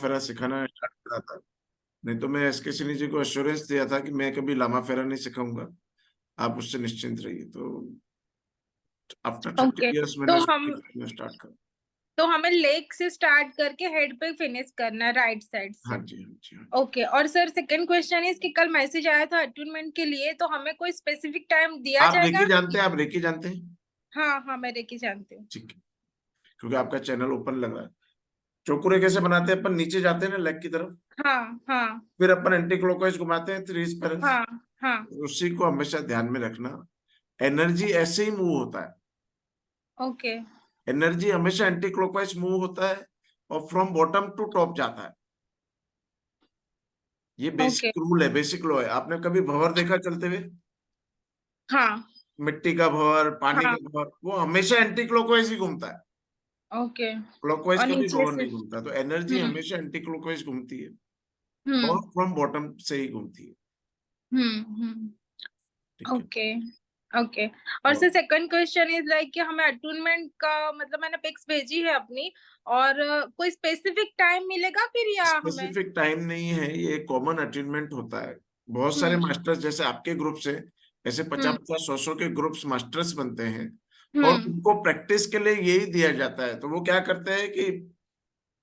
फेरा सिखाना स्टार्ट करा था। नहीं तो मैं एसके सिन्हा जी को एश्योरेंस दिया था कि मैं कभी लामा फेरा नहीं सिखाऊंगा, आप उससे निश्चिंत रहिए। तो आफ्टर 30 ओके, इयर्स मैंने तो उसको हम सिखाना स्टार्ट करा। तो हमें लेग से स्टार्ट करके हेड पे फिनिश करना है, राइट साइड हाँ से। जी, हाँ जी, हाँ जी। ओके, और सर सेकंड क्वेश्चन इज कि कल मैसेज आया था अटूनमेंट के लिए, तो हमें कोई स्पेसिफिक टाइम दिया आप रेकी जाएगा? जानते हैं? आप रेकी जानते हैं? हाँ हाँ, मैं रेकी जानती हूँ। ठीक है, क्योंकि आपका चैनल ओपन लग रहा है। चोकुरे कैसे बनाते हैं? अपन नीचे जाते हैं ना लेग की तरफ, हाँ हाँ फिर अपन एंटी क्लॉकवाइज घुमाते हैं 3 स्पाइरल्स। हाँ हाँ। उसी को हमेशा ध्यान में रखना। एनर्जी ऐसे ही मूव होता है, ओके एनर्जी हमेशा एंटी क्लॉकवाइज मूव होता है और फ्रॉम बॉटम टू टॉप जाता है। ये ओके। बेसिक रूल है, बेसिक लॉ है। आपने कभी भंवर देखा चलते हुए? हाँ मिट्टी का भंवर, पानी हाँ। का भंवर, वो हमेशा एंटी क्लॉकवाइज ही घूमता है, ओके। क्लॉकवाइज और कभी नीचे भंवर से? नहीं घूमता। तो एनर्जी हम्म हमेशा एंटी क्लॉकवाइज घूमती है और हम्म फ्रॉम बॉटम से ही घूमती है। ठीक है। Okay okay. और और sir second question is like कि हमें अटूनमेंट का मतलब मैंने पिक्स भेजी है अपनी, और कोई स्पेसिफिक टाइम मिलेगा फिर या हमें? स्पेसिफिक टाइम नहीं है, ये कॉमन अटेनमेंट होता है। बहुत सारे हम्म मास्टर्स जैसे आपके ग्रुप से ऐसे हम्म 50-50 100-100 के ग्रुप्स मास्टर्स बनते हैं और हम्म उनको प्रैक्टिस के लिए यही दिया जाता है। तो वो क्या करते हैं कि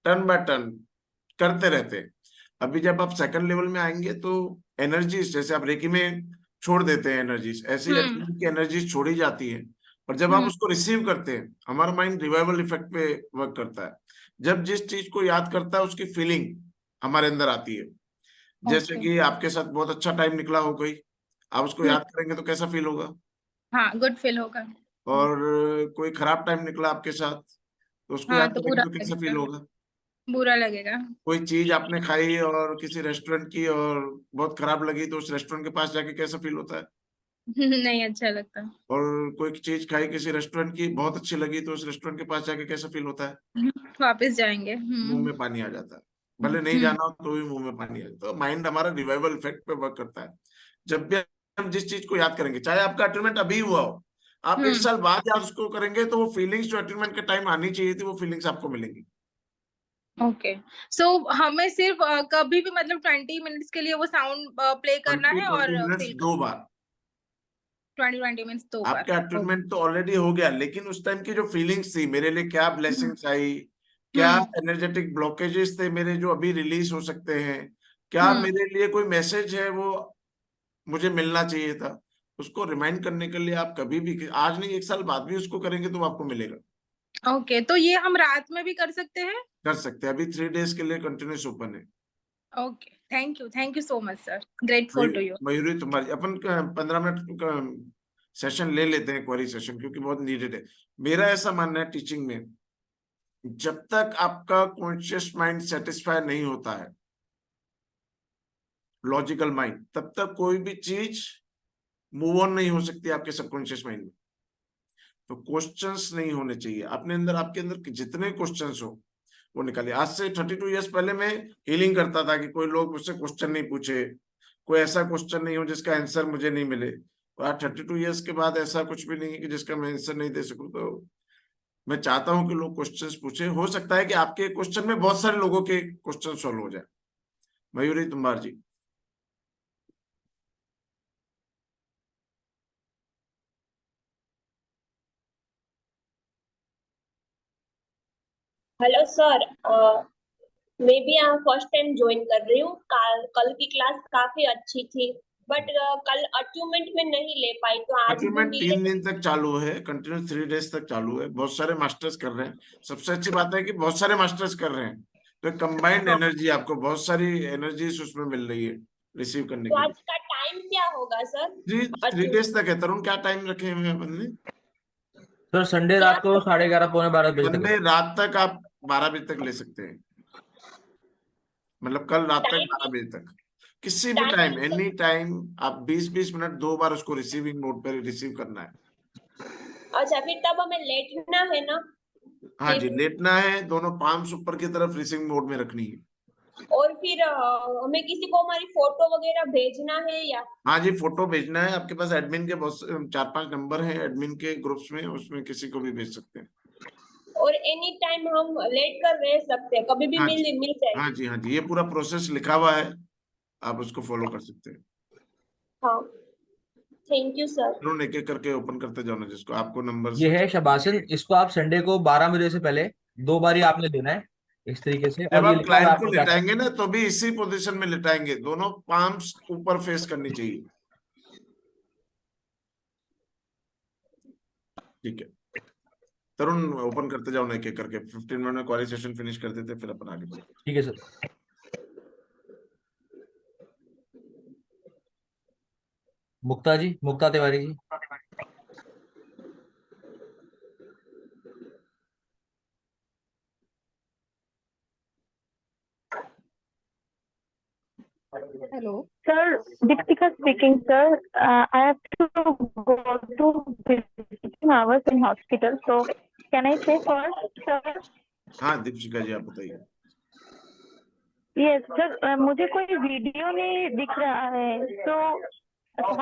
टर्न बाय टर्न करते रहते हैं। अभी जब आप सेकंड लेवल में आएंगे तो एनर्जीज जैसे आप रेकी में छोड़ देते हैं एनर्जीज, ऐसे ही हम्म अटेनमेंट की एनर्जीज छोड़ी जाती है। और जब आप हम्म उसको रिसीव करते हैं, हमारा माइंड रिवाइवल इफेक्ट पे वर्क करता है। जब जिस चीज को याद करता है उसकी फीलिंग हमारे अंदर आती है। जैसे ओके। कि आपके साथ बहुत अच्छा टाइम निकला हो कोई, आप उसको हम्म। याद करेंगे तो कैसा फील होगा? हाँ, गुड फील होगा। और कोई खराब टाइम निकला आपके साथ तो उसको हाँ, याद तो करेंगे बुरा तो कैसा फील लगेगा। होगा? बुरा लगेगा। कोई चीज आपने खाई और किसी रेस्टोरेंट की और बहुत खराब लगी तो उस रेस्टोरेंट के पास जाके कैसा फील होता है? नहीं अच्छा लगता। और कोई चीज खाई किसी रेस्टोरेंट की, बहुत अच्छी लगी तो उस रेस्टोरेंट के पास जाके कैसा फील होता है? वापस जाएंगे। मुंह में पानी आ जाता है। भले नहीं हम्म जाना हो तो भी मुंह में पानी आ जाता है। तो माइंड हमारा रिवाइवल इफेक्ट पे वर्क करता है। जब भी हम जिस चीज को याद करेंगे, चाहे आपका अटेनमेंट अभी हुआ हो, आप 1 साल हम्म। बाद याद उसको करेंगे तो वो फीलिंग्स जो अटेनमेंट के टाइम आनी चाहिए थी वो फीलिंग्स आपको मिलेंगी। ओके। सो हमें सिर्फ कभी भी मतलब 20 मिनट्स के लिए वो साउंड प्ले करना 20 है 20 और मिनट्स फील 2 बार। 20 मिनट्स 2 बार। आपका अटेनमेंट तो ऑलरेडी हो गया, लेकिन उस टाइम की जो फीलिंग्स थी, मेरे लिए क्या हम्म ब्लेसिंग्स आई, क्या हम्म एनर्जेटिक ब्लॉकेजेस थे मेरे जो अभी रिलीज हो सकते हैं, क्या हम्म। मेरे लिए कोई मैसेज है वो मुझे मिलना चाहिए था, उसको रिमाइंड करने के लिए आप कभी भी, आज नहीं 1 साल बाद भी उसको करेंगे तो आपको मिलेगा। ओके, तो ये हम रात में भी कर सकते हैं? कर सकते हैं, अभी 3 डेज के लिए कंटिन्यूस ओपन है। Okay, thank you so much sir, grateful to you. Mayuri, तुम्हारी अपन 15 मिनट का सेशन ले लेते हैं, क्वेरी सेशन, क्योंकि बहुत नीडेड है। मेरा ऐसा मानना है टीचिंग में, जब तक आपका कॉन्शियस माइंड सेटिस्फाई नहीं होता है, लॉजिकल माइंड, तब तक कोई भी चीज मूव ऑन नहीं हो सकती आपके सबकॉन्शियस माइंड में। तो क्वेश्चंस नहीं होने चाहिए अपने अंदर, आपके अंदर जितने क्वेश्चंस हो वो निकालिए। आज से 32 इयर्स पहले मैं हीलिंग करता था कि कोई लोग मुझसे क्वेश्चन नहीं पूछे, कोई ऐसा क्वेश्चन नहीं हो जिसका आंसर मुझे नहीं मिले। और आज 32 इयर्स के बाद ऐसा कुछ भी नहीं है कि जिसका मैं आंसर नहीं दे सकूं। तो मैं चाहता हूं कि लोग क्वेश्चंस पूछे। हो सकता है कि आपके क्वेश्चन में बहुत सारे लोगों के क्वेश्चन सॉल्व हो जाए। मयूरी तुम्बार जी। हेलो सर, मैं भी यहाँ फर्स्ट टाइम ज्वाइन कर रही हूँ। कल कल की क्लास काफी अच्छी थी, बट कल अचीवमेंट में नहीं ले पाई, तो आज अचीवमेंट भी 3 दिन तक चालू है, कंटिन्यूस 3 डेज तक चालू है। बहुत सारे मास्टर्स कर रहे हैं। सबसे अच्छी बात है कि बहुत सारे मास्टर्स कर रहे हैं, तो कंबाइंड हाँ, एनर्जी, आपको बहुत सारी एनर्जीज उसमें मिल रही है रिसीव करने तो के लिए। आज का टाइम क्या होगा सर? जी, 3 डेज अचीवमेंट तक है। तरुण, क्या टाइम रखे हुए हैं अपन ने? सर संडे क्या रात को 11:30 पौने 12 बजे तक संडे है। रात तक आप 12 बजे तक ले सकते हैं, मतलब कल रात तक टाइम? 12 बजे तक, किसी भी time, timing sir? Any time. आप 20-20 मिनट 2 बार उसको रिसीविंग मोड पर रिसीव करना है। अच्छा, फिर तब हमें लेटना है ना? हाँ जी, फिर लेटना है, दोनों पाम्स ऊपर की तरफ रिसीविंग मोड में रखनी है। और फिर हमें किसी को हमारी फोटो वगैरह भेजना है या? हाँ जी, फोटो भेजना है। आपके पास एडमिन के बहुत 4-5 नंबर हैं एडमिन के ग्रुप्स में, उसमें किसी को भी भेज सकते हैं। और एनी टाइम हम लेट कर रह सकते हैं, कभी भी हाँ मिल जी, मिल जाएगी। हाँ जी, हाँ जी, ये पूरा प्रोसेस लिखा हुआ है, आप उसको फॉलो कर सकते हैं। हाँ, थैंक यू सर। तुरंत एक एक करके ओपन करते जाओ ना, जिसको आपको नंबर ये है शबासन, इसको आप संडे को 12 बजे से पहले 2 बार ही आपने देना है इस तरीके से, जब और ये आप लिखा हुआ है क्लाइंट को आपने क्या लिटाएंगे ना, तो भी इसी पोजीशन में लिटाएंगे, दोनों पाम्स ऊपर फेस करनी चाहिए। ठीक है, तरुण ओपन करते जाओ ना एक एक करके, 15 मिनट में क्वारी सेशन फिनिश कर देते, फिर अपन आगे बढ़ते। ठीक है sir. Mukta ji, Mukta Tiwari ji. Hello. Sir, Deepika speaking, sir. I have to go to visiting hours in hospital. So, can I say first, sir? हाँ दीपशिका जी, आप बताइए। Yes, sir. मुझे कोई वीडियो नहीं दिख रहा है. So,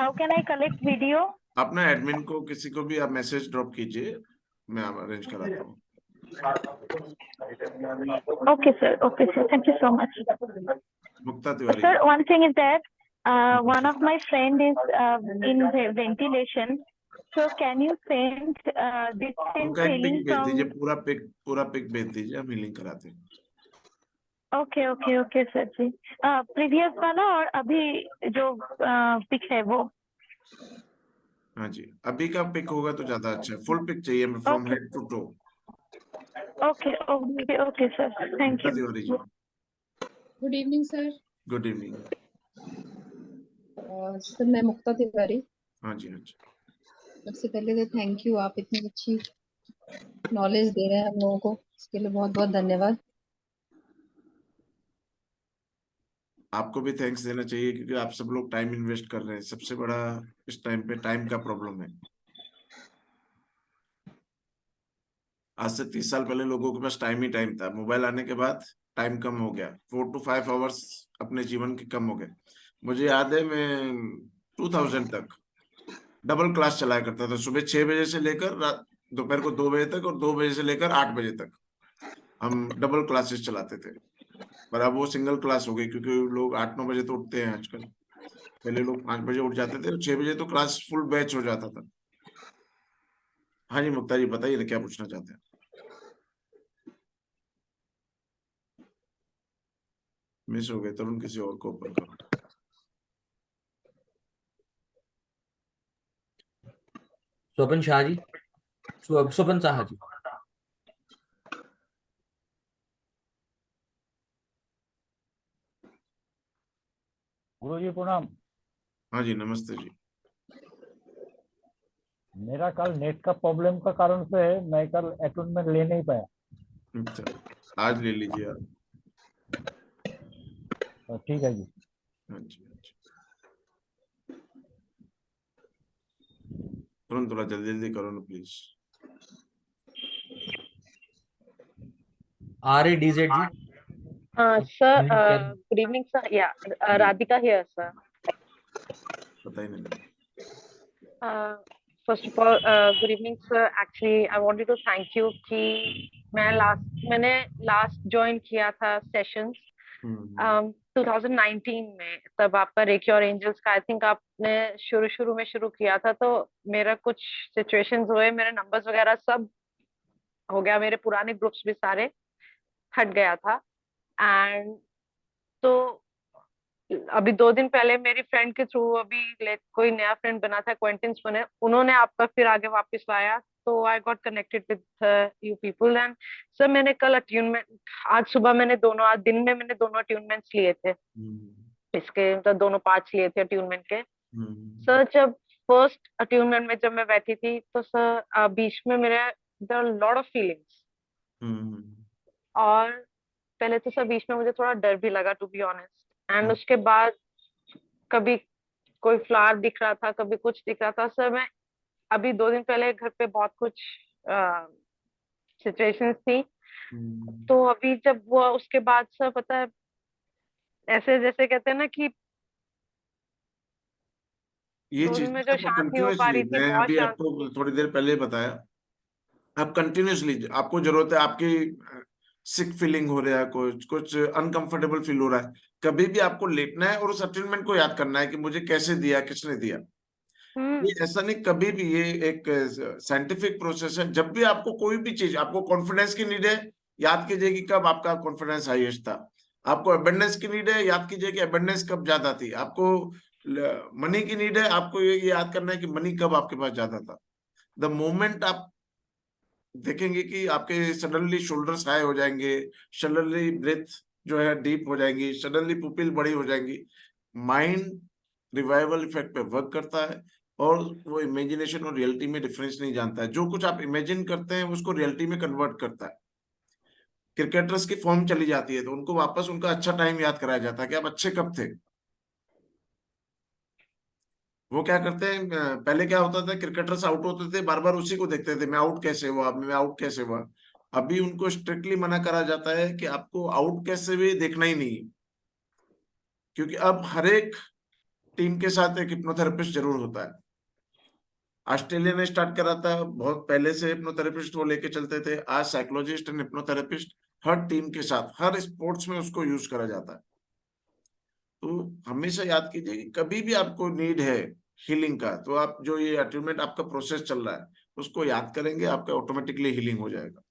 how can I collect video? आप ना एडमिन को किसी को भी आप मैसेज ड्रॉप कीजिए, मैं अरेंज कराता हूँ। Okay, sir. Okay, sir. Thank you so much. Mukta Tiwari Sir, ji. one thing is that one of my friend is in ventilation. So, can you send this उनका एक पिक link भेज दीजिए, from? पूरा pick भेज दीजिए, हम healing कराते हैं। ओके सर जी। प्रीवियस वाला और अभी जो पिक है वो। हाँ जी, अभी का पिक होगा तो ज्यादा अच्छा है, फुल पिक चाहिए हमें, from head to toe. Okay sir, thank Mukta you. Tiwari ji, Good evening, sir. Good evening. Sir मैं मुक्ता तिवारी। हाँ जी, हाँ जी। सबसे पहले तो थैंक यू, आप इतनी अच्छी नॉलेज दे रहे हैं हम लोगों को, इसके लिए बहुत बहुत धन्यवाद। आपको भी थैंक्स देना चाहिए, क्योंकि आप सब लोग टाइम इन्वेस्ट कर रहे हैं, सबसे बड़ा इस टाइम पे टाइम का प्रॉब्लम है। आज से 30 साल पहले लोगों के पास टाइम ही टाइम था, मोबाइल आने के बाद टाइम कम हो गया, 4 to 5 आवर्स अपने जीवन के कम हो गए। मुझे याद है, मैं 2000 तक डबल क्लास चलाया करता था, सुबह 6 बजे से लेकर दोपहर को 2 बजे तक, और 2 बजे से लेकर 8 बजे तक हम डबल क्लासेस चलाते थे। पर अब वो सिंगल क्लास हो गई, क्योंकि लोग 8-9 बजे तो उठते हैं आजकल। पहले लोग 5 बजे उठ जाते थे, और 6 बजे तो क्लास फुल बैच हो जाता था। हाँ जी मुक्ता जी, बताइए ना, क्या पूछना चाहते हैं। मिस हो गए, तरुण किसी और को ओपन करो। स्वपन शाह जी, स्वपन शाह जी। गुरु जी प्रणाम। हाँ जी, नमस्ते जी। मेरा कल नेट का प्रॉब्लम का कारण से मैं कल अटोनमेंट ले नहीं पाया। अच्छा, आज ले लीजिए आप। तो ठीक है जी। हाँ जी, हाँ जी। तुरंत थोड़ा जल्दी जल्दी करो ना please. RADZ ji. Sir, Can- good evening, sir. Yeah, जी, Radhika here, sir. बताइए ना। First of all, good evening, sir. Actually, I wanted to thank you कि मैंने लास्ट ज्वाइन किया था सेशंस 2019 में, तब आपका रेकी और एंजल्स का आई थिंक आपने शुरू में शुरू किया था। तो मेरा कुछ सिचुएशंस हुए, मेरे नंबर्स वगैरह सब हो गया, मेरे पुराने ग्रुप्स भी सारे हट गया था। एंड तो अभी 2 दिन पहले मेरी फ्रेंड के थ्रू अभी कोई नया फ्रेंड बना था, एक्वेंटेंस बने, उन्होंने आपका फिर आगे वापस लाया, तो I got connected with you people. And sir मैंने कल अट्यूनमेंट, आज सुबह मैंने दोनों, आज दिन में मैंने दोनों अट्यूनमेंट्स लिए थे, इसके मतलब दोनों पार्ट्स लिए थे अट्यूनमेंट के। सर जब फर्स्ट अट्यूनमेंट में जब मैं बैठी थी, तो सर बीच में मेरे देयर लॉट ऑफ फीलिंग्स, और पहले तो सर बीच में मुझे थोड़ा डर भी लगा, टू बी ऑनेस्ट। एंड उसके बाद कभी कोई फ्लावर दिख रहा था, कभी कुछ दिख रहा था। सर मैं अभी 2 दिन पहले घर पे बहुत कुछ सिचुएशंस थी, तो अभी जब वो उसके बाद सर पता है, ऐसे जैसे कहते हैं ना कि ये 2 दिन चीज में जो शांत नहीं हो पा कंटिन्यूसली, रही थी, मैं बहुत अभी शांत आपको थी। थोड़ी देर पहले बताया, आप कंटिन्यूसली, आपको जरूरत है, आपकी सिक फीलिंग हो रहा है, कुछ अनकंफर्टेबल फील हो रहा है, कभी भी आपको लेटना है और उस अटेनमेंट को याद करना है कि मुझे कैसे दिया, किसने दिया। ये ऐसा नहीं, कभी भी ये एक साइंटिफिक प्रोसेस है। जब भी आपको कोई भी चीज, आपको कॉन्फिडेंस की नीड है, याद कीजिए कि कब आपका कॉन्फिडेंस हाईएस्ट था। आपको अबंडेंस की नीड है, याद कीजिए कि अबंडेंस कब ज्यादा थी। आपको मनी की नीड है, आपको ये याद करना है कि मनी कब आपके पास ज्यादा था। द मोमेंट आप देखेंगे कि आपके सडनली शोल्डर्स हाई हो जाएंगे, सडनली ब्रेथ जो है डीप हो जाएंगी, सडनली पुपिल बड़ी हो जाएंगी, माइंड रिवाइवल इफेक्ट पे वर्क करता है और वो इमेजिनेशन और रियलिटी में डिफरेंस नहीं जानता है। जो कुछ आप इमेजिन करते हैं उसको रियलिटी में कन्वर्ट करता है। क्रिकेटर्स की फॉर्म चली जाती है तो उनको वापस उनका अच्छा टाइम याद कराया जाता है कि आप अच्छे कब थे। वो क्या करते हैं, पहले क्या होता था, क्रिकेटर्स आउट होते थे, बार बार उसी को देखते थे, मैं आउट कैसे हुआ, मैं आउट कैसे हुआ। अभी उनको स्ट्रिक्टली मना करा जाता है कि आपको आउट कैसे भी देखना ही नहीं, क्योंकि अब हर एक टीम के साथ एक हिप्नोथेरेपिस्ट जरूर होता है। ऑस्ट्रेलिया ने स्टार्ट करा था, बहुत पहले से हिप्नोथेरेपिस्ट वो लेके चलते थे। आज psychologist and hypnotherapist her team के साथ, हर स्पोर्ट्स में उसको यूज करा जाता है। तो हमेशा याद कीजिए कि कभी भी आपको नीड है हीलिंग का, तो आप जो ये अटैचमेंट आपका प्रोसेस चल रहा है उसको याद करेंगे, आपका ऑटोमेटिकली हीलिंग हो जाएगा।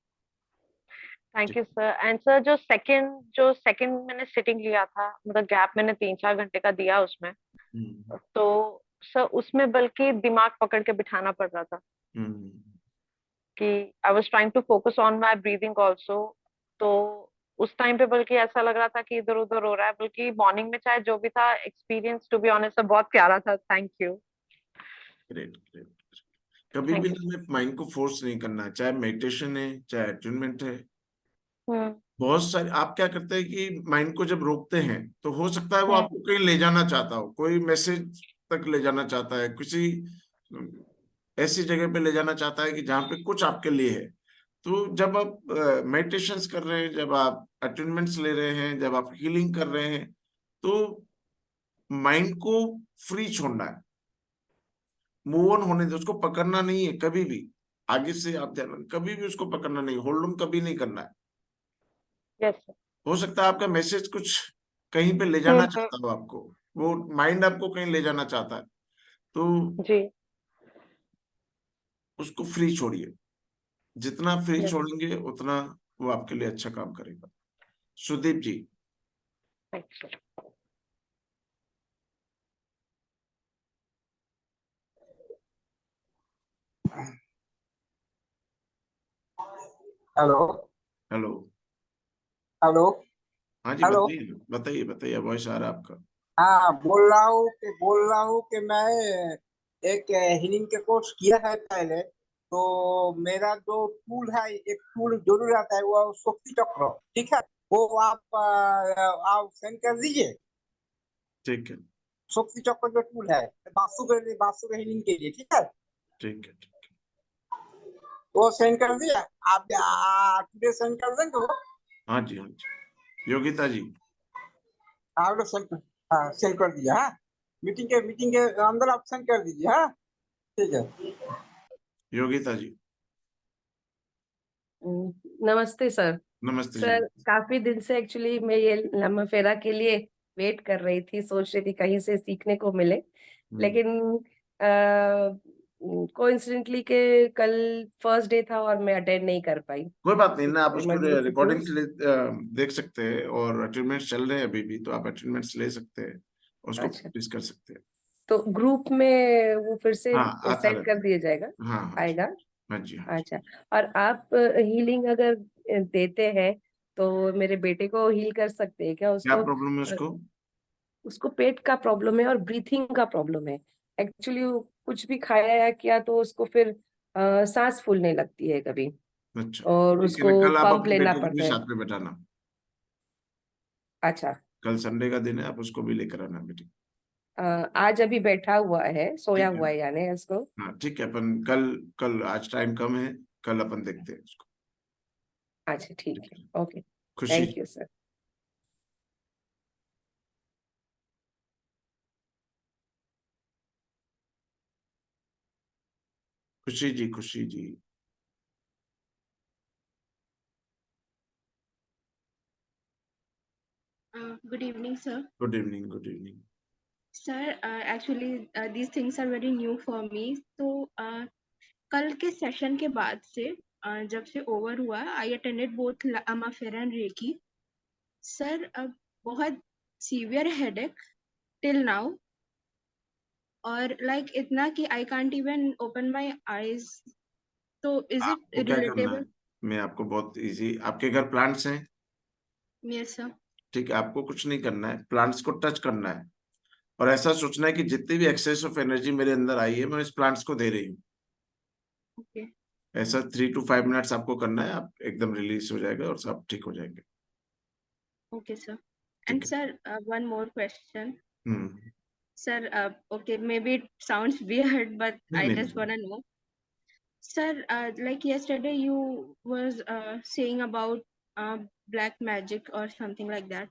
Thank you sir. And sir जो सेकंड मैंने सिटिंग लिया था, मतलब गैप मैंने 3-4 घंटे का दिया उसमें, हम्म, तो सर उसमें बल्कि दिमाग पकड़ के बिठाना पड़ रहा था हम्म, कि I was trying to focus on my breathing also. तो उस टाइम पे बल्कि ऐसा लग रहा था कि इधर उधर हो रहा है, बल्कि मॉर्निंग में चाहे जो भी था एक्सपीरियंस, टू बी ऑनेस्ट, बहुत प्यारा था। Thank you. Great great. कभी भी थैंक यू। ना माइंड को फोर्स नहीं करना है, चाहे मेडिटेशन है चाहे अटैचमेंट है। हम्म। बहुत सारे आप क्या करते हैं कि माइंड को जब रोकते हैं तो हो सकता है वो हम्म। आपको कहीं ले जाना चाहता हो, कोई मैसेज तक ले जाना चाहता है, किसी ऐसी जगह पे ले जाना चाहता है कि जहाँ पे कुछ आपके लिए है। तो जब आप मेडिटेशंस कर रहे हैं, जब आप अटेनमेंट्स ले रहे हैं, जब आप हीलिंग कर रहे हैं, तो माइंड को फ्री छोड़ना है, मूव ऑन होने दो, उसको पकड़ना नहीं है कभी भी। आगे से आप ध्यान, कभी भी उसको पकड़ना नहीं, होल्ड ऑन कभी नहीं करना है। Yes sir. हो सकता है आपका मैसेज कुछ कहीं पे ले जाना चाहता हो आपको, वो माइंड आपको कहीं ले जाना चाहता है, तो जी। उसको फ्री छोड़िए। जितना फ्री यस। छोड़ेंगे उतना वो आपके लिए अच्छा काम करेगा। Sudeep ji. Thank you. Hello. Hello. Hello. हाँ जी, हेलो। बताइए बताइए बताइए, वॉइस आ रहा है आपका। हाँ, बोल रहा हूँ कि मैं एक हीलिंग के कोर्स किया है पहले। तो मेरा जो टूल है, एक टूल जरूर आता है, वो शक्ति चक्र। ठीक है, वो आप सेंड कर दीजिए। ठीक है शक्ति चक्र जो टूल है, वास्तु के हीलिंग के लिए, ठीक है। ठीक है ठीक है। वो सेंड कर दिया। आप टुडे सेंड कर देंगे वो। हाँ जी हाँ जी, योगिता जी। आप लोग सेंड, हाँ सेंड कर दिया। हाँ, मीटिंग के अंदर आप सेंड कर दीजिए। हाँ, ठीक है। योगिता जी। नमस्ते सर। नमस्ते जी। सर काफी दिन से एक्चुअली मैं ये लम्हा फेरा के लिए वेट कर रही थी, सोच रही थी कहीं से सीखने को मिले, हम्म, लेकिन कोइंसिडेंटली के कल फर्स्ट डे था और मैं अटेंड नहीं कर पाई। कोई बात नहीं ना, आप उसको इमरजेंसी रिकॉर्डिंग कोर्स। देख सकते हैं, और अटेंडमेंट्स चल रहे हैं अभी भी, तो आप अटेंडमेंट्स ले सकते हैं और उसको अच्छा, प्रैक्टिस कर सकते हैं। तो ग्रुप में वो फिर से हाँ, आता सेंड कर रहता दिया जाएगा, है। हाँ हाँ जी आएगा। हाँ जी हाँ जी। अच्छा, और आप हीलिंग अगर देते हैं तो मेरे बेटे को हील कर सकते हैं क्या? क्या उसको प्रॉब्लम है उसको? उसको पेट का प्रॉब्लम है और ब्रीथिंग का प्रॉब्लम है। एक्चुअली कुछ भी खाया या किया तो उसको फिर सांस फूलने लगती है कभी, अच्छा, और ठीक है ना, उसको कल आप पंप अपने लेना बेटे को भी पड़ता है। साथ में बैठाना। अच्छा। कल संडे का दिन है, आप उसको भी लेकर आना मीटिंग। आज अभी बैठा हुआ है, सोया ठीक है। हुआ है यानी उसको। हाँ ठीक है, अपन कल, कल आज टाइम कम है, कल अपन देखते हैं उसको। अच्छा ठीक ठीक है, है। ओके। खुशी। Thank you sir. खुशी जी, खुशी जी। Good evening, sir. Good evening, good evening. Sir, actually, these things are very new for me. तो कल के सेशन के बाद से जब से ओवर हुआ, I attended both Amma Fair and Reiki. Sir, बहुत severe headache till now. और like इतना कि I can't even open my eyes. तो is it आपको क्या करना है, relatable? मैं आपको बहुत इजी, आपके घर प्लांट्स हैं? Yes, sir. ठीक है, आपको कुछ नहीं करना है, प्लांट्स को टच करना है और ऐसा सोचना है कि जितनी भी एक्सेस ऑफ एनर्जी मेरे अंदर आई है मैं इस प्लांट्स को दे रही हूँ। Okay. ऐसा 3 to 5 मिनट्स आपको करना है, आप एकदम रिलीज हो जाएगा और सब ठीक हो जाएंगे। Okay, sir. ठीक And है। sir, one more question. Hmm. Sir, okay, maybe it sounds weird, but नहीं I नहीं just want to know. Sir, like yesterday you was saying about black magic or something like that.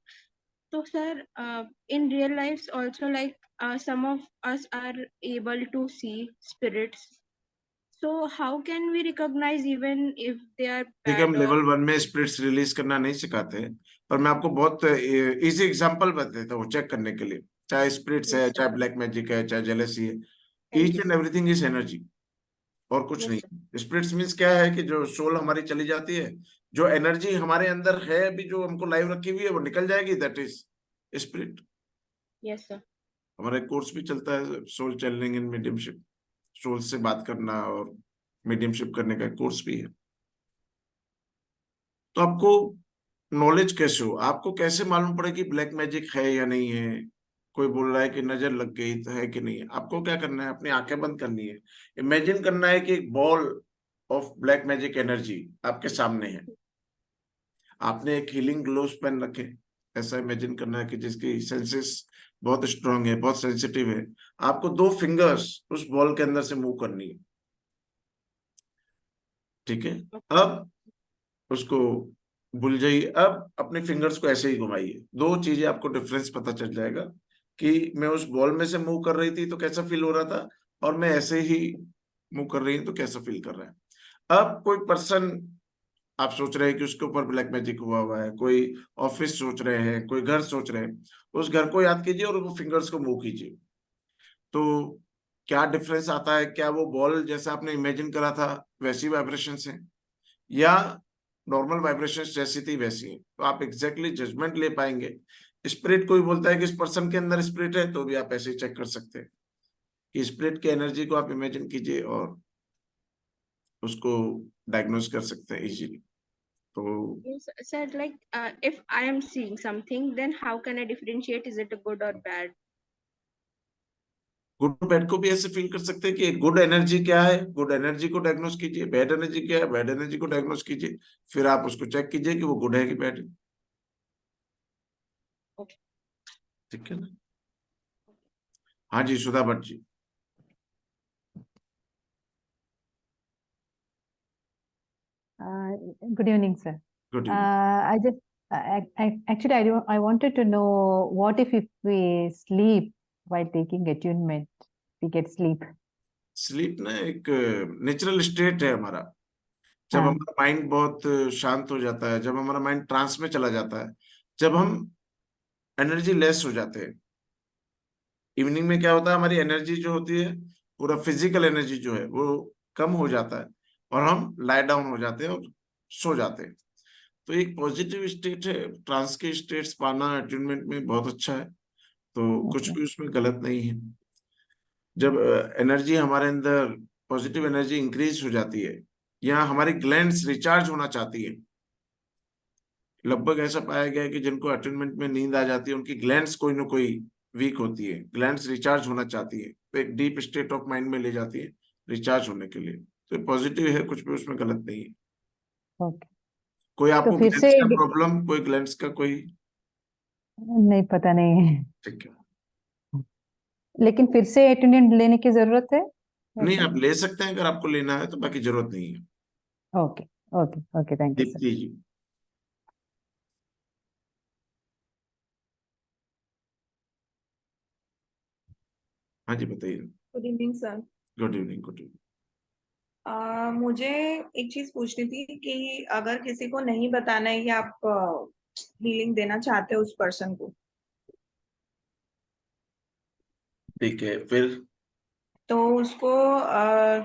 So, sir, in real life also, like some of us are able to see spirits. So, how can we recognize even if they are ठीक है, हम bad or? Level 1 में spirits release करना नहीं सिखाते, पर मैं आपको बहुत इजी एग्जांपल बता देता हूँ चेक करने के लिए। चाहे स्पिरिट्स है, Yes, sir. चाहे ब्लैक मैजिक है, चाहे जेलेसी है, Thank each you, and sir. Everything is energy और कुछ Yes, नहीं। sir. स्पिरिट्स मीन्स क्या है कि जो सोल हमारी चली जाती है, जो एनर्जी हमारे अंदर है अभी जो हमको लाइव रखी हुई है वो निकल जाएगी, that is spirit. Yes, sir. हमारा एक कोर्स भी चलता है सोल चैनलिंग इन मीडियमशिप, सोल से बात करना और मीडियमशिप करने का कोर्स भी है। तो आपको नॉलेज कैसे हो, आपको कैसे मालूम पड़े कि ब्लैक मैजिक है या नहीं है? कोई बोल रहा है कि नजर लग गई तो है कि नहीं है? आपको क्या करना है, अपनी आंखें बंद करनी है, इमेजिन करना है कि एक ball of black magic energy आपके सामने है, आपने एक हीलिंग ग्लोव्स पहन रखे, ऐसा इमेजिन करना है कि जिसकी सेंसेस बहुत स्ट्रांग है, बहुत सेंसिटिव है। आपको 2 फिंगर्स उस बॉल के अंदर से मूव करनी है, ठीक है? अब उसको भूल जाइए, अब अपने फिंगर्स को ऐसे ही घुमाइए। 2 चीजें आपको डिफरेंस पता चल जाएगा कि मैं उस बॉल में से मूव कर रही थी तो कैसा फील हो रहा था और मैं ऐसे ही मूव कर रही हूँ तो कैसा फील कर रहा है। अब कोई पर्सन आप सोच रहे हैं कि उसके ऊपर ब्लैक मैजिक हुआ है, कोई ऑफिस सोच रहे हैं, कोई घर सोच रहे हैं, उस घर को याद कीजिए और वो फिंगर्स को मूव कीजिए। तो क्या डिफरेंस आता है? क्या वो बॉल जैसा आपने इमेजिन करा था वैसी वाइब्रेशन है या नॉर्मल वाइब्रेशंस जैसी थी वैसी है? तो आप एग्जैक्टली जजमेंट ले पाएंगे। स्पिरिट कोई बोलता है कि इस पर्सन के अंदर स्पिरिट है तो भी आप ऐसे ही चेक कर सकते हैं कि स्पिरिट की एनर्जी को आप इमेजिन कीजिए और उसको डायग्नोज कर सकते हैं इजीली। तो Yes, sir, like if I am seeing something, then how can I differentiate? Is it a good or bad? Good bad को भी ऐसे फील कर सकते हैं कि गुड एनर्जी क्या है, गुड एनर्जी को डायग्नोज कीजिए, बैड एनर्जी क्या है, बैड एनर्जी को डायग्नोज कीजिए, फिर आप उसको चेक कीजिए कि वो गुड है कि बैड है। Okay. ठीक है ना? हाँ जी, सुधा Bhatt ji. Good evening, sir. Good evening. I just actually I wanted to know what if we sleep while taking attunement, we get sleep. Sleep ना एक नेचुरल स्टेट है हमारा। जब हाँ, हमारा माइंड बहुत शांत हो जाता है, जब हमारा माइंड ट्रांस में चला जाता है, जब हम एनर्जी लेस हो जाते हैं। इवनिंग में क्या होता है, हमारी एनर्जी जो होती है, पूरा फिजिकल एनर्जी जो है वो कम हो जाता है और हम लाई डाउन हो जाते हैं और सो जाते हैं। तो एक पॉजिटिव स्टेट है, ट्रांस के स्टेट्स पाना अट्यूनमेंट में बहुत अच्छा है, तो कुछ भी उसमें गलत नहीं है। जब एनर्जी हमारे अंदर पॉजिटिव एनर्जी इंक्रीज हो जाती है या हमारी ग्लैंड्स रिचार्ज होना चाहती है, लगभग ऐसा पाया गया है कि जिनको अटेनमेंट में नींद आ जाती है उनकी ग्लैंड्स कोई ना कोई वीक होती है, ग्लैंड्स रिचार्ज होना चाहती है, तो एक डीप स्टेट ऑफ माइंड में ले जाती है रिचार्ज होने के लिए। तो पॉजिटिव है, कुछ भी उसमें गलत नहीं है। ओके। कोई तो आपको फिर से ग्लैंड्स का प्रॉब्लम, कोई ग्लैंड्स का कोई? नहीं, पता नहीं है, ठीक है, लेकिन फिर से attunement लेने की जरूरत है नहीं वैसे? आप ले सकते हैं अगर आपको लेना है तो, बाकी जरूरत नहीं है। Okay, okay, okay, thank you sir. Deepti ji. हाँ जी, बताइए। Good evening sir. Good evening, good evening. मुझे एक चीज पूछनी थी कि अगर किसी को नहीं बताना है कि आप हीलिंग देना चाहते हो उस पर्सन को, ठीक है, फिर तो उसको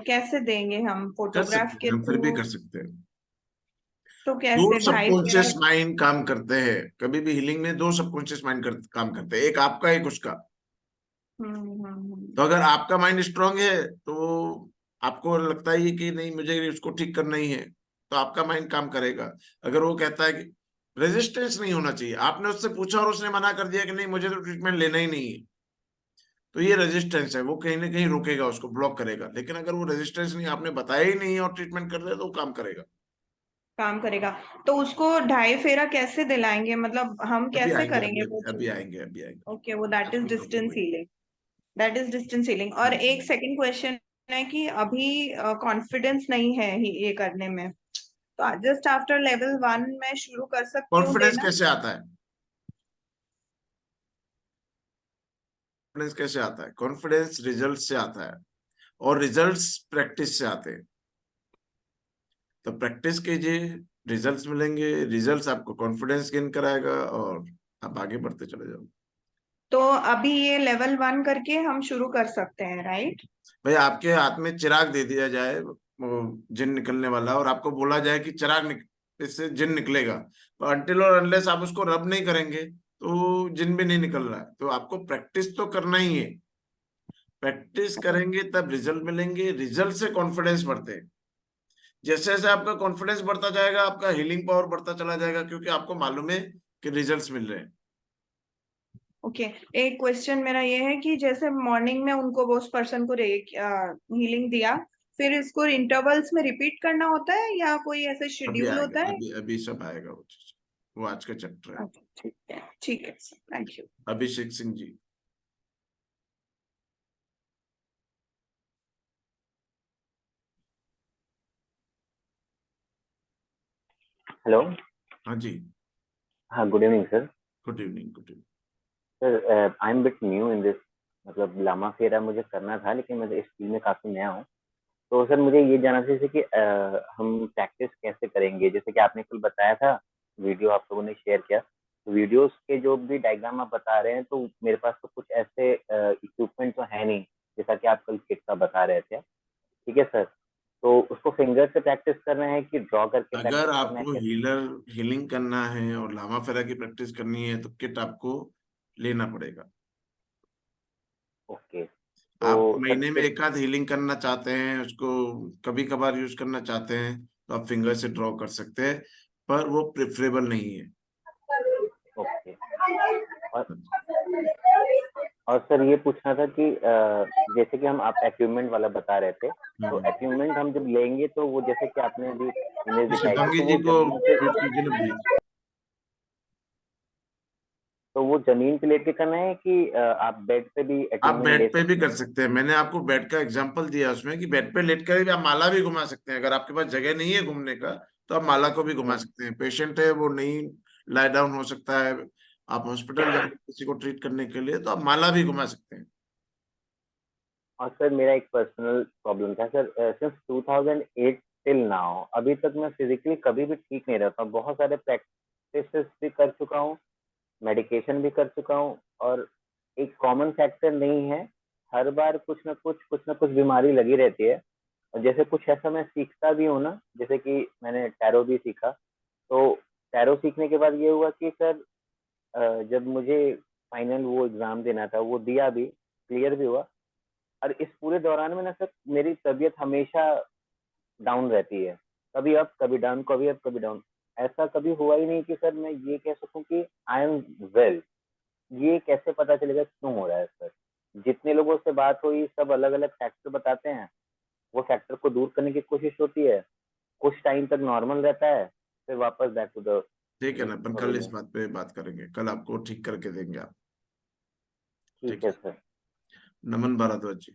कैसे देंगे हम? कर फोटोग्राफ सकते के हैं, हम फिर भी थ्रू? कर सकते हैं। तो दो कैसे? ढाई फेरा? सबकॉन्शियस माइंड काम करते हैं, कभी भी हीलिंग में दो सबकॉन्शियस माइंड काम करते हैं, एक आपका एक उसका। तो अगर आपका माइंड स्ट्रांग है तो आपको लगता है कि नहीं मुझे इसको ठीक करना ही है, तो आपका माइंड काम करेगा। अगर वो कहता है कि रेजिस्टेंस नहीं होना चाहिए, आपने उससे पूछा और उसने मना कर दिया कि नहीं मुझे तो ट्रीटमेंट लेना ही नहीं है, तो ये रेजिस्टेंस है, वो कहीं ना कहीं रोकेगा, उसको ब्लॉक करेगा। लेकिन अगर वो रेजिस्टेंस नहीं, आपने बताया ही नहीं है और ट्रीटमेंट कर रहे हैं, तो वो काम करेगा। काम करेगा। तो उसको ढाई फेरा कैसे दिलाएंगे? मतलब हम अभी कैसे आएंगे, करेंगे वो अभी चीज? आएंगे, अभी आएंगे। ओके, वो दैट इज आपकी प्रॉब्लम डिस्टेंस हुई। Healing. That is distance healing. और एक सेकंड क्वेश्चन है कि अभी कॉन्फिडेंस नहीं है ये करने में, तो जस्ट आफ्टर लेवल 1 मैं शुरू कर सकती हूँ कॉन्फिडेंस देना? कैसे आता है? कॉन्फिडेंस कैसे आता है? कॉन्फिडेंस रिजल्ट से आता है, और रिजल्ट्स प्रैक्टिस से आते हैं। तो प्रैक्टिस कीजिए, रिजल्ट्स मिलेंगे, रिजल्ट्स आपको कॉन्फिडेंस गेन कराएगा, और आप आगे बढ़ते चले जाओ। तो अभी ये लेवल 1 करके हम शुरू कर सकते हैं, राइट? भाई आपके हाथ में चिराग दे दिया जाए, वो जिन निकलने वाला, और आपको बोला जाए कि इससे जिन निकलेगा, तो अनटिल और अनलेस आप उसको रब नहीं करेंगे तो जिन भी नहीं निकल रहा है। तो आपको प्रैक्टिस तो करना ही है, प्रैक्टिस करेंगे तब रिजल्ट मिलेंगे, रिजल्ट से कॉन्फिडेंस बढ़ते हैं। जैसे जैसे आपका कॉन्फिडेंस बढ़ता जाएगा, आपका हीलिंग पावर बढ़ता चला जाएगा, क्योंकि आपको मालूम है कि रिजल्ट्स मिल रहे हैं। ओके, एक क्वेश्चन मेरा ये है कि जैसे मॉर्निंग में उनको वो उस पर्सन को हीलिंग दिया, फिर इसको इंटरवल्स में रिपीट करना होता है या कोई ऐसे अभी शेड्यूल आएगा, होता है? अभी सब आएगा वो चीज, वो आज का चैप्टर है। अच्छा, ठीक है sir, thank you. Abhishek Singh ji. Hello. हाँ जी, हाँ, good evening sir. Good evening, good evening. Sir I am bit new in this, मतलब लामा फेरा मुझे करना था, लेकिन मैं इस फील्ड में काफी नया हूँ। तो सर मुझे ये जानना चाहिए कि हम प्रैक्टिस कैसे करेंगे? जैसे कि आपने कल बताया था, वीडियो आप लोगों ने शेयर किया, तो वीडियोस के जो भी डायग्राम आप बता रहे हैं, तो मेरे पास तो कुछ ऐसे इक्विपमेंट तो है नहीं, जैसा कि आप कल किट का बता रहे थे। ठीक है सर, तो उसको फिंगर से प्रैक्टिस करना है कि ड्रॉ करके अगर प्रैक्टिस करना है, आपको कैसे? हीलिंग करना है और लामा फेरा की प्रैक्टिस करनी है, तो किट आपको लेना पड़ेगा। ओके, आप तो सर महीने में एक आध हीलिंग करना चाहते हैं, उसको कभी कभार यूज करना चाहते हैं, तो आप फिंगर से ड्रॉ कर सकते हैं, पर वो प्रेफरेबल नहीं है। ओके। और सर ये पूछना था कि जैसे कि हम आप अचीवमेंट वाला बता रहे थे, तो अचीवमेंट हम जब लेंगे तो वो जैसे कि आपने अभी इमेज दिखाई थी, शिवांगी तो जी वो को जमीन पे, म्यूट कीजिए ना प्लीज। तो वो जमीन पे लेट के करना है कि आप बेड पे भी आप अचीवमेंट ले बेड पे भी सकते कर हैं? सकते हैं, मैंने आपको बेड का एग्जांपल दिया उसमें कि बेड पे लेट कर भी आप माला भी घुमा सकते हैं। अगर आपके पास जगह नहीं है घूमने का, तो आप माला को भी घुमा सकते हैं। पेशेंट है वो नहीं लाई डाउन हो सकता है, आप हॉस्पिटल जाएंगे किसी को ट्रीट करने के लिए, तो आप माला भी घुमा सकते हैं। और सर मेरा एक पर्सनल प्रॉब्लम था सर, सिंस 2008 टिल नाउ अभी तक मैं फिजिकली कभी भी ठीक नहीं रहता। बहुत सारे प्रैक्टिस भी कर चुका हूँ, मेडिकेशन भी कर चुका हूँ, और एक कॉमन फैक्टर नहीं है, हर बार कुछ ना कुछ बीमारी लगी रहती है। और जैसे कुछ ऐसा मैं सीखता भी हूँ ना, जैसे कि मैंने टैरो भी सीखा, तो टैरो सीखने के बाद ये हुआ कि सर जब मुझे फाइनल वो एग्जाम देना था, वो दिया भी, क्लियर भी हुआ, और इस पूरे दौरान में ना सर मेरी तबीयत हमेशा डाउन रहती है, कभी अप कभी डाउन, कभी अप कभी डाउन। ऐसा कभी हुआ ही नहीं कि सर मैं ये कह सकूं कि आई एम वेल। ये कैसे पता चलेगा क्यों हो रहा है सर? जितने लोगों से बात हुई सब अलग अलग फैक्टर बताते हैं, वो फैक्टर को दूर करने की कोशिश होती है, कुछ टाइम तक नॉर्मल रहता है, फिर वापस बैक टू द ठीक है ना, अपन कल इस ओरिजिन। बात पे बात करेंगे, कल आपको ठीक करके देंगे आप। ठीक ठीक है है, सर। नमन भारद्वाज जी।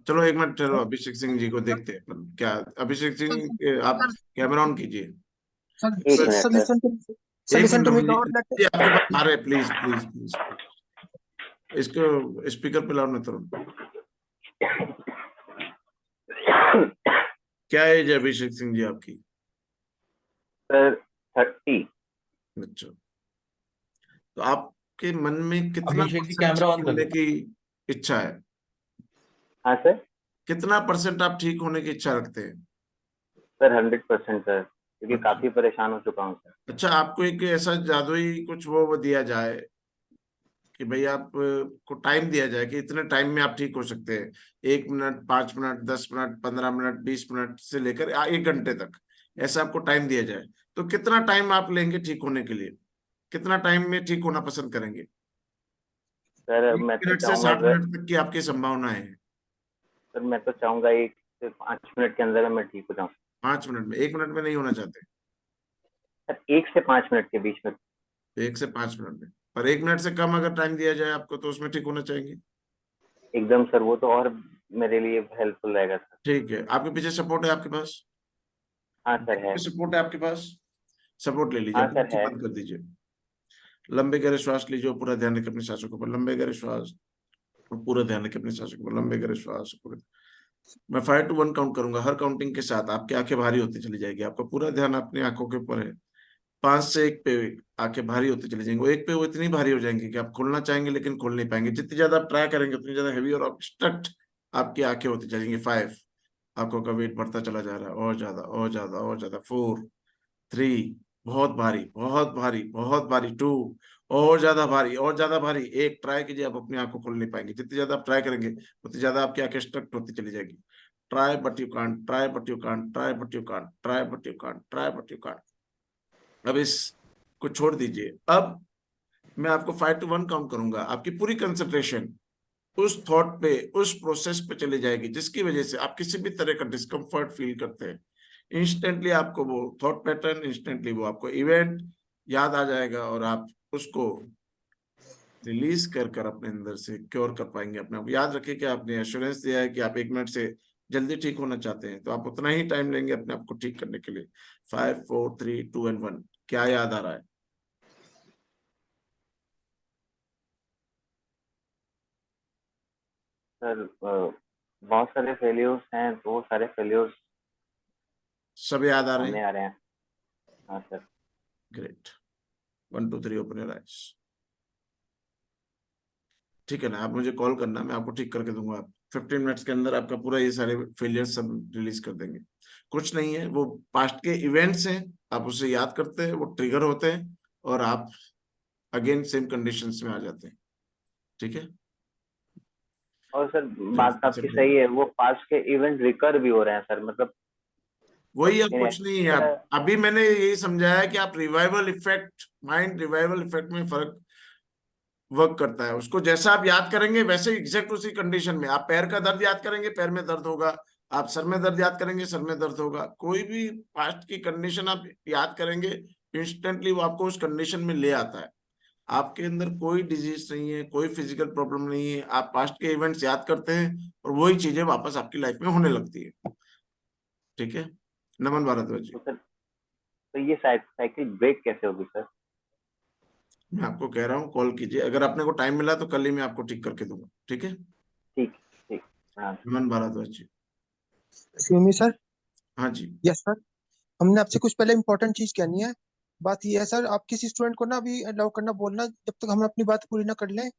चलो एक मिनट, चलो अभिषेक सिंह जी को देखते हैं अपन। क्या अभिषेक सिंह, आप कैमरा ऑन कीजिए। एक मिनट सर। एक मिनट नमन जी, आपके पास आ रहे, प्लीज प्लीज प्लीज, इसको स्पीकर पे लाओ ना तुरंत। क्या एज है अभिषेक सिंह जी आपकी? सर 30। अच्छा, तो आपके मन में कितना अभिषेक जी परसेंट कैमरा ठीक ऑन कर होने लो। की इच्छा है? हाँ सर। कितना परसेंट आप ठीक होने की इच्छा रखते हैं? सर 100% सर, क्योंकि अच्छा। काफी परेशान हो चुका हूँ सर। अच्छा, आपको एक ऐसा जादुई कुछ वो दिया जाए कि भाई आप को टाइम दिया जाए कि इतने टाइम में आप ठीक हो सकते हैं, 1 minute, 5 minute, 10 minute, 15 minute, 20 minute से लेकर 1 घंटे तक, ऐसा आपको टाइम दिया जाए, तो कितना टाइम आप लेंगे ठीक होने के लिए? कितना टाइम में ठीक होना पसंद करेंगे? सर 1 मैं तो मिनट से चाहूंगा 60 मिनट तक की आपकी संभावना है। सर मैं तो चाहूंगा 1 से 5 मिनट के अंदर मैं ठीक हो जाऊँ। 5 मिनट में? 1 मिनट में नहीं होना चाहते? सर 1 से 5 मिनट के बीच में। 1 से 5 मिनट में, पर 1 मिनट से कम अगर टाइम दिया जाए आपको तो उसमें ठीक होना चाहेंगे? एकदम सर, वो तो और मेरे लिए हेल्पफुल रहेगा सर। ठीक है, आपके पीछे सपोर्ट है आपके पास? हाँ सर है। सपोर्ट है आपके पास? सपोर्ट ले लीजिए, हाँ अपनी सर आंखें है। बंद कर दीजिए, लंबे गहरे श्वास लीजिए, पूरा ध्यान रखिए अपनी सांसों के ऊपर, लंबे गहरे श्वास, और पूरा ध्यान रखिए अपनी सांसों के ऊपर, लंबे गहरे श्वास पूरे। मैं 5 to 1 काउंट करूंगा, हर काउंटिंग के साथ आपकी आंखें भारी होती चली जाएगी, आपका पूरा ध्यान अपनी आंखों के ऊपर है। 5 से 1 पे आंखें भारी होती चली जाएंगी, वो 1 पे वो इतनी भारी हो जाएंगी कि आप खोलना चाहेंगे लेकिन खोल नहीं पाएंगे, जितनी ज्यादा आप ट्राई करेंगे उतनी ज्यादा हैवी और ऑब्स्ट्रक्ट आपकी आंखें होती चलेंगी। 5, आंखों का वेट बढ़ता चला जा रहा है, और ज्यादा और ज्यादा और ज्यादा। 4, 3, बहुत भारी बहुत भारी बहुत भारी। 2, और ज्यादा भारी और ज्यादा भारी। 1, ट्राई कीजिए, आप अपनी आंखों खोल नहीं पाएंगे, जितनी ज्यादा आप ट्राई करेंगे उतनी ज्यादा आपकी आंखें स्ट्रक्ट होती चली जाएगी। Try but you can't, try but you can't, try but you can't, try but you can't, try but you can't. अब इसको छोड़ दीजिए, अब मैं आपको 5 to 1 काउंट करूंगा, आपकी पूरी कंसंट्रेशन उस थॉट पे, उस प्रोसेस पे चली जाएगी जिसकी वजह से आप किसी भी तरह का डिस्कम्फर्ट फील करते हैं। इंस्टेंटली आपको वो थॉट पैटर्न, इंस्टेंटली वो आपको इवेंट याद आ जाएगा और आप उसको रिलीज कर अपने अंदर से क्योर कर पाएंगे अपने आप। याद रखिए कि आपने एश्योरेंस दिया है कि आप 1 मिनट से जल्दी ठीक होना चाहते हैं, तो आप उतना ही टाइम लेंगे अपने आप को ठीक करने के लिए। 5, 4, 3, 2 and 1। क्या याद आ रहा है? सर बहुत सारे फेल्योर्स हैं, तो वो सारे फेल्योर्स सब याद आ रहे सामने हैं? आ रहे हैं। हाँ sir. Great. 1, 2, 3 open your eyes. ठीक है ना, आप मुझे कॉल करना, मैं आपको ठीक करके दूंगा। आप 15 मिनट्स के अंदर आपका पूरा ये सारे फेलियर सब रिलीज कर देंगे। कुछ नहीं है, वो पास्ट के इवेंट्स हैं, आप उसे याद करते हैं, वो ट्रिगर होते हैं और आप अगेन सेम कंडीशंस में आ जाते हैं। ठीक है। और सर बात आपकी सही है, वो पास्ट के इवेंट रिकर भी हो रहे हैं सर, मतलब वही, अब कुछ नहीं है। आप अभी मैंने यही समझाया कि आप revival effect, mind revival effect में फर्क वर्क करता है। उसको जैसा आप याद करेंगे वैसे एग्जैक्ट उसी कंडीशन में, आप पैर का दर्द याद करेंगे पैर में दर्द होगा, आप सर में दर्द याद करेंगे सर में दर्द होगा। कोई भी पास्ट की कंडीशन आप याद करेंगे, इंस्टेंटली वो आपको उस कंडीशन में ले आता है। आपके अंदर कोई डिजीज नहीं है, कोई फिजिकल प्रॉब्लम नहीं है, आप पास्ट के इवेंट्स याद करते हैं और वही चीजें वापस आपकी लाइफ में होने लगती है। ठीक है। नमन भारद्वाज जी। तो ये साइकिल ब्रेक कैसे होगी सर? मैं आपको कह रहा हूँ, कॉल कीजिए, अगर आपने को टाइम मिला तो कल ही मैं आपको ठीक करके दूंगा। ठीक है। ठीक ठीक। Naman Bhardwaj ji. Excuse me sir. हाँ जी। Yes sir. हमने आपसे कुछ पहले इंपॉर्टेंट चीज कहनी है। बात ये है सर, आप किसी स्टूडेंट को ना अभी अलाउ करना बोलना जब तक हम अपनी बात पूरी ना कर लें।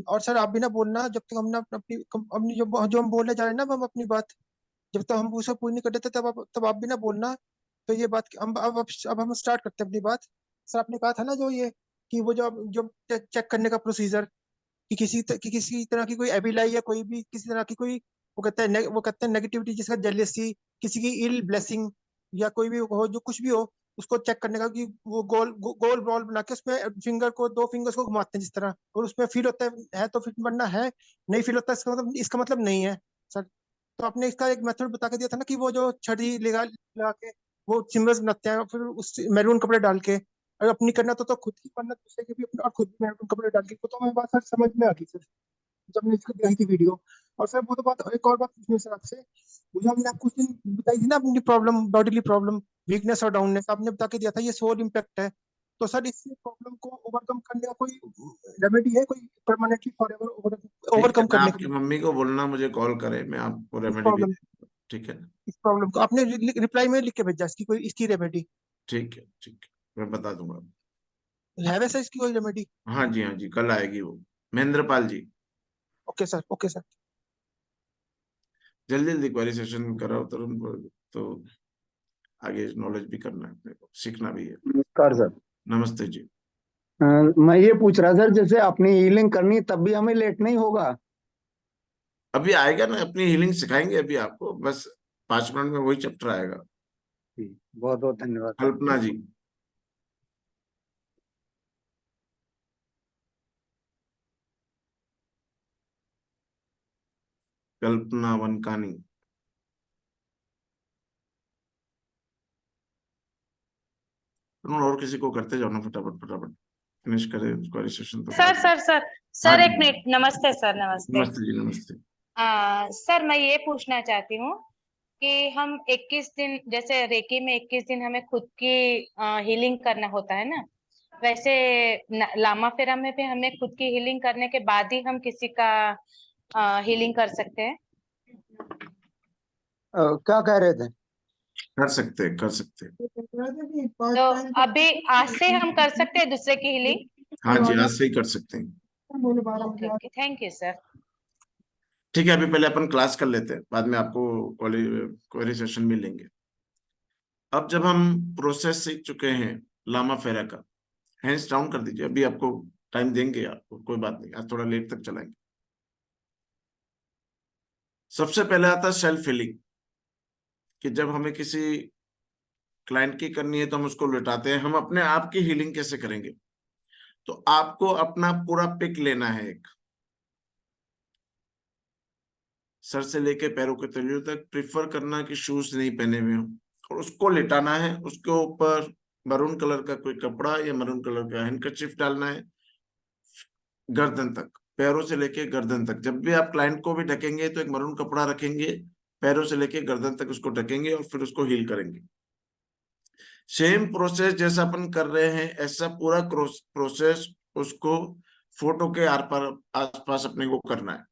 और सर आप भी ना बोलना जब तक हम ना अपनी अपनी जो हम बोलने जा रहे हैं ना, हम अपनी बात जब तक हम उसे पूरी नहीं कर देते तब आप भी ना बोलना। तो ये बात अब हम स्टार्ट करते हैं अपनी बात। सर आपने कहा था ना जो ये कि वो जो जो चेक करने का प्रोसीजर कि किसी तरह की कोई एबिलाई या कोई भी किसी तरह की कोई वो कहते हैं नेगेटिविटी, जिसका जेलेसी, किसी की इल ब्लेसिंग या कोई भी हो, जो कुछ भी हो उसको चेक करने का, कि वो गोल बॉल बना के उसमें दो फिंगर्स को घुमाते हैं जिस तरह, और उसमें फील होता है तो फिट बनना है, नहीं फील होता इसका मतलब नहीं है सर। तो आपने इसका एक मेथड बता के दिया था ना कि वो जो छड़ी लगा लगा के वो सिम्बल्स बनाते हैं, फिर उस मैरून कपड़े डाल के, अगर अपनी करना तो खुद ही करना, दूसरे के भी अपना, और खुद भी मैरून कपड़े डाल के। तो हमें बात सर समझ में आ गई सर जब हमने इसको दिखाई थी वीडियो। और सर वो तो बात, एक और बात पूछनी है सर आपसे। मुझे हमने आपको उस दिन बताई थी ना अपनी प्रॉब्लम, बॉडीली प्रॉब्लम, वीकनेस और डाउननेस, आपने बता के दिया था ये सोल इम्पैक्ट है। तो सर इस प्रॉब्लम को ओवरकम करने का कोई रेमेडी है, कोई परमानेंटली फॉरएवर ओवरकम करने आपकी मम्मी को बोलना मुझे कॉल करे, मैं आपको रेमेडी भी प्रॉब्लम ठीक है। इस प्रॉब्लम को आपने रिप्लाई में लिख के भेजा इसकी कोई इसकी रेमेडी। ठीक है, ठीक है, मैं बता दूंगा। है वैसे इसकी कोई रेमेडी? हाँ जी, कल आएगी वो। महेंद्रपाल जी, ओके सर, ओके सर। जल्दी जल्दी क्वेरी सेशन कराओ तुरंत, तो आगे नॉलेज भी करना है अपने को, सीखना भी है। नमस्कार सर। नमस्ते जी। मैं ये पूछ रहा सर, जैसे अपनी हीलिंग करनी है तब भी हमें लेट नहीं होगा? अभी आएगा ना, अपनी हीलिंग सिखाएंगे अभी आपको, बस 5 मिनट में वही चैप्टर आएगा। बहुत बहुत धन्यवाद सर। कल्पना जी। कल्पना वनकानी। और किसी को करते जाओ ना, फटाफट फटाफट फिनिश करे क्वेरी सेशन तो। सर एक मिनट। नमस्ते सर, नमस्ते। नमस्ते जी, नमस्ते। सर मैं ये पूछना चाहती हूँ कि हम 21 दिन, जैसे रेकी में 21 दिन हमें खुद की हीलिंग करना होता है ना, वैसे लामा फेरा में भी हमें खुद की हीलिंग करने के बाद ही हम किसी का हीलिंग कर सकते हैं? क्या कह रहे थे? कर सकते कर सकते। तो अभी आज से हम कर सकते हैं दूसरे की हीलिंग? हाँ जी, आज से ही कर सकते हैं। Okay okay, thank you sir. ठीक है, अभी पहले अपन क्लास कर लेते हैं, बाद में आपको क्वेरी सेशन भी लेंगे। अब जब हम प्रोसेस सीख चुके हैं लामा फेरा का, हैंड्स डाउन कर दीजिए। अभी आपको टाइम देंगे, आपको कोई बात नहीं, आज थोड़ा लेट तक चलाएंगे। सबसे पहले आता है सेल्फ हीलिंग, कि जब हमें किसी क्लाइंट की करनी है तो हम उसको लौटाते हैं। हम अपने आप की हीलिंग कैसे करेंगे? तो आपको अपना पूरा पिक लेना है, एक सर से लेके पैरों के तलियों तक। प्रिफर करना कि शूज नहीं पहने हुए हो, और उसको लिटाना है। उसके ऊपर मरून कलर का कोई कपड़ा या मरून कलर का हैंडकरचीफ डालना है, गर्दन तक, पैरों से लेके गर्दन तक। जब भी आप क्लाइंट को भी ढकेंगे तो एक मरून कपड़ा रखेंगे, पैरों से लेके गर्दन तक उसको ढकेंगे और फिर उसको हील करेंगे। सेम प्रोसेस जैसा अपन कर रहे हैं, ऐसा पूरा प्रोसेस उसको फोटो के आर पार आसपास अपने को करना है,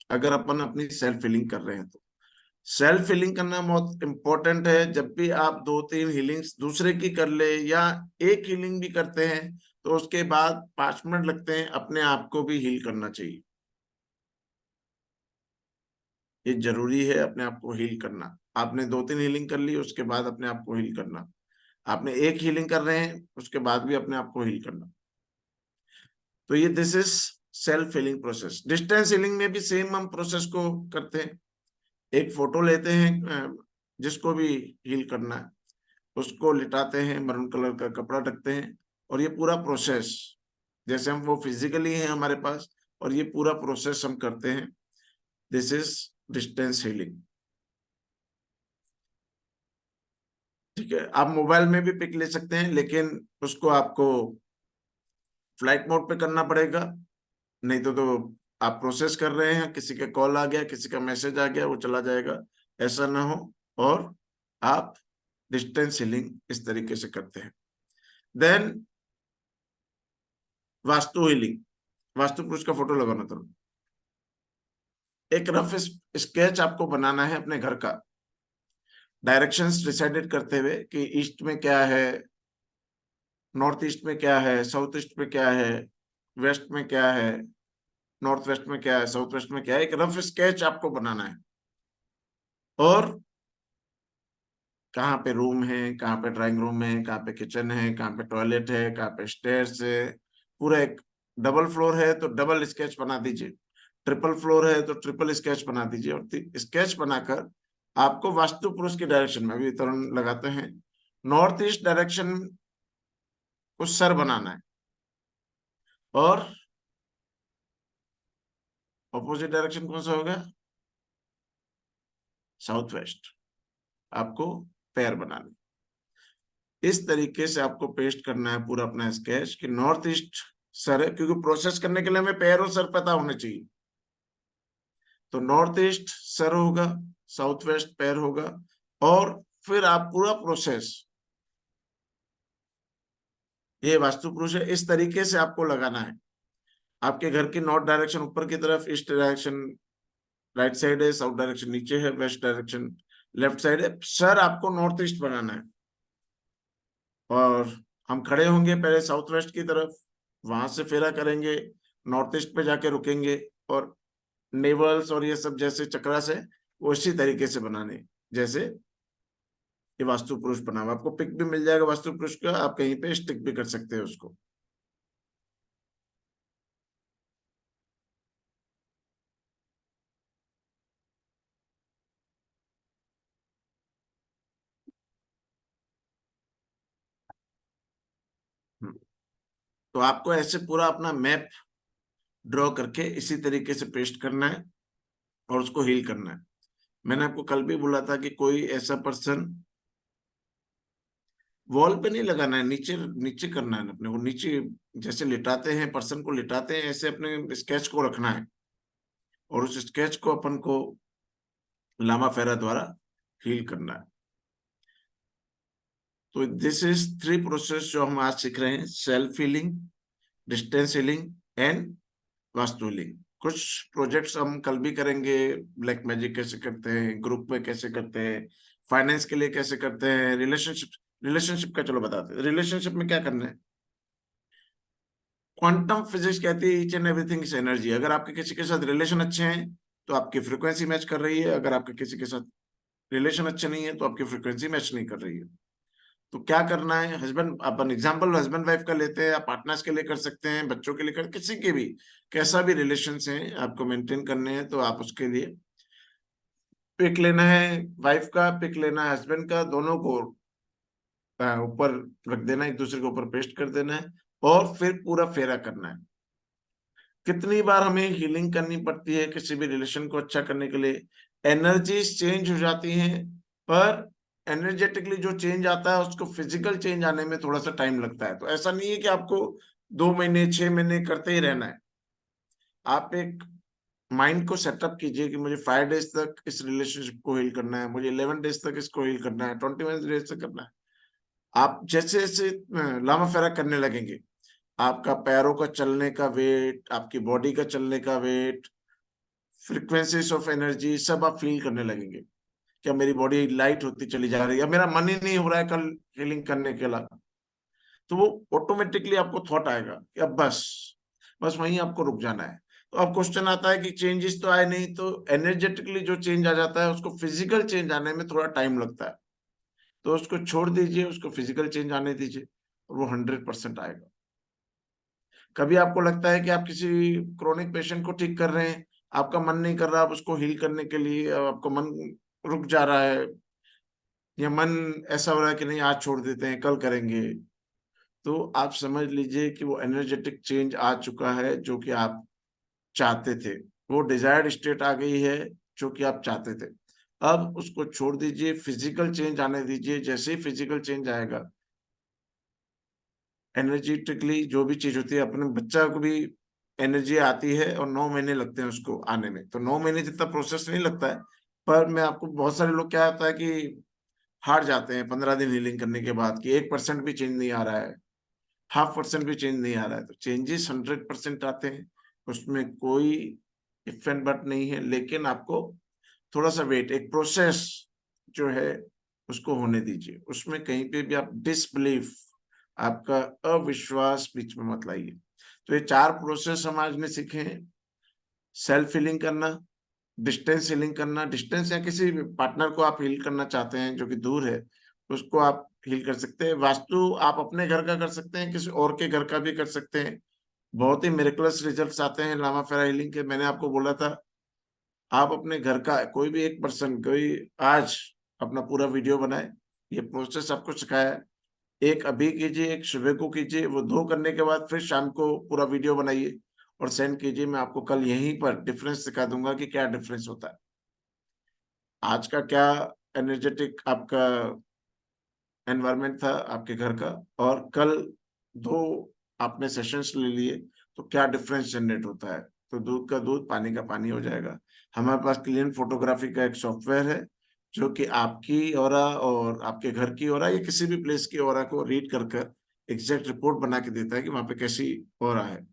अगर अपन अपनी सेल्फ हीलिंग कर रहे हैं तो। सेल्फ हीलिंग करना बहुत इंपॉर्टेंट है। जब भी आप 2-3 हीलिंग्स दूसरे की कर ले या एक हीलिंग भी करते हैं तो उसके बाद 5 मिनट लगते हैं, अपने आप को भी हील करना चाहिए। ये जरूरी है, अपने आप को हील करना। आपने 2-3 हीलिंग कर ली, उसके बाद अपने आप को हील करना। आपने एक हीलिंग कर रहे हैं, उसके बाद भी अपने आप को हील करना। तो ये this is self healing process. Distance healing में भी सेम हम प्रोसेस को करते हैं। एक फोटो लेते हैं, जिसको भी हील करना है उसको लिटाते हैं, मरून कलर का कपड़ा ढकते हैं, और ये पूरा प्रोसेस जैसे हम वो फिजिकली है हमारे पास, और ये पूरा प्रोसेस हम करते हैं। This is distance healing. ठीक है, आप मोबाइल में भी पिक ले सकते हैं, लेकिन उसको आपको फ्लाइट मोड पे करना पड़ेगा, नहीं तो आप प्रोसेस कर रहे हैं, किसी का कॉल आ गया, किसी का मैसेज आ गया, वो चला जाएगा, ऐसा ना हो। और आप डिस्टेंस हीलिंग इस तरीके से करते हैं। Then vastu healing. वास्तु पुरुष का फोटो लगाना था। एक रफ स्केच आपको बनाना है अपने घर का, डायरेक्शंस डिसाइडेड करते हुए कि ईस्ट में क्या है, नॉर्थ ईस्ट में क्या है, साउथ ईस्ट में क्या है, वेस्ट में क्या है, नॉर्थ वेस्ट में क्या है, साउथ वेस्ट में क्या है। एक रफ स्केच आपको बनाना है, और कहाँ पे रूम है, कहाँ पे ड्राइंग रूम है, कहाँ पे किचन है, कहाँ पे टॉयलेट है, कहाँ पे स्टेयर्स है। पूरा एक डबल फ्लोर है तो डबल स्केच बना दीजिए, ट्रिपल फ्लोर है तो ट्रिपल स्केच बना दीजिए। और स्केच बनाकर आपको वास्तु पुरुष की डायरेक्शन में, अभी तरुण लगाते हैं, नॉर्थ ईस्ट डायरेक्शन को सर बनाना है, और ऑपोजिट डायरेक्शन कौन सा होगा? South west. आपको पैर बनाने। इस तरीके से आपको पेस्ट करना है पूरा अपना स्केच कि नॉर्थ ईस्ट सर है, क्योंकि प्रोसेस करने के लिए हमें पैर और सर पता होने चाहिए। तो नॉर्थ ईस्ट सर होगा, साउथ वेस्ट पैर होगा, और फिर आप पूरा प्रोसेस, ये वास्तु पुरुष है, इस तरीके से आपको लगाना है। आपके घर की नॉर्थ डायरेक्शन ऊपर की तरफ, ईस्ट डायरेक्शन राइट साइड है, साउथ डायरेक्शन नीचे है, वेस्ट डायरेक्शन लेफ्ट साइड है। सर आपको नॉर्थ ईस्ट बनाना है, और हम खड़े होंगे पहले साउथ वेस्ट की तरफ, वहां से फेरा करेंगे, नॉर्थ ईस्ट पे जाके रुकेंगे, और नेवल्स और ये सब जैसे चक्रा से वो इसी तरीके से बनाने, जैसे ये वास्तु पुरुष बना हुआ। आपको पिक भी मिल जाएगा वास्तु पुरुष का, आप कहीं पे स्टिक भी कर सकते हैं उसको। तो आपको ऐसे पूरा अपना मैप ड्रॉ करके इसी तरीके से पेस्ट करना है और उसको हील करना है। मैंने आपको कल भी बोला था कि कोई ऐसा पर्सन वॉल पे नहीं लगाना है, नीचे नीचे करना है अपने को, नीचे जैसे लिटाते हैं पर्सन को लिटाते हैं ऐसे अपने स्केच को रखना है, और उस स्केच को अपन को लामा फेरा द्वारा हील करना है। तो दिस इज 3 प्रोसेस जो हम आज सीख रहे हैं, self healing, distance healing and vastu healing. कुछ प्रोजेक्ट्स हम कल भी करेंगे, ब्लैक मैजिक कैसे करते हैं, ग्रुप में कैसे करते हैं, फाइनेंस के लिए कैसे करते हैं, रिलेशनशिप का चलो बताते हैं। रिलेशनशिप में क्या करना है, क्वांटम फिजिक्स कहती है each and everything is energy. अगर आपके किसी के साथ रिलेशन अच्छे हैं तो आपकी फ्रीक्वेंसी मैच कर रही है, अगर आपके किसी के साथ रिलेशन अच्छे नहीं है तो आपकी फ्रीक्वेंसी मैच नहीं कर रही है। तो क्या करना है, हस्बैंड, अपन एग्जांपल हस्बैंड वाइफ का लेते हैं, आप पार्टनर्स के लिए कर सकते हैं, बच्चों के लिए कर, किसी के भी कैसा भी रिलेशंस हैं आपको मेंटेन करने हैं, तो आप उसके लिए पिक लेना है, वाइफ का पिक लेना है, हस्बैंड का, दोनों को ऊपर रख देना, एक दूसरे के ऊपर पेस्ट कर देना है, और फिर पूरा फेरा करना है। कितनी बार हमें हीलिंग करनी पड़ती है किसी भी रिलेशन को अच्छा करने के लिए, एनर्जीज चेंज हो जाती हैं, पर एनर्जेटिकली जो चेंज आता है उसको फिजिकल चेंज आने में थोड़ा सा टाइम लगता है। तो ऐसा नहीं है कि आपको 2 महीने 6 महीने करते ही रहना है। आप एक माइंड को सेटअप कीजिए कि मुझे 5 डेज तक इस रिलेशनशिप को हील करना है, मुझे 11 डेज तक इसको हील करना है, 21 डेज तक करना है। आप जैसे जैसे लामा फेरा करने लगेंगे, आपका पैरों का चलने का वेट, आपकी बॉडी का चलने का वेट, फ्रीक्वेंसीज ऑफ एनर्जी सब आप फील करने लगेंगे। क्या मेरी बॉडी लाइट होती चली जा रही है, मेरा मन ही नहीं हो रहा है कल हीलिंग करने के लिए, तो वो ऑटोमेटिकली आपको थॉट आएगा कि अब बस वहीं आपको रुक जाना है। तो अब क्वेश्चन आता है कि चेंजेस तो आए नहीं, तो एनर्जेटिकली जो चेंज आ जाता है उसको फिजिकल चेंज आने में थोड़ा टाइम लगता है, तो उसको छोड़ दीजिए, उसको फिजिकल चेंज आने दीजिए और वो 100% आएगा। कभी आपको लगता है कि आप किसी क्रोनिक पेशेंट को ठीक कर रहे हैं, आपका मन नहीं कर रहा आप उसको हील करने के लिए, आपको मन रुक जा रहा है, या मन ऐसा हो रहा है कि नहीं आज छोड़ देते हैं कल करेंगे, तो आप समझ लीजिए कि वो एनर्जेटिक चेंज आ चुका है जो कि आप चाहते थे, वो डिजायर्ड स्टेट आ गई है जो कि आप चाहते थे। अब उसको छोड़ दीजिए, फिजिकल चेंज आने दीजिए। जैसे ही फिजिकल चेंज आएगा, एनर्जेटिकली जो भी चीज होती है, अपने बच्चा को भी एनर्जी आती है और 9 महीने लगते हैं उसको आने में, तो 9 महीने जितना प्रोसेस नहीं लगता है। पर मैं आपको, बहुत सारे लोग क्या होता है कि हार जाते हैं 15 दिन हीलिंग करने के बाद कि 1% भी चेंज नहीं आ रहा है, 0.5% भी चेंज नहीं आ रहा है। तो चेंजेस 100% आते हैं, उसमें कोई इफ एंड बट नहीं है, लेकिन आपको थोड़ा सा वेट, एक प्रोसेस जो है उसको होने दीजिए। उसमें कहीं पे भी आप डिसबिलीफ, आपका अविश्वास बीच में मत लाइए। तो ये 4 प्रोसेस हम आज में सीखे हैं, सेल्फ हीलिंग करना, डिस्टेंस हीलिंग करना, डिस्टेंस या किसी पार्टनर को आप हील करना चाहते हैं जो कि दूर है उसको आप हील कर सकते हैं। वास्तु आप अपने घर का कर सकते हैं, किसी और के घर का भी कर सकते हैं, बहुत ही मिरेकलस रिजल्ट्स आते हैं लामा फेरा हीलिंग के। मैंने आपको बोला था आप अपने घर का कोई भी एक पर्सन, कोई आज अपना पूरा वीडियो बनाए, ये प्रोसेस आपको सिखाया है, एक अभी कीजिए, एक सुबह को कीजिए, वो 2 करने के बाद फिर शाम को पूरा वीडियो बनाइए और सेंड कीजिए। मैं आपको कल यहीं पर डिफरेंस सिखा दूंगा कि क्या डिफरेंस होता है, आज का क्या एनर्जेटिक आपका एनवायरनमेंट था आपके घर का, और कल 2 आपने सेशंस ले लिए तो क्या डिफरेंस जनरेट होता है। तो दूध का दूध, पानी का पानी हो जाएगा। हमारे पास क्लियन फोटोग्राफी का एक सॉफ्टवेयर है जो कि आपकी ऑरा और आपके घर की ऑरा या किसी भी प्लेस की ऑरा को रीड कर एग्जैक्ट रिपोर्ट बना के देता है कि वहां पे कैसी ऑरा है,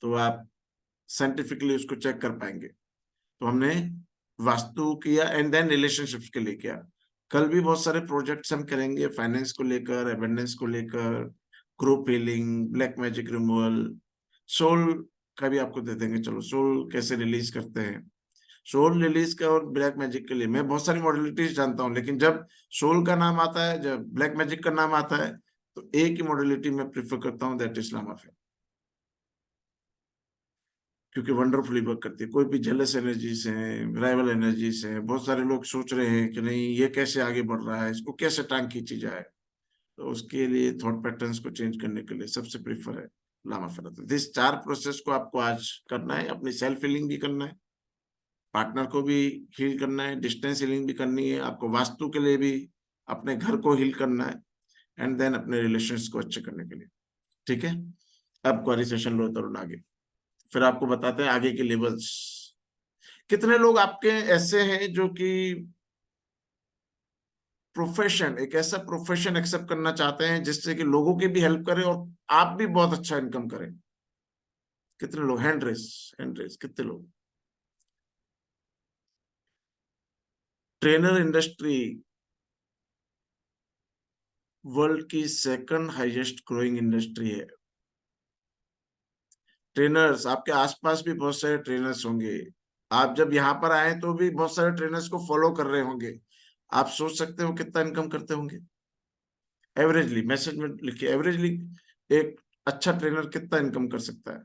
तो आप साइंटिफिकली उसको चेक कर पाएंगे। तो हमने वास्तु किया एंड देन रिलेशनशिप्स के लिए किया। कल भी बहुत सारे प्रोजेक्ट्स हम करेंगे फाइनेंस को लेकर, एबंडेंस को लेकर, group healing, black magic removal, soul का भी आपको दे देंगे। चलो सोल कैसे रिलीज करते हैं, सोल रिलीज का और ब्लैक मैजिक के लिए मैं बहुत सारी मॉडलिटीज जानता हूँ, लेकिन जब सोल का नाम आता है, जब ब्लैक मैजिक का नाम आता है, तो एक ही मॉडलिटी मैं प्रिफर करता हूँ, दैट इज लामा फेरा, क्योंकि वंडरफुली वर्क करती है। कोई भी जेलस एनर्जीज हैं, राइवल एनर्जीज हैं, बहुत सारे लोग सोच रहे हैं कि नहीं ये कैसे आगे बढ़ रहा है, इसको कैसे टांग खींची जाए, तो उसके लिए थॉट पैटर्न्स को चेंज करने के लिए सबसे प्रीफर है लामा फेरा। तो दिस 4 प्रोसेस को आपको आज करना है। अपनी सेल्फ हीलिंग भी करना है, पार्टनर को भी हील करना है, डिस्टेंस हीलिंग भी करनी है, आपको वास्तु के लिए भी अपने घर को हील करना है, एंड देन अपने रिलेशंस को अच्छे करने के लिए। ठीक है, अब क्वेरी सेशन लो तरुण आगे, फिर आपको बताते हैं आगे के लेवल्स। कितने लोग आपके ऐसे हैं जो कि प्रोफेशन, एक ऐसा प्रोफेशन एक्सेप्ट करना चाहते हैं जिससे कि लोगों की भी हेल्प करें और आप भी बहुत अच्छा इनकम करें? कितने लोग? हैंड रेस, कितने लोग? ट्रेनर इंडस्ट्री वर्ल्ड की 2nd हाईएस्ट ग्रोइंग इंडस्ट्री है। ट्रेनर्स, आपके आसपास भी बहुत सारे ट्रेनर्स होंगे, आप जब यहाँ पर आए तो भी बहुत सारे ट्रेनर्स को फॉलो कर रहे होंगे। आप सोच सकते हो कितना इनकम करते होंगे एवरेजली? मैसेज में लिखिए, एवरेजली एक अच्छा ट्रेनर कितना इनकम कर सकता है?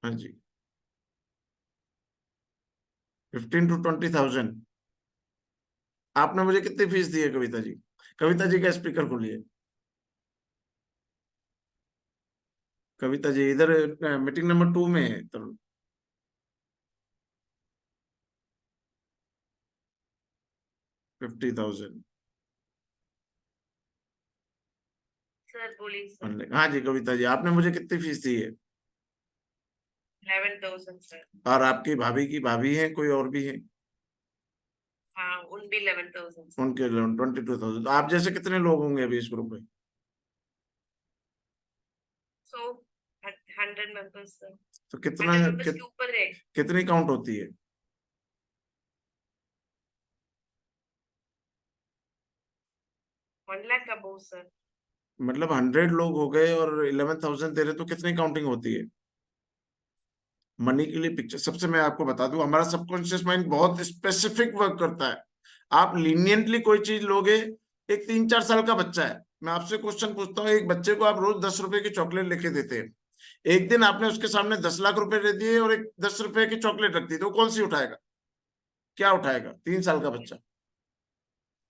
हाँ जी, 15 to 20,000। आपने मुझे कितनी फीस दी है कविता जी? कविता जी का स्पीकर खोलिए। कविता जी इधर मीटिंग नंबर 2 में है तरुण। $50,000। सर बोलिए सर। हाँ जी कविता जी, आपने मुझे कितनी फीस दी है? 11,000 सर। और आपकी भाभी की भाभी है, कोई और भी है? हाँ, उन भी 11,000 सर। उनके 22,000। तो आप जैसे कितने लोग होंगे अभी इस ग्रुप में? सो 100 मेंबर्स सर। तो कितना 100 मेंबर्स के ऊपर है। कितनी काउंट होती है? 1 लाख का बहुत सर। मतलब 100 लोग हो गए और 11,000 दे रहे, तो कितनी काउंटिंग होती है? मनी के लिए पिक्चर, सबसे मैं आपको बता दूं, हमारा सबकॉन्शियस माइंड बहुत स्पेसिफिक वर्क करता है। आप लीनियंटली कोई चीज लोगे, एक 3-4 साल का बच्चा है, मैं आपसे क्वेश्चन पूछता हूँ, एक बच्चे को आप रोज 10 रुपए की चॉकलेट लेके देते हैं, एक दिन आपने उसके सामने 10 लाख रुपए दे दिए और एक 10 रुपए की चॉकलेट रख दी, तो कौन सी उठाएगा? क्या उठाएगा? 3 साल का बच्चा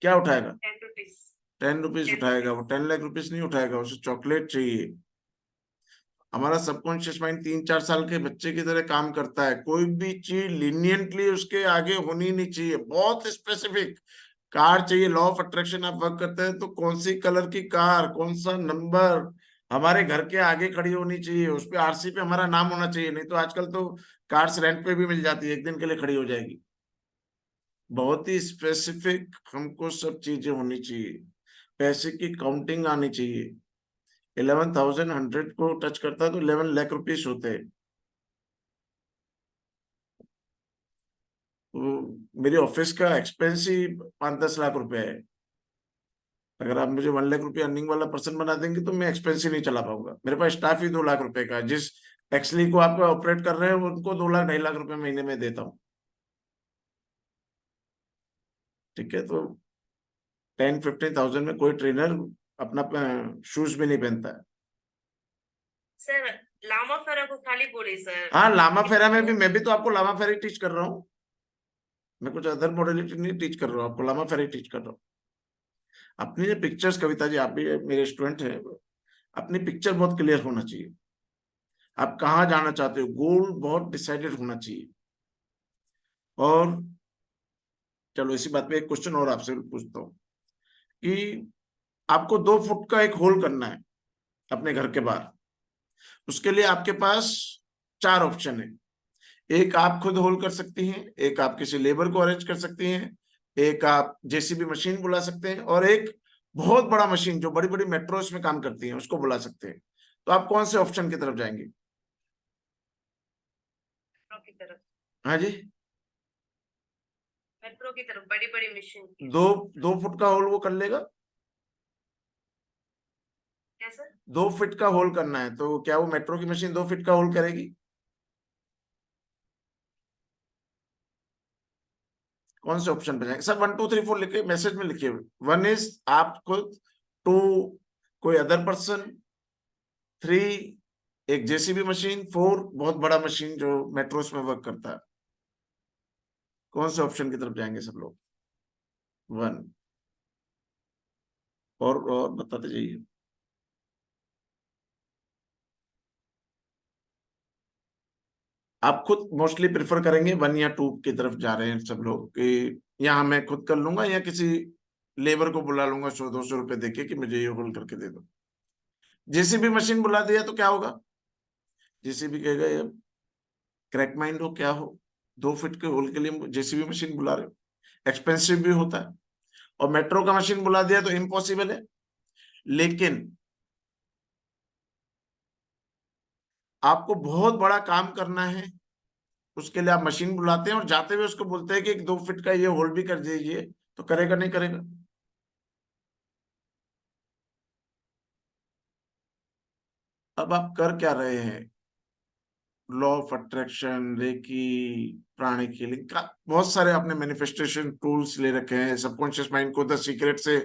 क्या उठाएगा? 10 रुपीज। 10 रुपीज उठाएगा। वो 10 लाख रुपीज नहीं उठाएगा, उसे चॉकलेट चाहिए। हमारा सबकॉन्शियस माइंड 3-4 साल के बच्चे की तरह काम करता है। कोई भी चीज लीनियंटली उसके आगे होनी नहीं चाहिए, बहुत स्पेसिफिक। कार चाहिए, लॉ ऑफ अट्रैक्शन आप वर्क करते हैं तो कौन सी कलर की कार, कौन सा नंबर हमारे घर के आगे खड़ी होनी चाहिए, उस पे आरसी पे हमारा नाम होना चाहिए। नहीं तो आजकल तो कार्स रेंट पे भी मिल जाती है, एक दिन के लिए खड़ी हो जाएगी। बहुत ही स्पेसिफिक हमको सब चीजें होनी चाहिए, पैसे की काउंटिंग आनी चाहिए। 11,100 को टच करता है तो 11 लाख रुपीस होते हैं। तो मेरी ऑफिस का एक्सपेंस ही 5-10 लाख रुपए है। अगर आप मुझे 1 लाख रुपए अर्निंग वाला पर्सन बना देंगे तो मैं एक्सपेंस ही नहीं चला पाऊंगा। मेरे पास स्टाफ ही 2 लाख रुपए का है। जिस एक्सली को आप ऑपरेट कर रहे हैं उनको 2 लाख 2.5 लाख रुपए महीने में देता हूँ। ठीक है, तो 10-15,000 में कोई ट्रेनर अपना शूज भी नहीं पहनता है। सर लामा फेरा को खाली बोले सर। हाँ, लामा फेरा में भी मैं भी तो आपको लामा फेरा टीच कर रहा हूँ। मैं कुछ अदर मॉडलिटी नहीं टीच कर रहा हूँ, आपको लामा फेरा टीच कर रहा हूँ। अपनी जो पिक्चर्स, कविता जी आप भी मेरे स्टूडेंट हैं, अपनी पिक्चर बहुत क्लियर होना चाहिए। आप कहाँ जाना चाहते हो, गोल बहुत डिसाइडेड होना चाहिए। और चलो इसी बात पे एक क्वेश्चन और आपसे पूछता हूँ कि आपको 2 फुट का एक होल करना है अपने घर के बाहर। उसके लिए आपके पास 4 ऑप्शन है। एक आप खुद होल कर सकती हैं, एक आप किसी लेबर को अरेंज कर सकती हैं, एक आप जेसीबी मशीन बुला सकते हैं, और एक बहुत बड़ा मशीन जो बड़ी बड़ी मेट्रोस में काम करती है उसको बुला सकते हैं। तो आप कौन से ऑप्शन की तरफ जाएंगे? मेट्रो की तरफ। हाँ जी, मेट्रो की तरफ, बड़ी बड़ी मशीन की। 2 फुट का होल वो कर लेगा? क्या सर? 2 फीट का होल करना है तो क्या वो मेट्रो की मशीन 2 फीट का होल करेगी? कौन से ऑप्शन पे जाएंगे सर? 1 2 3 4 लिखे, मैसेज में लिखिए। 1 इज आप खुद, 2 कोई अदर पर्सन, 3 एक जेसीबी मशीन, 4 बहुत बड़ा मशीन जो मेट्रोस में वर्क करता है। कौन से ऑप्शन की तरफ जाएंगे सब लोग? 1 और बताते जाइए। आप खुद मोस्टली प्रेफर करेंगे 1 या 2 की तरफ जा रहे हैं सब लोग कि यहाँ मैं खुद कर लूंगा या किसी लेबर को बुला लूंगा 100-200 रुपए देके कि मुझे ये होल करके दे दो। जेसीबी मशीन बुला दिया तो क्या होगा? जेसीबी कहेगा ये क्रैक माइंड हो क्या हो, 2 फीट के होल के लिए जेसीबी मशीन बुला रहे हो, एक्सपेंसिव भी होता है। और मेट्रो का मशीन बुला दिया तो इम्पॉसिबल है। लेकिन आपको बहुत बड़ा काम करना है, उसके लिए आप मशीन बुलाते हैं और जाते हुए उसको बोलते हैं कि 2 फीट का ये होल भी कर दीजिए, तो करेगा नहीं करेगा? अब आप कर क्या रहे हैं? Law of attraction, reiki, pranic healing का बहुत सारे आपने मैनिफेस्टेशन टूल्स ले रखे हैं। सबकॉन्शियस माइंड को द सीक्रेट से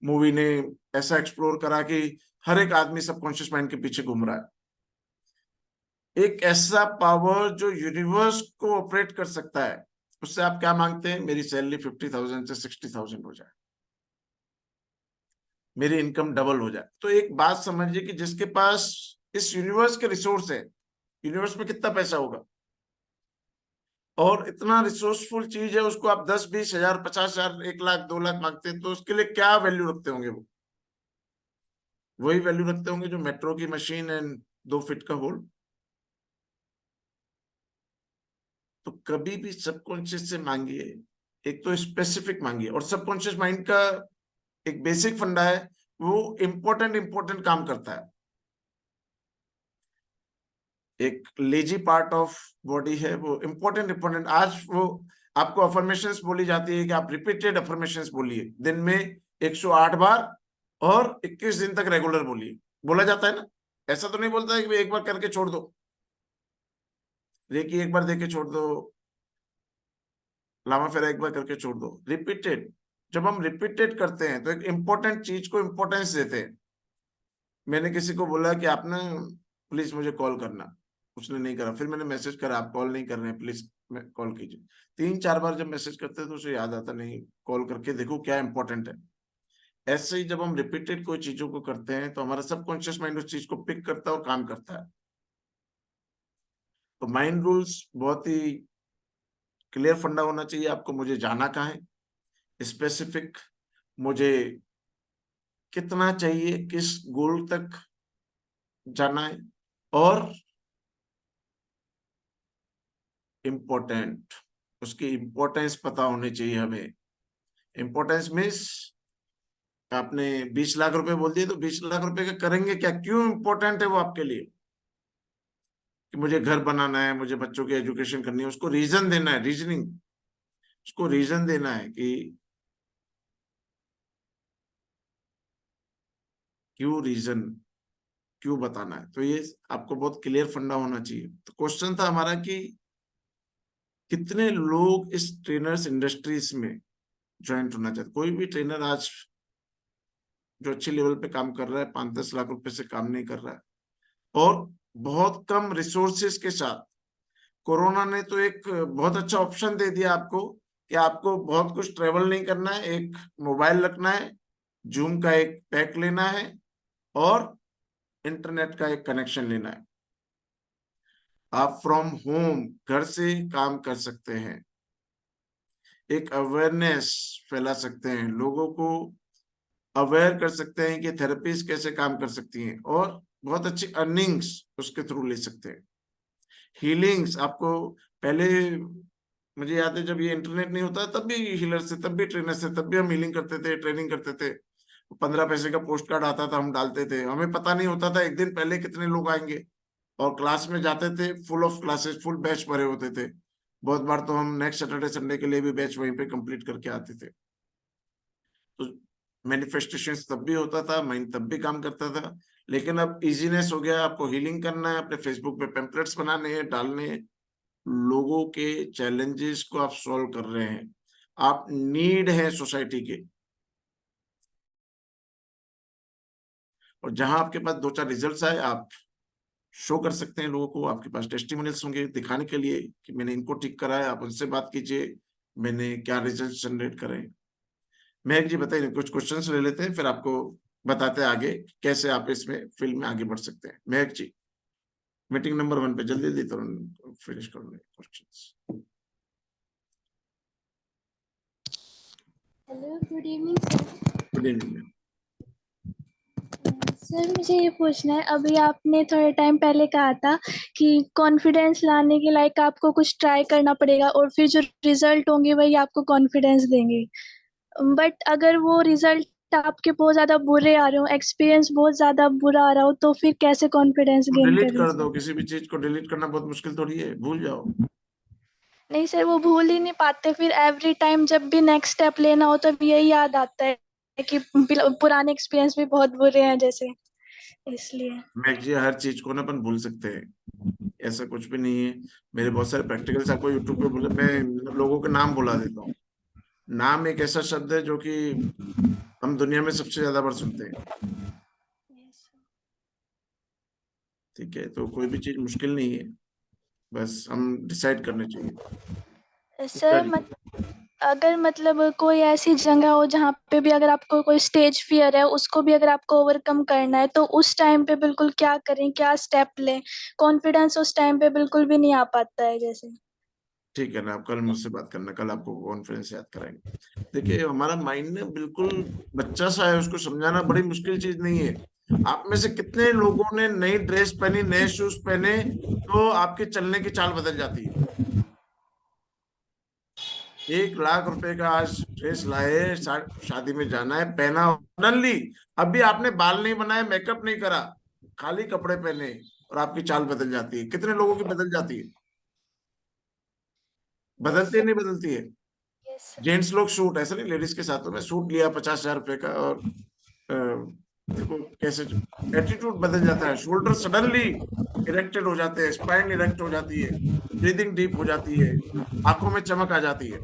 मूवी ने ऐसा एक्सप्लोर करा कि हर एक आदमी सबकॉन्शियस माइंड के पीछे घूम रहा है। एक ऐसा पावर जो यूनिवर्स को ऑपरेट कर सकता है, उससे आप क्या मांगते हैं? मेरी सैलरी 50,000 से 60,000 हो जाए, मेरी इनकम डबल हो जाए। तो एक बात समझिए कि जिसके पास इस यूनिवर्स के रिसोर्स है, यूनिवर्स में कितना पैसा होगा और इतना रिसोर्सफुल चीज है, उसको आप 10 20 हजार 50 हजार 1 लाख 2 लाख मांगते हैं, तो उसके लिए क्या वैल्यू रखते होंगे? वो वही वैल्यू रखते होंगे जो मेट्रो की मशीन एंड 2 फीट का होल। तो कभी भी सबकॉन्शियस से मांगिए, एक तो स्पेसिफिक मांगिए। और सबकॉन्शियस माइंड का एक बेसिक फंडा है, वो इंपॉर्टेंट काम करता है। एक लेजी पार्ट ऑफ बॉडी है, वो इंपॉर्टेंट। आज वो आपको अफर्मेशंस बोली जाती है कि आप रिपीटेड अफर्मेशंस बोलिए, दिन में 108 बार और 21 दिन तक रेगुलर बोलिए। बोला जाता है ना, ऐसा तो नहीं बोलता है कि एक बार करके छोड़ दो, रेकी एक बार देके छोड़ दो, लामा फेरा एक बार करके छोड़ दो। रिपीटेड, जब हम रिपीटेड करते हैं तो एक इंपॉर्टेंट चीज को इंपॉर्टेंस देते हैं। मैंने किसी को बोला कि आप ना प्लीज मुझे कॉल करना, उसने नहीं करा। फिर मैंने मैसेज करा, आप कॉल नहीं कर रहे हैं, प्लीज कॉल कीजिए। 3-4 बार जब मैसेज करते हैं तो उसे याद आता नहीं, कॉल करके देखो क्या इंपॉर्टेंट है। ऐसे ही जब हम रिपीटेड कोई चीजों को करते हैं तो हमारा सबकॉन्शियस माइंड उस चीज को पिक करता है और काम करता है। तो माइंड रूल्स बहुत ही क्लियर फंडा होना चाहिए आपको। मुझे जाना कहाँ है, स्पेसिफिक, मुझे कितना चाहिए, किस गोल तक जाना है, और इम्पोर्टेंट, उसकी इम्पोर्टेंस पता होनी चाहिए हमें। इम्पोर्टेंस मीन्स आपने 20 लाख रुपए बोल दिए तो 20 लाख रुपए का करेंगे क्या, क्यों इम्पोर्टेंट है वो आपके लिए? कि मुझे घर बनाना है, मुझे बच्चों की एजुकेशन करनी है, उसको रीजन देना है, रीजनिंग, उसको रीजन देना है कि क्यों, रीजन क्यों बताना है। तो ये आपको बहुत क्लियर फंडा होना चाहिए। तो क्वेश्चन था हमारा कि कितने लोग इस ट्रेनर्स इंडस्ट्रीज में ज्वाइंट होना चाहते। कोई भी ट्रेनर आज जो अच्छे लेवल पे काम कर रहा है 5-10 लाख रुपए से काम नहीं कर रहा है, और बहुत कम रिसोर्सेस के साथ। कोरोना ने तो एक बहुत अच्छा ऑप्शन दे दिया आपको कि आपको बहुत कुछ ट्रेवल नहीं करना है, एक मोबाइल रखना है, जूम का एक पैक लेना है और इंटरनेट का एक कनेक्शन लेना है। आप फ्रॉम होम, घर से काम कर सकते हैं, एक अवेयरनेस फैला सकते हैं, लोगों को अवेयर कर सकते हैं कि थेरेपीज कैसे काम कर सकती हैं, और बहुत अच्छी अर्निंग्स उसके थ्रू ले सकते हैं। हीलिंग्स आपको पहले, मुझे याद है जब ये इंटरनेट नहीं होता तब भी हीलर से, तब भी ट्रेनर से, तब भी हम हीलिंग करते थे, ट्रेनिंग करते थे। 15 पैसे का पोस्ट कार्ड आता था, हम डालते थे, हमें पता नहीं होता था एक दिन पहले कितने लोग आएंगे, और क्लास में जाते थे, full of classes, full batch भरे होते थे। बहुत बार तो हम नेक्स्ट सैटरडे संडे के लिए भी बैच वहीं पे कंप्लीट करके आते थे। तो मैनिफेस्टेशन तब भी होता था, माइंड तब भी काम करता था, लेकिन अब इजीनेस हो गया। आपको हीलिंग करना है, अपने फेसबुक पे पैम्पलेट्स बनाने हैं, डालने हैं, लोगों के चैलेंजेस को आप सॉल्व कर रहे हैं, आप नीड है सोसाइटी के। और जहां आपके पास 2-4 रिजल्ट्स आए, आप शो कर सकते हैं लोगों को, आपके पास टेस्टिमोनियल्स होंगे दिखाने के लिए कि मैंने इनको ठीक करा है, आप उनसे बात कीजिए मैंने क्या रिजल्ट जनरेट करे। महक जी बताइए, कुछ क्वेश्चंस ले लेते हैं, फिर आपको बताते हैं आगे कैसे आप इसमें फील्ड में आगे बढ़ सकते हैं। महक जी, मीटिंग नंबर 1 पे जल्दी तो फिनिश कर लें questions. Hello, good evening sir. Good evening. Sir मुझे ये पूछना है, अभी आपने थोड़े टाइम पहले कहा था कि कॉन्फिडेंस लाने के लायक आपको कुछ ट्राई करना पड़ेगा और फिर जो रिजल्ट होंगे वही आपको कॉन्फिडेंस देंगे, बट अगर वो रिजल्ट आपके बहुत ज्यादा बुरे आ रहे हो, एक्सपीरियंस बहुत ज्यादा बुरा आ रहा हो, तो फिर कैसे कॉन्फिडेंस गेन डिलीट करें कर सर? दो, किसी भी चीज को डिलीट करना बहुत मुश्किल थोड़ी है, भूल जाओ। नहीं सर, वो भूल ही नहीं पाते, फिर एवरी टाइम जब भी नेक्स्ट स्टेप लेना हो तब यही याद आता है कि पुराने एक्सपीरियंस भी बहुत बुरे हैं जैसे, इसलिए। महक जी, हर चीज को ना अपन भूल सकते हैं, ऐसा कुछ भी नहीं है। मेरे बहुत सारे प्रैक्टिकल्स आपको यूट्यूब पे बोले, मैं लोगों के नाम बुला देता हूँ। नाम एक ऐसा शब्द है जो कि हम दुनिया में सबसे ज्यादा बार सुनते हैं, ठीक है? तो कोई भी चीज मुश्किल नहीं है, बस हम डिसाइड करने चाहिए। सर अगर मतलब कोई ऐसी जगह हो जहाँ पे भी अगर आपको कोई स्टेज फियर है, उसको भी अगर आपको ओवरकम करना है, तो उस टाइम पे बिल्कुल क्या करें, क्या स्टेप लें? कॉन्फिडेंस उस टाइम पे बिल्कुल भी नहीं आ पाता है जैसे। ठीक है ना, आप कल मुझसे बात करना, कल आपको कॉन्फ्रेंस याद कराएंगे। देखिए, हमारा माइंड ना बिल्कुल बच्चा सा है, उसको समझाना बड़ी मुश्किल चीज नहीं है। आप में से कितने लोगों ने नई ड्रेस पहनी, नए शूज पहने, तो आपके चलने की चाल बदल जाती है। 1 लाख रुपए का आज ड्रेस लाए, शादी में जाना है, पहना, सडनली अभी आपने बाल नहीं बनाए, मेकअप नहीं करा, खाली कपड़े पहने, और आपकी चाल बदल जाती है। कितने लोगों की बदल जाती है? बदलती है, नहीं बदलती है? जेंट्स लोग सूट, ऐसा नहीं, लेडीज के साथ में सूट लिया 50,000 रुपए का, और देखो कैसे एटीट्यूड बदल जाता है, शोल्डर सडनली इरेक्टेड हो जाते हैं, स्पाइन इरेक्ट हो जाती है, ब्रीदिंग डीप हो जाती है, आंखों में चमक आ जाती है।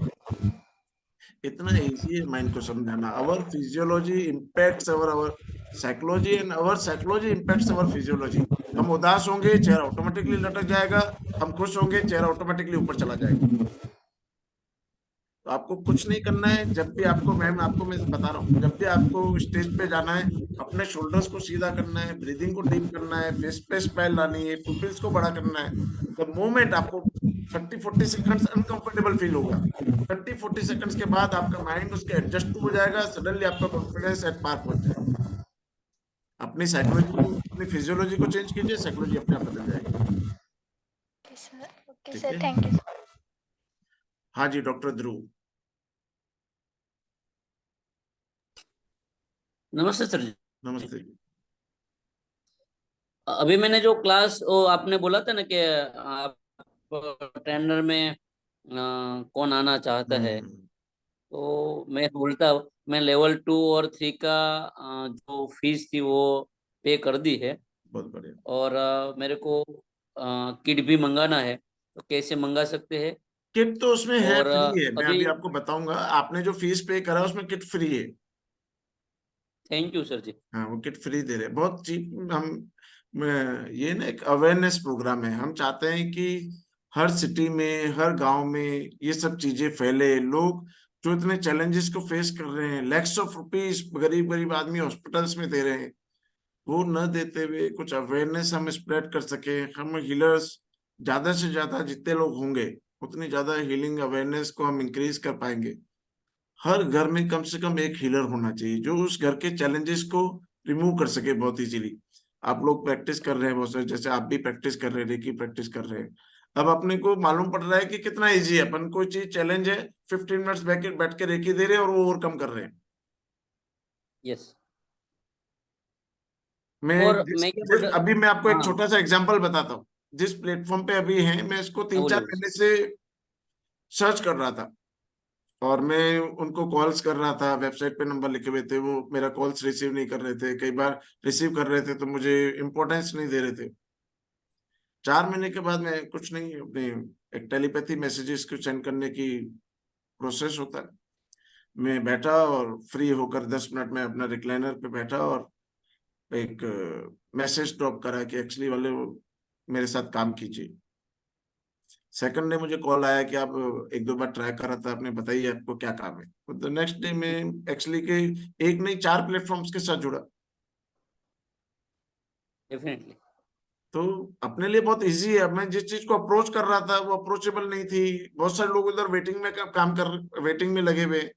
इतना इजी है माइंड को समझाना। Our physiology impacts our psychology and our psychology impacts our physiology. हम उदास होंगे, चेहरा ऑटोमेटिकली लटक जाएगा, हम खुश होंगे, चेहरा ऑटोमेटिकली ऊपर चला जाएगा। तो आपको कुछ नहीं करना है, जब भी आपको, मैं बता रहा हूँ, जब भी आपको स्टेज पे जाना है, अपने शोल्डर्स को सीधा करना है, ब्रीदिंग को डीप करना है, फेस पे स्माइल लानी है, पुपिल्स को बड़ा करना है। द मोमेंट आपको 30-40 सेकंड्स अनकंफर्टेबल फील होगा, 30-40 सेकंड्स के बाद आपका माइंड उसके एडजस्ट हो जाएगा, सडनली आपका कॉन्फिडेंस एट पार पहुंच जाएगा। अपनी साइकोलॉजी को, अपनी फिजियोलॉजी को चेंज कीजिए, साइकोलॉजी अपने आप बदल जाएगी। Okay sir, thank you. हाँ जी, डॉक्टर ध्रुव। नमस्ते सर जी। नमस्ते जी। अभी मैंने जो क्लास, वो आपने बोला था ना कि आप ट्रेनर में कौन आना चाहता है, तो मैं बोलता, मैं लेवल 2 और 3 का जो फीस थी वो पे कर दी है। बहुत बढ़िया। और मेरे को किट भी मंगाना है, तो कैसे मंगा सकते हैं? किट तो उसमें है, और फ्री है, मैं अभी अभी आपको बताऊंगा। आपने जो फीस पे करा उसमें किट फ्री है। थैंक यू सर जी। हाँ, वो किट फ्री दे रहे, बहुत चीप। ये ना एक अवेयरनेस प्रोग्राम है, हम चाहते हैं कि हर सिटी में, हर गांव में ये सब चीजें फैले। लोग जो इतने चैलेंजेस को फेस कर रहे हैं, लैक्स ऑफ रुपीस गरीब गरीब आदमी हॉस्पिटल्स में दे रहे हैं, वो न देते हुए कुछ अवेयरनेस हम स्प्रेड कर सके। हम हीलर्स ज्यादा से ज्यादा, जितने लोग होंगे उतनी ज्यादा हीलिंग अवेयरनेस को हम इंक्रीज कर पाएंगे। हर घर में कम से कम एक हीलर होना चाहिए जो उस घर के चैलेंजेस को रिमूव कर सके बहुत इजीली। आप लोग प्रैक्टिस कर रहे हैं बहुत सारे, जैसे आप भी प्रैक्टिस कर रहे हैं, रेकी प्रैक्टिस कर रहे हैं। अब अपने को मालूम पड़ रहा है कि कितना इजी है। अपन कोई चीज चैलेंज है, 15 मिनट्स बैठ के रेकी दे रहे हैं और वो ओवरकम कर रहे हैं। यस। और मैं क्या बोल रहा, अभी मैं आपको एक हाँ छोटा सा एग्जांपल बताता हूँ। जिस प्लेटफॉर्म पे अभी हैं, मैं इसको 3-4 बोलिए। महीने से सर्च कर रहा था और मैं उनको कॉल्स कर रहा था, वेबसाइट पे नंबर लिखे हुए थे, वो मेरा कॉल्स रिसीव नहीं कर रहे थे, कई बार रिसीव कर रहे थे तो मुझे इम्पोर्टेंस नहीं दे रहे थे। 4 महीने के बाद मैं कुछ नहीं, अपने एक टेलीपैथी मैसेजेस को सेंड करने की प्रोसेस होता है, मैं बैठा और फ्री होकर 10 मिनट में अपना रिक्लाइनर पे बैठा और एक मैसेज ड्रॉप करा कि एक्चुअली वाले मेरे साथ काम कीजिए। सेकंड डे मुझे कॉल आया कि आप 1-2 बार ट्राई करा था आपने, बताइए आपको क्या काम है। तो नेक्स्ट डे में एक्चुअली के 1 नहीं 4 प्लेटफॉर्म्स के साथ जुड़ा। डेफिनेटली। तो अपने लिए बहुत इजी है। मैं जिस चीज को अप्रोच कर रहा था वो अप्रोचेबल नहीं थी, बहुत सारे लोग उधर वेटिंग में लगे हुए,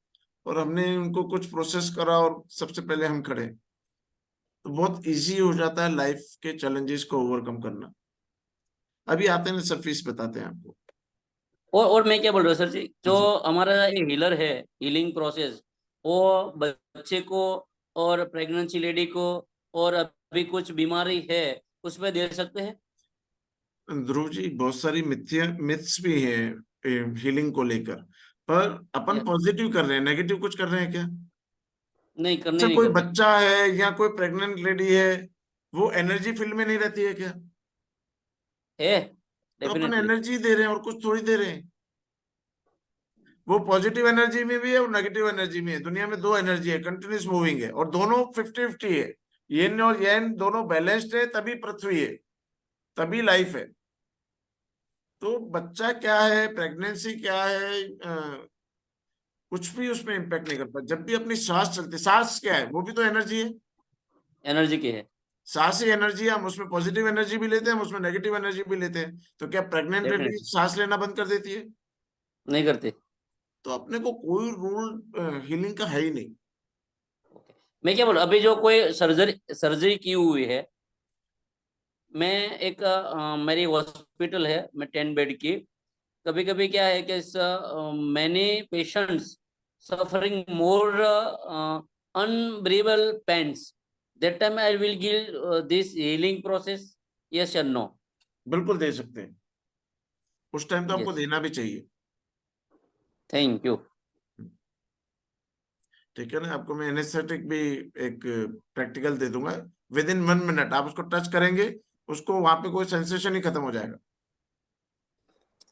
और हमने उनको कुछ प्रोसेस करा और सबसे पहले हम खड़े। तो बहुत इजी हो जाता है लाइफ के चैलेंजेस को ओवरकम करना। अभी आते हैं सर, फीस बताते हैं आपको। और मैं क्या बोल रहा हूँ सर जी, जो जी। हमारा ये हीलर है, हीलिंग प्रोसेस, वो बच्चे को और प्रेगनेंसी लेडी को और अभी कुछ बीमारी है उसमें दे सकते हैं। ध्रुव जी, बहुत सारी मिथ्स भी हैं हीलिंग को लेकर, पर अपन पॉजिटिव कर रहे हैं, नेगेटिव कुछ कर रहे हैं क्या? नहीं, करने अच्छा, नहीं कोई करते। बच्चा है या कोई प्रेग्नेंट लेडी है, वो एनर्जी फील्ड में नहीं रहती है क्या? है, तो अपन डेफिनेटली। एनर्जी दे रहे हैं और कुछ थोड़ी दे रहे हैं। वो पॉजिटिव एनर्जी में भी है और नेगेटिव एनर्जी में है। दुनिया में 2 एनर्जी है, कंटिन्यूस मूविंग है, और दोनों 50-50 है। येन और यन दोनों बैलेंस्ड है, तभी पृथ्वी है, तभी लाइफ है। तो बच्चा क्या है, प्रेगनेंसी क्या है, कुछ भी उसमें इम्पैक्ट नहीं करता। जब भी अपनी सांस चलती, सांस क्या है, वो भी तो एनर्जी है। एनर्जी की है। सांस ही एनर्जी है। हम उसमें पॉजिटिव एनर्जी भी लेते हैं, हम उसमें नेगेटिव एनर्जी भी लेते हैं। तो क्या प्रेग्नेंट लेडी डेफिनेटली सांस लेना बंद कर देती है? नहीं करते। तो अपने को कोई रूल हीलिंग का है ही नहीं। मैं क्या बोलूं, अभी जो कोई सर्जरी की हुई है, मैं एक मेरी हॉस्पिटल है, मैं 10 बेड की, कभी कभी क्या है कि many patients suffering more unbearable pains, that time I will give this healing process, yes और नो? बिल्कुल दे सकते हैं, उस टाइम तो आपको यस, देना भी चाहिए। Thank you. ठीक है ना? आपको मैं एनेस्थेटिक भी एक प्रैक्टिकल दे दूंगा, विद इन 1 मिनट आप उसको टच करेंगे, उसको वहां पे कोई सेंसेशन ही खत्म हो जाएगा।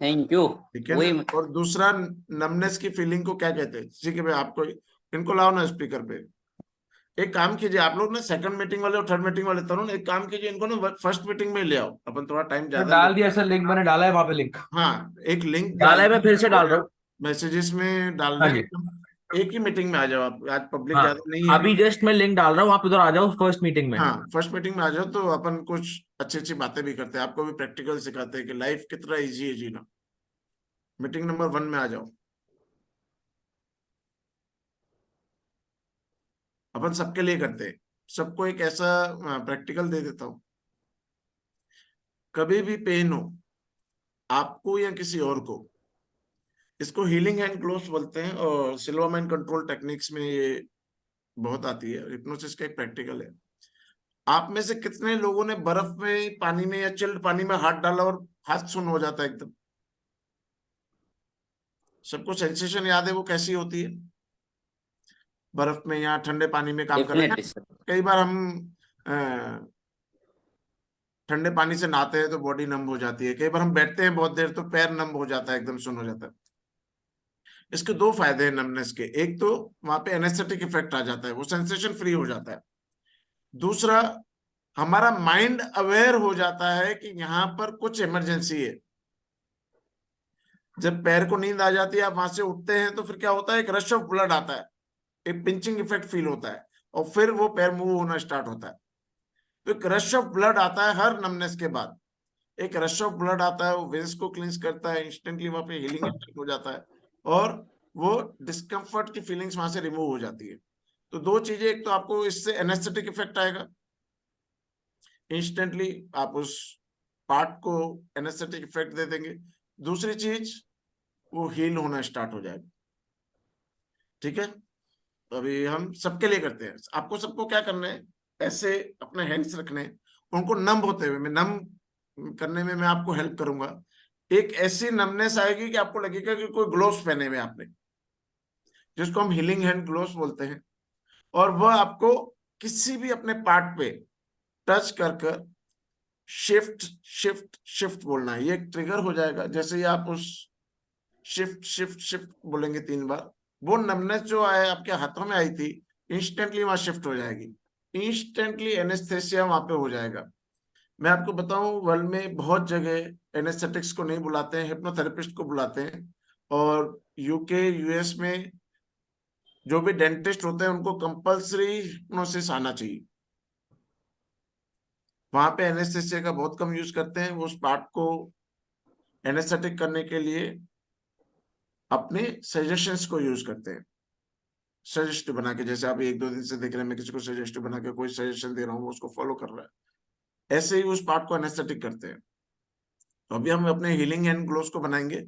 Thank you. ठीक है वही ना? और दूसरा, नमनेस की फीलिंग को क्या कहते हैं? ठीक है भाई, आपको इनको लाओ ना स्पीकर पे। एक काम कीजिए आप लोग ना, सेकंड मीटिंग वाले और थर्ड मीटिंग वाले तरुण, एक काम कीजिए, इनको ना फर्स्ट मीटिंग में ले आओ, अपन थोड़ा टाइम ज्यादा डाल दिया सर, लिंक मैंने डाला है वहां पे लिंक। हाँ, एक लिंक डाला है, मैं फिर से डाल रहा हूँ। मैसेजेस में डालना हाँ है। जी। एक ही मीटिंग में आ जाओ आप, आज पब्लिक हाँ, ज्यादा नहीं है। अभी जस्ट मैं लिंक डाल रहा हूँ, आप उधर आ जाओ फर्स्ट मीटिंग में। हाँ, फर्स्ट मीटिंग में आ जाओ, तो अपन कुछ अच्छी अच्छी बातें भी करते हैं, आपको भी प्रैक्टिकल सिखाते हैं कि लाइफ कितना इजी है जीना। मीटिंग नंबर 1 में आ जाओ। अपन सबके लिए करते हैं, सबको एक ऐसा प्रैक्टिकल दे देता हूँ। कभी भी पेन हो आपको या किसी और को, इसको हीलिंग हैंड ग्लोव्स बोलते हैं, और सिल्वर माइंड कंट्रोल टेक्निक्स में ये बहुत आती है। हिप्नोसिस का एक प्रैक्टिकल है। आप में से कितने लोगों ने बर्फ में, पानी में या चिल्ड पानी में हाथ डाला और हाथ सुन्न हो जाता है एकदम? सबको सेंसेशन याद है वो कैसी होती है? बर्फ में या ठंडे पानी में काम कर रहे हैं, डेफिनेटली सर। कई बार हम ठंडे पानी से नहाते हैं तो बॉडी नम हो जाती है, कई बार हम बैठते हैं बहुत देर तो पैर नम हो जाता है, एकदम सुन्न हो जाता है। इसके 2 फायदे हैं नमनेस के। एक तो वहां पे एनेस्थेटिक इफेक्ट आ जाता है, वो सेंसेशन फ्री हो जाता है। दूसरा, हमारा माइंड अवेयर हो जाता है कि यहाँ पर कुछ इमरजेंसी है। जब पैर को नींद आ जाती है, आप वहां से उठते हैं, तो फिर क्या होता है, एक रश ऑफ ब्लड आता है, एक पिंचिंग इफेक्ट फील होता है, और फिर वो पैर मूव होना स्टार्ट होता है। तो एक रश ऑफ ब्लड आता है हर नमनेस के बाद, एक रश ऑफ ब्लड आता है, वो वेन्स को क्लींस करता है, इंस्टेंटली वहां पे हीलिंग हो जाता है, और वो डिस्कम्फर्ट की फीलिंग्स वहां से रिमूव हो जाती है। तो 2 चीजें, एक तो आपको इससे एनेस्थेटिक इफेक्ट आएगा, इंस्टेंटली आप उस पार्ट को एनेस्थेटिक इफेक्ट दे देंगे। दूसरी चीज, वो हील होना स्टार्ट हो जाएगा। ठीक है? तो अभी हम सबके लिए करते हैं। आपको सबको क्या करना है, ऐसे अपने हैंड्स रखने, उनको नम होते हुए, मैं नम करने में मैं आपको हेल्प करूंगा। एक ऐसी नमनेस आएगी कि आपको लगेगा कि कोई ग्लोव्स पहने हुए आपने, जिसको हम हीलिंग हैंड ग्लोव्स बोलते हैं। और वह आपको किसी भी अपने पार्ट पे टच कर कर शिफ्ट शिफ्ट शिफ्ट बोलना है। ये एक ट्रिगर हो जाएगा। जैसे ही आप उस शिफ्ट शिफ्ट शिफ्ट बोलेंगे 3 बार, वो नमनेस जो आए आपके हाथों में आई थी, इंस्टेंटली वहां शिफ्ट हो जाएगी। इंस्टेंटली एनेस्थेसिया वहां पे हो जाएगा। मैं आपको बताऊं, वर्ल्ड में बहुत जगह एनेस्थेटिक्स को नहीं बुलाते हैं, हिप्नोथेरेपिस्ट को बुलाते हैं। और यूके यूएस में जो भी डेंटिस्ट होते हैं उनको कंपल्सरी हिप्नोसिस आना चाहिए। वहां पे एनेस्थेसिया का बहुत कम यूज करते हैं। वो उस पार्ट को एनेस्थेटिक करने के लिए अपने सजेशंस को यूज करते हैं, सजेस्ट बना के। जैसे आप 1-2 दिन से देख रहे हैं, मैं किसी को सजेस्ट बना के कोई सजेशन दे रहा हूँ, वो उसको फॉलो कर रहा है, ऐसे ही उस पार्ट को एनेस्थेटिक करते हैं। तो अभी हम अपने हीलिंग हैंड ग्लोव्स को बनाएंगे।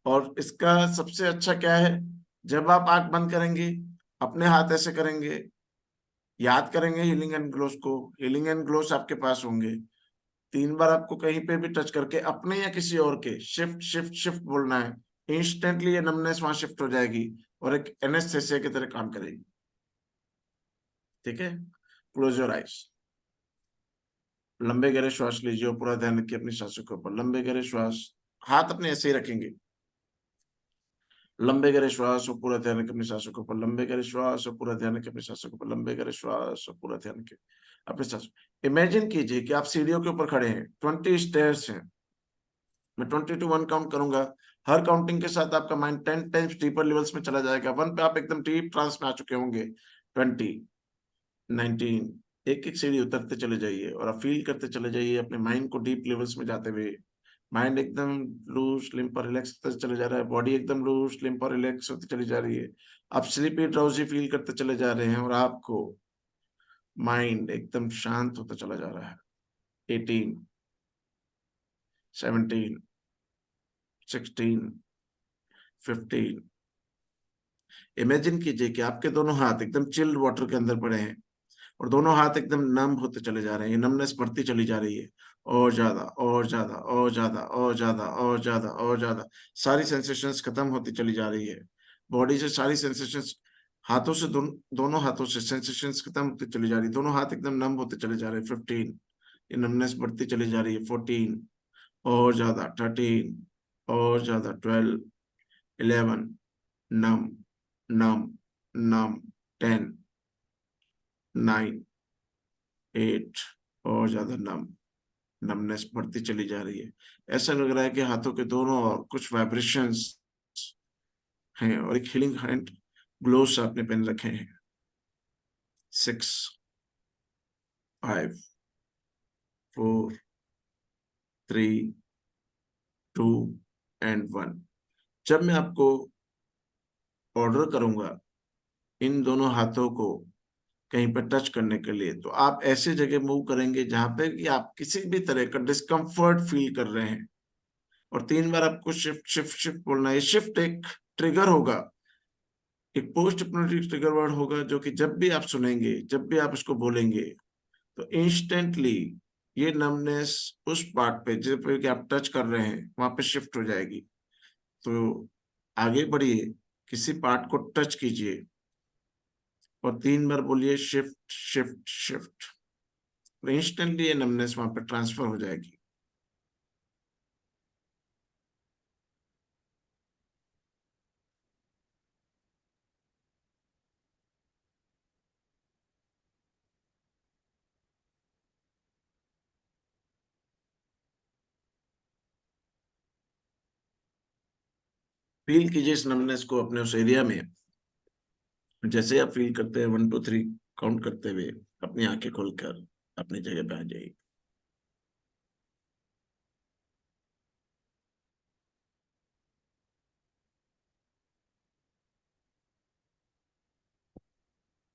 और इसका सबसे अच्छा क्या है, जब आप आंख बंद करेंगे, अपने हाथ ऐसे करेंगे, याद करेंगे हीलिंग हैंड ग्लोव्स को। हीलिंग हैंड ग्लोव्स आपके पास होंगे। 3 बार आपको कहीं पे भी टच करके अपने या किसी और के शिफ्ट शिफ्ट शिफ्ट बोलना है। इंस्टेंटली ये नमनेस वहां शिफ्ट हो जाएगी और एक एनेस्थेसिया की तरह काम करेगी। ठीक है, क्लोज योर आइज। लंबे गहरे श्वास लीजिए और पूरा ध्यान रखिए अपनी सांसों के ऊपर। लंबे गहरे श्वास, हाथ अपने ऐसे ही रखेंगे। लंबे गहरे श्वास और पूरा ध्यान रखें अपनी सांसों के ऊपर। लंबे गहरे श्वास और पूरा ध्यान रखें अपनी सांसों के ऊपर। लंबे गहरे श्वास और पूरा ध्यान रखें अपनी सांसों। इमेजिन कीजिए कि आप सीढ़ियों के ऊपर खड़े हैं, 20 स्टेयर्स हैं। मैं 20 to 1 काउंट करूंगा। हर काउंटिंग के साथ आपका माइंड 10 टाइम्स डीपर लेवल्स में चला जाएगा। 1 पे आप एकदम डीप ट्रांस में आ चुके होंगे। 20, 19, एक एक सीढ़ी उतरते चले जाइए और आप फील करते चले जाइए अपने माइंड को डीप लेवल्स में जाते हुए। माइंड एकदम लूज, लिम्प और रिलैक्स होते चले जा रहा है। बॉडी एकदम लूज, लिम्प और रिलैक्स होती चली जा रही है। आप स्लीपी ड्राउजी फील करते चले जा रहे हैं और आपको माइंड एकदम शांत होता चला जा रहा है। 18, 17, 16, 15। इमेजिन कीजिए कि आपके दोनों हाथ एकदम चिल्ड वाटर के अंदर पड़े हैं और दोनों हाथ एकदम नम होते चले जा रहे हैं। ये नमनेस बढ़ती चली जा रही है, और ज्यादा और ज्यादा और ज्यादा और ज्यादा और ज्यादा और ज्यादा। सारी सेंसेशंस खत्म होती चली जा रही है बॉडी से। सारी सेंसेशंस हाथों से, दोनों हाथों से सेंसेशंस खत्म होती चली जा रही है। दोनों हाथ एकदम नम होते चले जा रहे हैं। 15, ये नमनेस बढ़ती चली जा रही है। 14 और ज्यादा। 13 और ज्यादा। 12, 11, नम नम नम। 10, 9, 8 और ज्यादा नम। नमनेस बढ़ती चली जा रही है। ऐसा लग रहा है कि हाथों के दोनों ओर कुछ वाइब्रेशंस हैं और एक हीलिंग हैंड ग्लोव्स आपने पहन रखे हैं। 6, 5, 4, 3, 2 and 1। जब मैं आपको ऑर्डर करूंगा इन दोनों हाथों को कहीं पर टच करने के लिए, तो आप ऐसे जगह मूव करेंगे जहां पे कि आप किसी भी तरह का डिस्कम्फर्ट फील कर रहे हैं। और 3 बार आपको शिफ्ट शिफ्ट शिफ्ट बोलना है। शिफ्ट एक ट्रिगर होगा, एक पोस्ट हिप्नोटिक ट्रिगर वर्ड होगा, जो कि जब भी आप सुनेंगे, जब भी आप इसको बोलेंगे, तो इंस्टेंटली ये नमनेस उस पार्ट पे जिस पे कि आप टच कर रहे हैं वहां पे शिफ्ट हो जाएगी। तो आगे बढ़िए, किसी पार्ट को टच कीजिए और 3 बार बोलिए शिफ्ट शिफ्ट शिफ्ट। इंस्टेंटली ये नमनेस वहां पे ट्रांसफर हो जाएगी। फील कीजिए इस नमनेस को अपने उस एरिया में। जैसे आप फील करते हैं 1 2 3 काउंट करते हुए अपनी आंखें खोलकर अपनी जगह पे आ जाइए।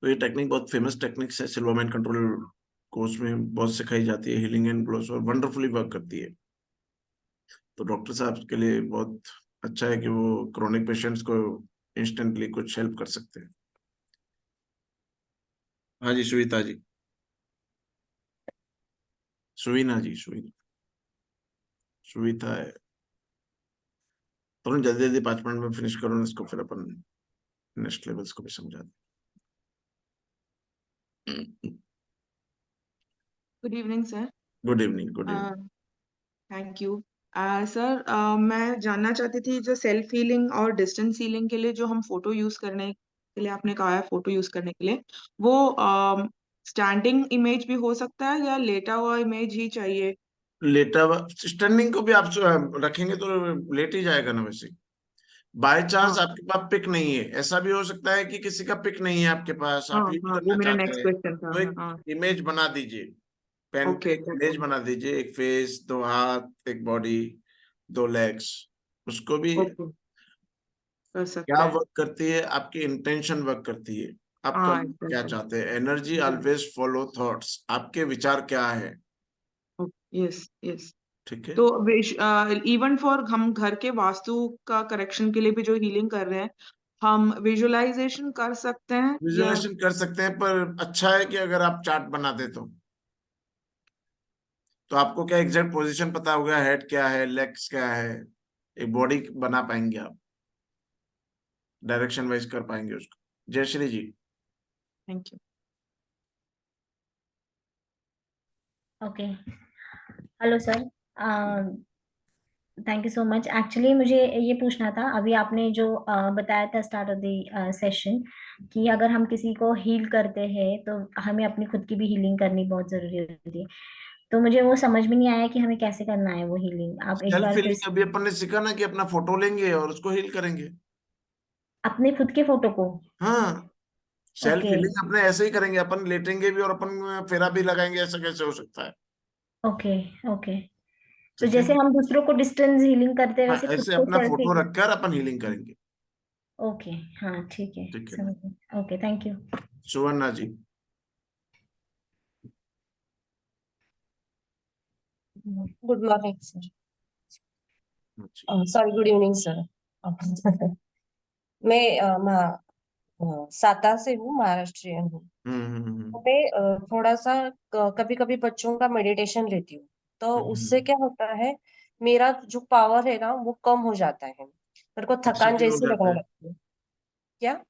तो ये टेक्निक बहुत फेमस टेक्निक है, सिल्वरमैन कंट्रोल कोर्स में बहुत सिखाई जाती है। हीलिंग एंड ग्लोव्स और वंडरफुली वर्क करती है। तो डॉक्टर साहब के लिए बहुत अच्छा है कि वो क्रोनिक पेशेंट्स को इंस्टेंटली कुछ हेल्प कर सकते हैं। हाँ जी, सुनीता जी। सुवीना जी, सुविता है। तुरंत जल्दी जल्दी 5 मिनट में फिनिश करो इसको, फिर अपन नेक्स्ट लेवल्स को भी समझा दें। Good evening sir. Good evening, good evening. Thank you sir. मैं जानना चाहती थी जो सेल्फ हीलिंग और डिस्टेंस हीलिंग के लिए जो हम फोटो यूज करने के लिए आपने कहा है फोटो यूज करने के लिए, वो स्टैंडिंग इमेज भी हो सकता है या लेटा हुआ इमेज ही चाहिए? लेटा हुआ, स्टैंडिंग को भी आप रखेंगे तो लेट ही जाएगा ना। वैसे बाय चांस आपके पास पिक नहीं है, ऐसा भी हो सकता है कि किसी का पिक नहीं है आपके पास, आप हील वो करना मेरा चाहते नेक्स्ट हैं, क्वेश्चन था। तो एक इमेज बना दीजिए, पेन पे एक इमेज बना दीजिए, एक फेस, 2 हाथ, एक बॉडी, 2 लेग्स, उसको भी कर सकते क्या हैं। वर्क करती है, आपकी इंटेंशन वर्क करती है, आप करना क्या चाहते हैं। एनर्जी ऑलवेज फॉलो थॉट्स, आपके विचार क्या है, यस यस। ठीक है। तो इवन फॉर हम घर के वास्तु का करेक्शन के लिए भी जो हीलिंग कर रहे हैं, हम विजुअलाइजेशन कर सकते हैं या? विजुअलाइजेशन कर सकते हैं, पर अच्छा है कि अगर आप चार्ट बना दे तो आपको क्या एग्जैक्ट पोजीशन पता होगा, हेड क्या है, लेग्स क्या है, एक बॉडी बना पाएंगे आप, डायरेक्शन वाइज कर पाएंगे उसको। Jayashree ji. Thank you. Okay, hello sir, thank you so much. Actually मुझे ये पूछना था, अभी आपने जो बताया था स्टार्ट ऑफ द सेशन कि अगर हम किसी को हील करते हैं तो हमें अपनी खुद की भी हीलिंग करनी बहुत जरूरी होती है। तो मुझे वो समझ में नहीं आया कि हमें कैसे करना है वो हीलिंग, आप एक सेल्फ बार फिर हीलिंग अभी अपन ने सीखा ना कि अपना फोटो लेंगे और उसको हील करेंगे। अपने खुद के फोटो को? हाँ, सेल्फ ओके हीलिंग अपने ऐसे ही करेंगे, अपन लेटेंगे भी और अपन फेरा भी लगाएंगे, ऐसा कैसे हो सकता है। Okay okay. तो ठीक है, जैसे हम दूसरों को डिस्टेंस हीलिंग करते हैं हाँ, वैसे खुद ऐसे को अपना सेल्फ फोटो हीलिंग। रखकर अपन हीलिंग करेंगे। ओके, हाँ ठीक है, ठीक है, समझ गई। Okay, thank you. Suvarna ji. Good morning sir. Sorry, good evening sir. मैं साता से हूँ, महाराष्ट्रियन हूँ। तो मैं थोड़ा सा कभी कभी बच्चों का मेडिटेशन लेती हूँ, तो उससे क्या होता है, मेरा जो पावर है ना वो कम हो जाता है, मेरे को ऐसा थकान क्यों हो जैसी जाता लगने है? लगती है। क्या?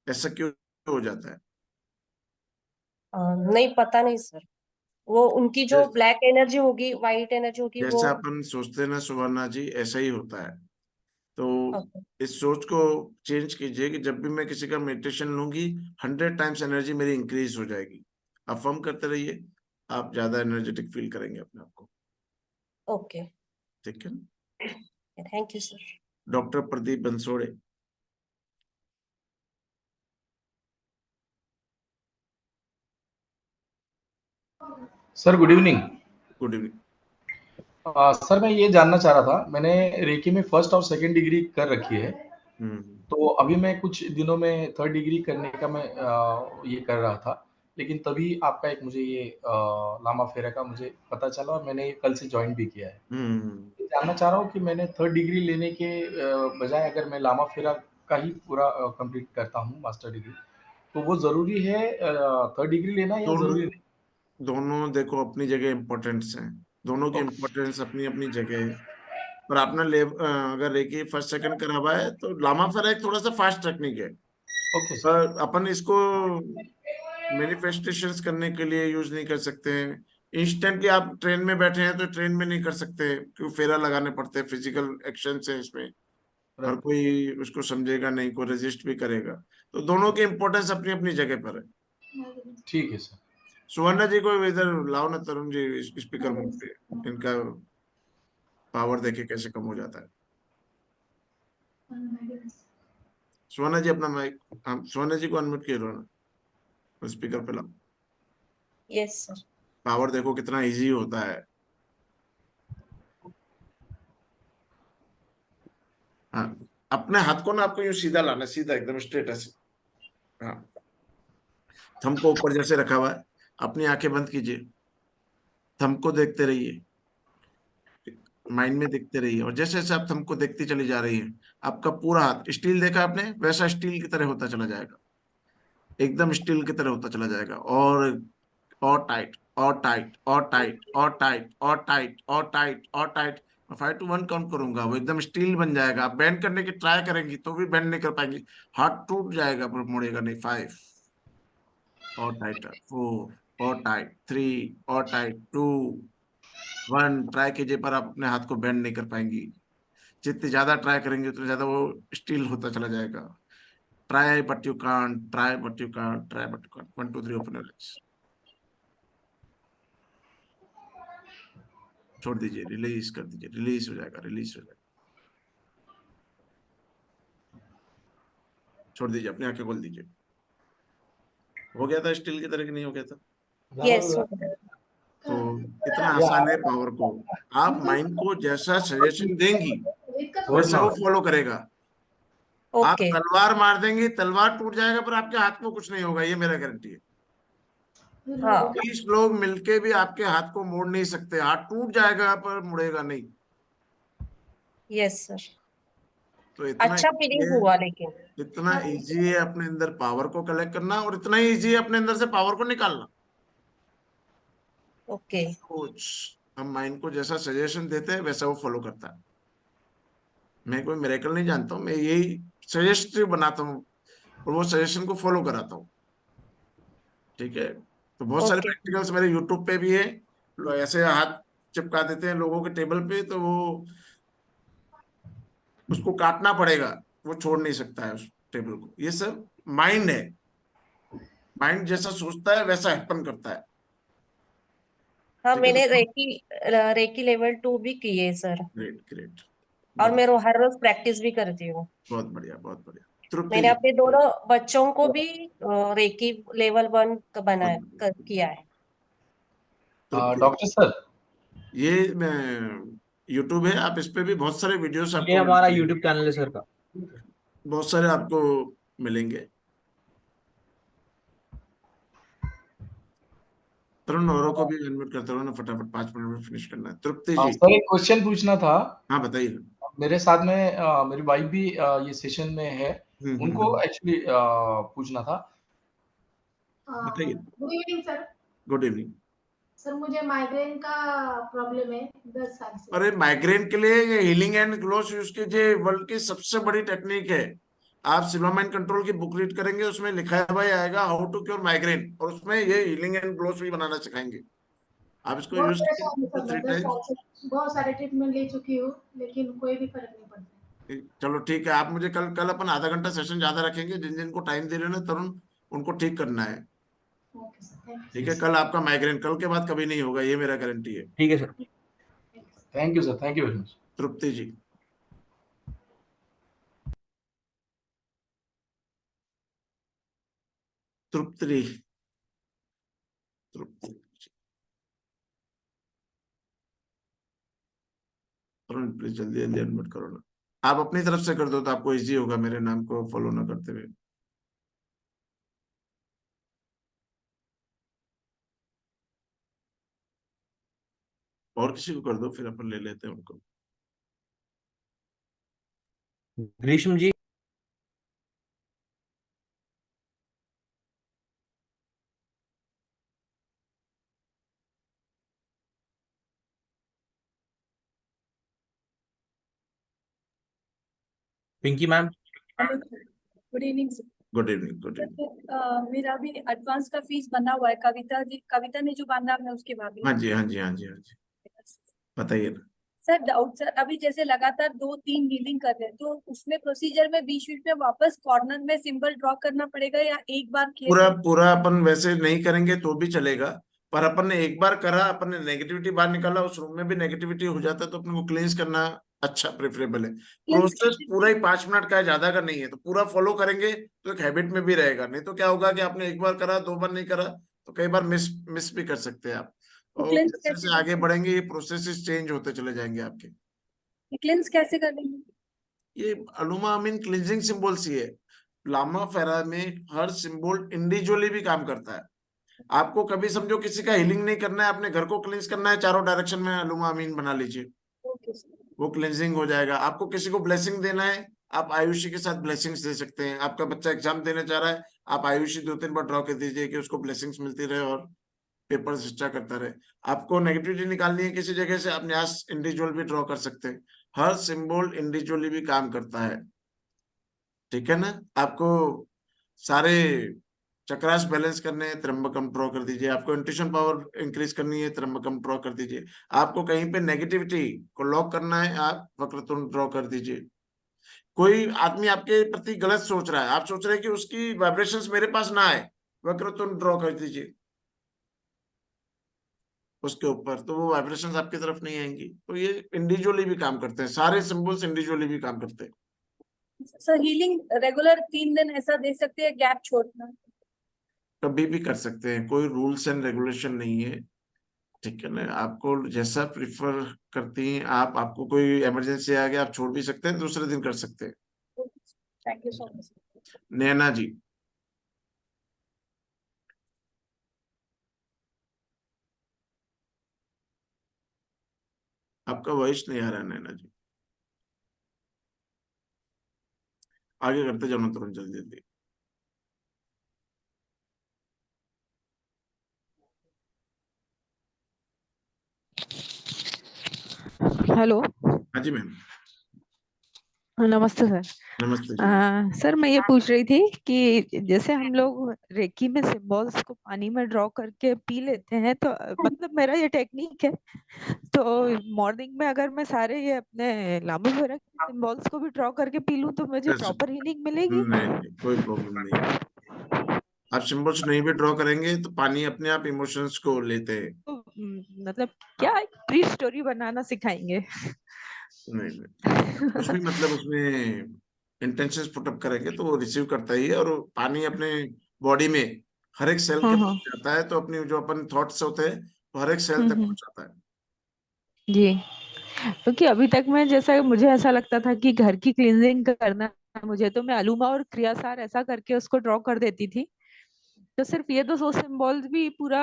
ऐसा क्यों हो जाता है? नहीं पता नहीं सर, वो उनकी जो ब्लैक एनर्जी होगी, वाइट एनर्जी होगी वो। जैसा अपन सोचते हैं ना सुवर्णा जी, ऐसा ही होता है। तो Okay. इस सोच को चेंज कीजिए कि जब भी मैं किसी का मेडिटेशन लूंगी 100 टाइम्स एनर्जी मेरी इंक्रीज हो जाएगी। अफर्म करते रहिए, आप ज्यादा एनर्जेटिक फील करेंगे अपने आप को। ओके, ठीक है, thank you sir. Doctor Pradeep Bansode. Sir good evening. Good evening. Sir मैं ये जानना चाह रहा था, मैंने रेकी में फर्स्ट और सेकंड डिग्री कर रखी है, तो अभी मैं कुछ दिनों में थर्ड डिग्री करने का मैं ये कर रहा था, लेकिन तभी आपका एक मुझे ये लामा फेरा का मुझे पता चला और मैंने कल से ज्वाइन भी किया है। हम्म। जानना चाह रहा हूँ कि मैंने थर्ड डिग्री लेने के बजाय अगर मैं लामा फेरा का ही पूरा कंप्लीट करता हूँ मास्टर डिग्री, तो वो जरूरी है थर्ड डिग्री लेना या दोनों जरूरी नहीं? दोनों देखो अपनी जगह इम्पोर्टेंस हैं, दोनों की इम्पोर्टेंस अपनी अपनी जगह है। पर आपने अगर रेकी फर्स्ट सेकंड करा हुआ है तो लामा फेरा एक थोड़ा सा फास्ट टेक्निक है, पर अपन इसको मैनिफेस्टेशंस करने के लिए यूज नहीं कर सकते हैं। इंस्टेंटली आप ट्रेन में बैठे हैं तो ट्रेन में नहीं कर सकते, क्योंकि फेरा लगाने पड़ते हैं, फिजिकल एक्शन है इसमें, हर कोई उसको समझेगा नहीं, कोई रेजिस्ट भी करेगा। तो दोनों की इम्पोर्टेंस अपनी अपनी जगह पर है। ठीक है सर। सुवर्णा जी को इधर लाओ ना, तरुण जी स्पीकर मोड पे, इनका पावर देखे कैसे कम हो जाता है। सुवर्णा जी अपना माइक, सुवर्णा जी को अनम्यूट किए रहो ना, स्पीकर पे लाओ। Yes sir. पावर देखो कितना इजी होता है। हाँ, अपने हाथ को ना आपको यूं सीधा लाना, सीधा एकदम स्ट्रेट ऐसे। हाँ, थंब को ऊपर जैसे रखा हुआ है, अपनी आंखें बंद कीजिए, थंब को देखते रहिए, माइंड में देखते रहिए, और जैसे जैसे आप थंब को देखती चली जा रही है, आपका पूरा हाथ, स्टील देखा आपने, वैसा स्टील की तरह होता चला जाएगा, एकदम स्टील की तरह होता चला जाएगा। और और टाइट और टाइट और टाइट और टाइट और टाइट और टाइट और टाइट। 5 to 1 काउंट करूंगा, वो एकदम स्टील बन जाएगा। आप बैंड करने की ट्राई करेंगी तो भी बैंड नहीं कर पाएंगी, हाथ टूट जाएगा पर मुड़ेगा नहीं। 5 और टाइट, 4 और टाइट, 3 और टाइट, 2 1। ट्राई कीजिए पर आप अपने हाथ को बेंड नहीं कर पाएंगी। जितनी ज्यादा ट्राई करेंगे उतना ज्यादा वो स्टील होता चला जाएगा। Try but you can't, try but you can't, try but you can't. 1 2 3 open your eyes. छोड़ दीजिए, रिलीज कर दीजिए, रिलीज हो जाएगा, रिलीज हो जाएगा। छोड़ दीजिए, अपनी आंखें खोल दीजिए। हो गया था स्टील की तरह की नहीं हो गया था? यस। तो इतना आसान है पावर को। आप माइंड को जैसा सजेशन देंगी वैसा वो फॉलो करेगा। आप ओके। तलवार मार देंगी, तलवार टूट जाएगा पर आपके हाथ में कुछ नहीं होगा, ये मेरा गारंटी है। हाँ 20 लोग मिलके भी आपके हाथ को मोड़ नहीं सकते। हाथ टूट जाएगा पर मुड़ेगा नहीं। Yes sir. तो इतना अच्छा easy फीलिंग है, हुआ लेकिन। इतना इजी है अपने अंदर पावर को कलेक्ट करना, और इतना ही इजी है अपने अंदर से पावर को निकालना। ओके। कुछ हम माइंड को जैसा सजेशन देते हैं वैसा वो फॉलो करता है। मैं कोई मिरेकल नहीं जानता हूँ, मैं यही सजेस्ट बनाता हूँ और वो सजेशन को फॉलो कराता हूँ। ठीक है, तो बहुत सारे ओके। प्रैक्टिकल्स मेरे यूट्यूब पे भी है। लोग ऐसे हाथ चिपका देते हैं लोगों के टेबल पे, तो वो उसको काटना पड़ेगा, वो छोड़ नहीं सकता है उस टेबल को। ये सब माइंड है, माइंड जैसा सोचता है वैसा हैपन करता है। हाँ ठीक है, मैंने तो रेकी लेवल 2 भी किए सर, ग्रेट ग्रेट, और बहुत मैं हर रोज प्रैक्टिस भी करती हूँ। बहुत बढ़िया, बहुत बढ़िया। तृप्ति मैंने जी, अपने दोनों बच्चों को भी रेकी लेवल 1 किया है। तृप्ति डॉक्टर सर, ये मैं यूट्यूब है, आप इस पे भी बहुत सारे वीडियोस ये आपको हमारा मिलेंगे। यूट्यूब चैनल है सर का। बहुत सारे आपको मिलेंगे। तरुण औरों को भी इनवाइट करते रहो ना, फटाफट 5 मिनट में फिनिश करना है। तृप्ति जी, सर एक क्वेश्चन पूछना था। हाँ बताइए। मेरे साथ में मेरी वाइफ भी ये सेशन में है, उनको हम्म, एक्चुअली पूछना था। बताइए। Good evening sir. Good evening. Sir मुझे माइग्रेन का प्रॉब्लम है 10 साल से। अरे माइग्रेन के लिए ये हीलिंग एंड ग्लोस यूज कीजिए, वर्ल्ड की सबसे बड़ी टेक्निक है। आप सिल्वा माइंड कंट्रोल की बुक रीड करेंगे, उसमें लिखा हुआ आएगा हाउ टू क्योर माइग्रेन, और उसमें ये हीलिंग एंड ग्लोस भी बनाना सिखाएंगे। आप इसको बहुत यूज परेशान हूँ सर, मैं 3 10 टाइम्स। साल से बहुत सारे ट्रीटमेंट ले चुकी हूँ लेकिन कोई भी फर्क नहीं पड़ता। चलो ठीक है, आप मुझे कल कल अपन आधा घंटा सेशन ज्यादा रखेंगे, जिन जिन को टाइम दे रहे हो ना तरुण, उनको ठीक करना है। ओके सर, थैंक ठीक है, कल आपका माइग्रेन कल के बाद कभी नहीं होगा, ये मेरा गारंटी है। ठीक है sir. Thank you sir, thank you very much. Tripti ji, Tripti, Tripti, Tarun please जल्दी जल्दी एडमिट करो ना। आप अपनी तरफ से कर दो तो आपको इजी होगा मेरे नाम को फॉलो ना करते हुए। और किसी को कर दो, फिर अपन ले लेते हैं उनको। Grishma ji, Pinky ma'am. Good evening sir. Good evening, good evening. मेरा भी एडवांस का फीस बना हुआ है, कविता ने जो बांधा है उसके भाभी। हाँ जी, हाँ जी, हाँ जी, हाँ जी, बताइए ना। सर डाउट सर, अभी जैसे लगातार 2-3 हीलिंग कर रहे हैं तो उसमें प्रोसीजर में बीच बीच में वापस कॉर्नर में सिंबल ड्रॉ करना पड़ेगा या एक बार किए पूरा तो? पूरा अपन वैसे नहीं करेंगे तो भी चलेगा, पर अपन ने एक बार करा, अपन ने नेगेटिविटी बाहर निकाला, उस रूम में भी नेगेटिविटी हो जाता है, तो अपन को क्लींस करना अच्छा प्रेफरेबल है। प्रोसेस पूरा ही 5 मिनट का है, ज्यादा का नहीं है, तो पूरा फॉलो करेंगे तो एक हैबिट में भी रहेगा। नहीं तो क्या होगा कि आपने एक बार करा, 2 बार नहीं करा, तो कई बार मिस भी कर सकते हैं आप। और क्लेंस जैसे कैसे जैसे आगे बढ़ेंगे ये प्रोसेस चेंज होते चले जाएंगे आपके। क्लेंस कैसे कर लेंगे? ये अनुमा अमीन क्लिंजिंग सिंबल्स ही है। लामा फेरा में हर सिंबल इंडिविजुअली भी काम करता है। आपको कभी समझो किसी का हीलिंग नहीं करना है, अपने घर को क्लींस करना है, चारों डायरेक्शन में अलुमा अमीन बना लीजिए, ओके सर। वो क्लिंजिंग हो जाएगा। आपको किसी को ब्लेसिंग देना है, आप आयुषी के साथ ब्लेसिंग्स दे सकते हैं। आपका बच्चा एग्जाम देने जा रहा है, आप आयुषी 2-3 बार ड्रॉ कर दीजिए कि उसको ब्लेसिंग्स मिलती रहे और पेपर चर्चा करता रहे। आपको नेगेटिविटी निकालनी है किसी जगह से, आप यहाँ इंडिविजुअल भी ड्रॉ कर सकते हैं। हर सिंबल इंडिविजुअली भी काम करता है, ठीक है ना। आपको सारे चक्रास बैलेंस करने हैं, त्र्यंबकम ड्रॉ कर दीजिए। आपको इंट्यूशन पावर इंक्रीज करनी है, त्र्यंबकम ड्रॉ कर दीजिए। आपको कहीं पे नेगेटिविटी को लॉक करना है, आप वक्रतुंड ड्रॉ कर दीजिए। कोई आदमी आपके प्रति गलत सोच रहा है, आप सोच रहे हैं कि उसकी वाइब्रेशंस मेरे पास ना आए, वक्रतुंड ड्रॉ कर दीजिए उसके ऊपर, तो वो वाइब्रेशंस आपकी तरफ नहीं आएंगी। तो ये इंडिविजुअली भी काम करते हैं, सारे सिंबल्स इंडिविजुअली भी काम करते हैं। सर हीलिंग रेगुलर 3 दिन ऐसा दे सकते हैं, गैप छोड़ना? कभी भी कर सकते हैं, कोई रूल्स एंड रेगुलेशन नहीं है, ठीक है ना। आपको जैसा प्रिफर करती हैं आप, आपको कोई इमरजेंसी आ गया आप छोड़ भी सकते हैं, दूसरे दिन कर सकते हैं। Thank you so much. Naina ji. आपका वॉइस नहीं आ रहा है नैना जी, आगे करते जाओ ना तुरंत, जल्दी जल्दी। हेलो। हाँ जी मैम। नमस्ते सर। नमस्ते जी। सर मैं ये पूछ रही थी कि जैसे हम लोग रेकी में सिंबल्स को पानी में ड्रॉ करके पी लेते हैं, तो मतलब मेरा ये टेक्निक है, तो मॉर्निंग में अगर मैं सारे ये अपने लामोफेरा के सिंबल्स को भी ड्रॉ करके पी लूं तो मुझे प्रॉपर हीलिंग मिलेगी? नहीं, कोई प्रॉब्लम नहीं है। आप सिंबल्स नहीं भी ड्रॉ करेंगे तो पानी अपने आप इमोशंस को लेते हैं। तो मतलब क्या प्री स्टोरी बनाना सिखाएंगे? नहीं, कुछ भी मतलब उसमें इंटेंशंस पुट अप करेंगे तो वो रिसीव करता ही है, और पानी अपने बॉडी में हर एक सेल के पास जाता है, तो अपनी जो अपन थॉट्स होते हैं वो हर एक सेल तक पहुंचाता है। जी, क्योंकि अभी तक मैं, जैसा मुझे ऐसा लगता था कि घर की क्लींजिंग करना है मुझे, तो मैं अलुमा और क्रियासार ऐसा करके उसको ड्रॉ कर देती थी। तो सिर्फ ये 2 सिंबल्स भी पूरा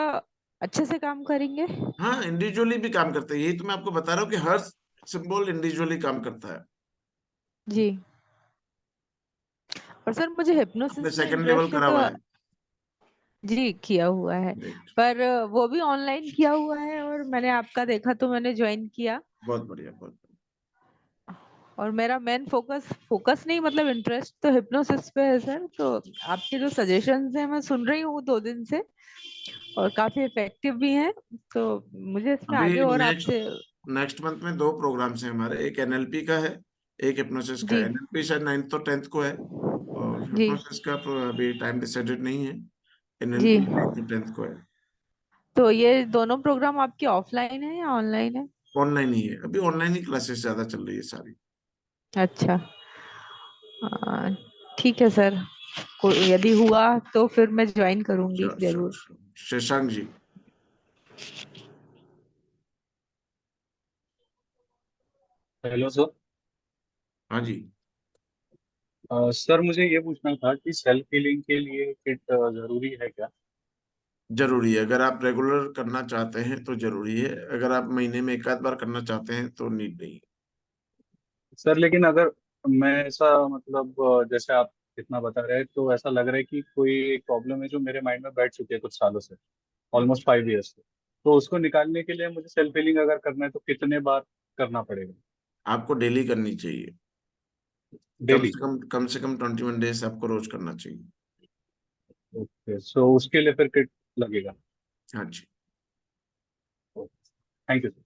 अच्छे से काम करेंगे? हाँ, इंडिविजुअली भी काम करते हैं, यही तो मैं आपको बता रहा हूँ कि हर सिंबल इंडिविजुअली काम करता है। जी। और सर मुझे आपने हिप्नोसिस में सेकंड लेवल इंटरेस्ट है, करा तो हुआ है? जी किया हुआ है, पर वो भी ऑनलाइन किया हुआ है, और मैंने आपका देखा तो मैंने ज्वाइन किया। बहुत बढ़िया, बहुत बढ़िया। और मेरा मेन फोकस नहीं, मतलब इंटरेस्ट तो हिप्नोसिस पे है सर। तो आपके जो सजेशंस हैं मैं सुन रही हूँ 2 दिन से, और काफी इफेक्टिव भी हैं, तो मुझे इसमें आगे अभी और नेक्स्ट आपसे। नेक्स्ट मंथ में 2 प्रोग्राम्स हैं हमारे, एक एनएलपी का है, एक हिप्नोसिस का है। जी एनएलपी शायद 9th और 10th को है, और जी हिप्नोसिस का अभी टाइम डिसाइडेड नहीं है। जी। एनएलपी 9th और 10th को है। तो ये दोनों प्रोग्राम आपके ऑफलाइन है या ऑनलाइन है? ऑनलाइन ही है, अभी ऑनलाइन ही क्लासेस ज्यादा चल रही है सारी। अच्छा, ठीक है सर, यदि हुआ तो फिर मैं ज्वाइन करूंगी श्योर श्योर जरूर। Sure. Shashank ji. Hello sir. हाँ जी। सर मुझे ये पूछना था कि सेल्फ हीलिंग के लिए किट जरूरी है क्या? जरूरी है, अगर आप रेगुलर करना चाहते हैं तो जरूरी है, अगर आप महीने में एक आध बार करना चाहते हैं तो नीड नहीं है। सर लेकिन अगर मैं ऐसा मतलब जैसे आप इतना बता रहे हैं तो ऐसा लग रहा है कि कोई प्रॉब्लम है जो मेरे माइंड में बैठ चुकी है कुछ सालों से, ऑलमोस्ट 5 ईयर्स से। तो उसको निकालने के लिए मुझे सेल्फ हीलिंग अगर करना है तो कितने बार करना पड़ेगा? आपको डेली करनी चाहिए, डेली? कम से कम 21 डेज आपको रोज करना चाहिए। ओके, सो उसके लिए फिर किट लगेगा? हाँ जी। Thank you sir.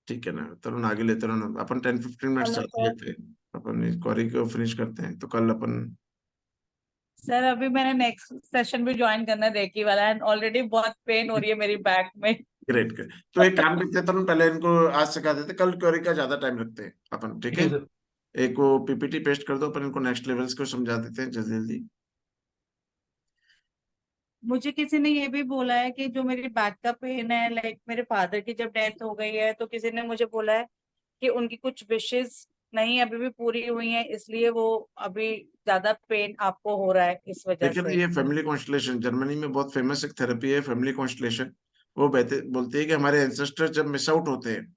ठीक है ना तरुण, आगे लेते रहो ना, अपन 10-15 मिनट हेलो साथ सर। लेते हैं, अपन इस क्वेरी को फिनिश करते हैं तो कल अपन। सर अभी मैंने नेक्स्ट सेशन भी ज्वाइन करना है रेकी वाला, एंड ऑलरेडी बहुत पेन हो रही है मेरी बैक में। ग्रेट कर, तो एक काम करते हैं तरुण, पहले इनको आज सिखा देते, कल क्वेरी का ज्यादा टाइम रखते हैं अपन, ठीक है। एक वो पीपीटी पेस्ट कर दो, अपन इनको नेक्स्ट लेवल्स को समझा देते हैं जल्दी जल्दी। मुझे किसी ने ये भी बोला है कि जो मेरी बैक का पेन है, लाइक मेरे फादर की जब डेथ हो गई है तो किसी ने मुझे बोला है कि उनकी कुछ विशेस नहीं अभी भी पूरी हुई हैं, इसलिए वो अभी ज्यादा पेन आपको हो रहा है इस वजह देखिए ना, से। ये फैमिली कॉन्स्टलेशन जर्मनी में बहुत फेमस एक थेरेपी है, फैमिली कॉन्स्टलेशन। वो बोलती है कि हमारे एंसेस्टर जब मिस आउट होते हैं,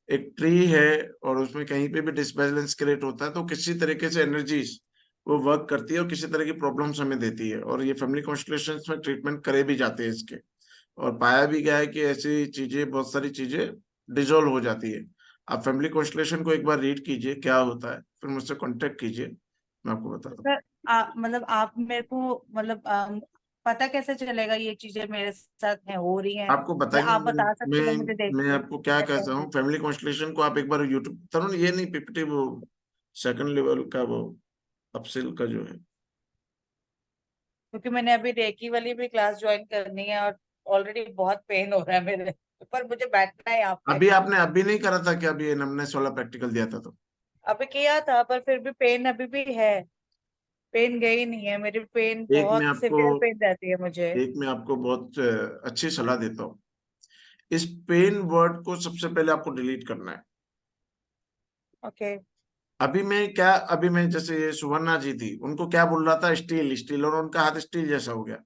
एक ट्री है और उसमें कहीं पे भी डिसबैलेंस क्रिएट होता है, तो किसी तरीके से एनर्जीज वो वर्क करती है और किसी तरह की प्रॉब्लम्स हमें देती है, और ये फैमिली कॉन्स्टलेशंस में ट्रीटमेंट करे भी जाते हैं इसके, और पाया भी गया है कि ऐसी चीजें, बहुत सारी चीजें डिजोल्व हो जाती है। आप फैमिली कॉन्स्टलेशन को एक बार रीड कीजिए क्या होता है, फिर मुझसे कांटेक्ट कीजिए, मैं आपको बता दूं। सर मतलब आप मेरे को मतलब पता कैसे चलेगा ये चीजें मेरे साथ है हो रही हैं, आपको या बताएंगे। आप बता सकते हो मुझे देख मैं के आपको क्या कैसे कहता हूँ, फैमिली कॉन्स्टलेशन को आप एक बार यूट्यूब तरुण, ये नहीं पीपीटी, वो सेकंड लेवल का, वो अपसेल का जो है। क्योंकि मैंने अभी रेकी वाली भी क्लास ज्वाइन करनी है और ऑलरेडी बहुत पेन हो रहा है मेरे, पर मुझे बैठना है यहाँ पे। अभी नहीं करा था क्या, अभी नमनेस वाला प्रैक्टिकल दिया था तो? अभी किया था, पर फिर भी पेन अभी भी है, पेन गई नहीं है मेरी, पेन बहुत सिवियर पेन रहती है मुझे। मैं आपको बहुत अच्छी सलाह देता हूँ। इस पेन वर्ड को सबसे पहले आपको डिलीट करना है। ओके। अभी मैं जैसे ये सुवर्णा जी थी, उनको क्या बोल रहा था, स्टील स्टील, और उनका हाथ स्टील जैसा हो गया।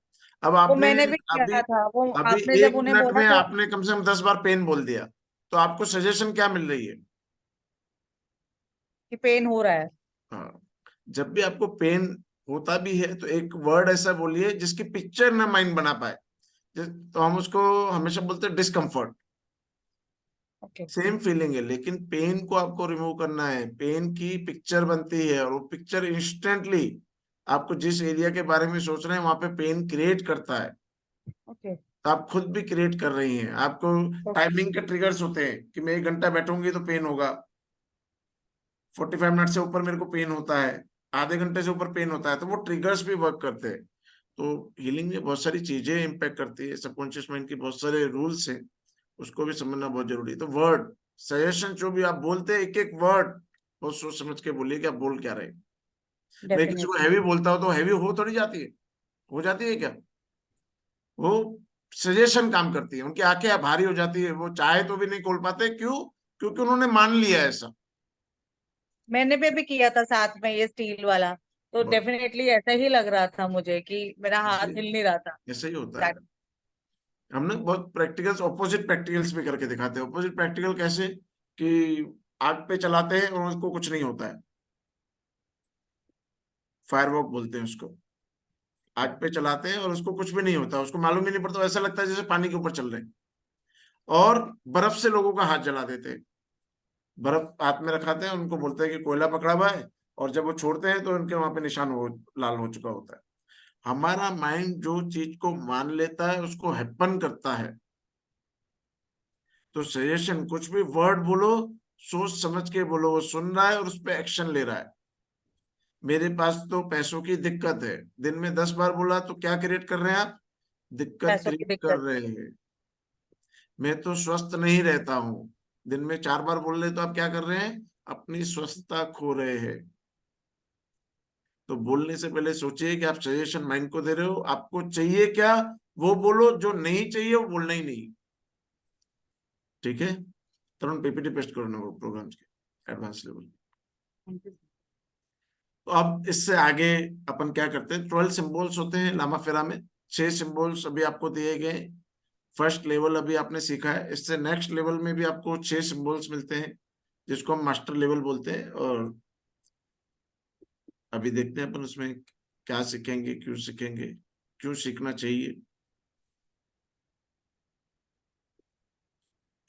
अब वो आपने मैंने भी किया था, वो अभी आपने जब 1 उन्हें मिनट बोला में था। आपने कम से कम 10 बार पेन बोल दिया, तो आपको सजेशन क्या मिल रही है? कि पेन हो रहा है। हाँ, जब भी आपको पेन होता भी है तो एक वर्ड ऐसा बोलिए जिसकी पिक्चर ना माइंड बना पाए, तो हम उसको हमेशा बोलते हैं डिस्कम्फर्ट। सेम फीलिंग है, लेकिन पेन को आपको रिमूव करना है। पेन की पिक्चर बनती है, और वो पिक्चर इंस्टेंटली आपको जिस एरिया के बारे में सोच रहे हैं वहां पे पेन क्रिएट करता है। ओके। तो आप खुद भी क्रिएट कर रही हैं। आपको टाइमिंग के ट्रिगर्स होते हैं कि मैं 1 घंटा बैठूंगी तो पेन होगा, 45 मिनट से ऊपर मेरे को पेन होता है, आधे घंटे से ऊपर पेन होता है, तो वो ट्रिगर्स भी वर्क करते हैं। तो हीलिंग में बहुत सारी चीजें इम्पैक्ट करती है, सबकॉन्शियस माइंड की बहुत सारे रूल्स हैं, उसको भी समझना बहुत जरूरी है। तो वर्ड सजेशन जो भी आप बोलते हैं, एक एक वर्ड बहुत सोच समझ के बोलिए कि आप बोल क्या रहे। मैं किसी को हैवी बोलता हूँ तो हैवी हो थोड़ी जाती है, हो जाती है क्या? वो सजेशन काम करती है, उनकी आंखें भारी हो जाती है, वो चाहे तो भी नहीं खोल पाते। क्यों? क्योंकि उन्होंने मान लिया ऐसा। मैंने भी अभी किया था साथ में ये स्टील वाला, तो डेफिनेटली ऐसा ही लग रहा था मुझे कि मेरा हाथ हिल नहीं रहा था। ऐसा ही होता है। हमने बहुत प्रैक्टिकल्स, ऑपोजिट प्रैक्टिकल्स भी करके दिखाते हैं। ऑपोजिट प्रैक्टिकल कैसे? कि आग पे चलाते हैं और उसको कुछ नहीं होता है, फायरवर्क बोलते हैं उसको। आग पे चलाते हैं और उसको कुछ भी नहीं होता, उसको मालूम ही नहीं पड़ता, ऐसा लगता है जैसे पानी के ऊपर चल रहे हैं। और बर्फ से लोगों का हाथ जला देते हैं, बर्फ हाथ में रखाते हैं, उनको बोलते हैं कि कोयला पकड़ा हुआ है, और जब वो छोड़ते हैं तो उनके वहां पे निशान लाल हो चुका होता है। हमारा माइंड जो चीज को मान लेता है उसको हैपन करता है। तो सजेशन, कुछ भी वर्ड बोलो, सोच समझ के बोलो, वो सुन रहा है और उस पर एक्शन ले रहा है। मेरे पास तो पैसों की दिक्कत है, दिन में 10 बार बोला तो क्या क्रिएट कर रहे हैं आप? दिक्कत क्रिएट कर रहे हैं। मैं तो स्वस्थ नहीं रहता हूं, दिन में 4 बार बोल रहे तो आप क्या कर रहे हैं? अपनी स्वस्थता खो रहे हैं। तो बोलने से पहले सोचिए कि आप सजेशन माइंड को दे रहे हो, आपको चाहिए क्या वो बोलो, जो नहीं चाहिए वो बोलना ही नहीं। ठीक है, तुरंत पीपीटी पेस्ट करो ना वो प्रोग्राम्स के एडवांस लेवल। तो अब इससे आगे अपन क्या करते हैं, 12 सिंबल्स होते हैं लामा फेरा में। 6 सिंबल्स अभी आपको दिए गए। फर्स्ट लेवल अभी आपने सीखा है, इससे नेक्स्ट लेवल में भी आपको 6 सिंबल्स मिलते हैं, जिसको हम मास्टर लेवल बोलते हैं। और अभी देखते हैं अपन उसमें क्या सीखेंगे, क्यों सीखेंगे, क्यों सीखना चाहिए।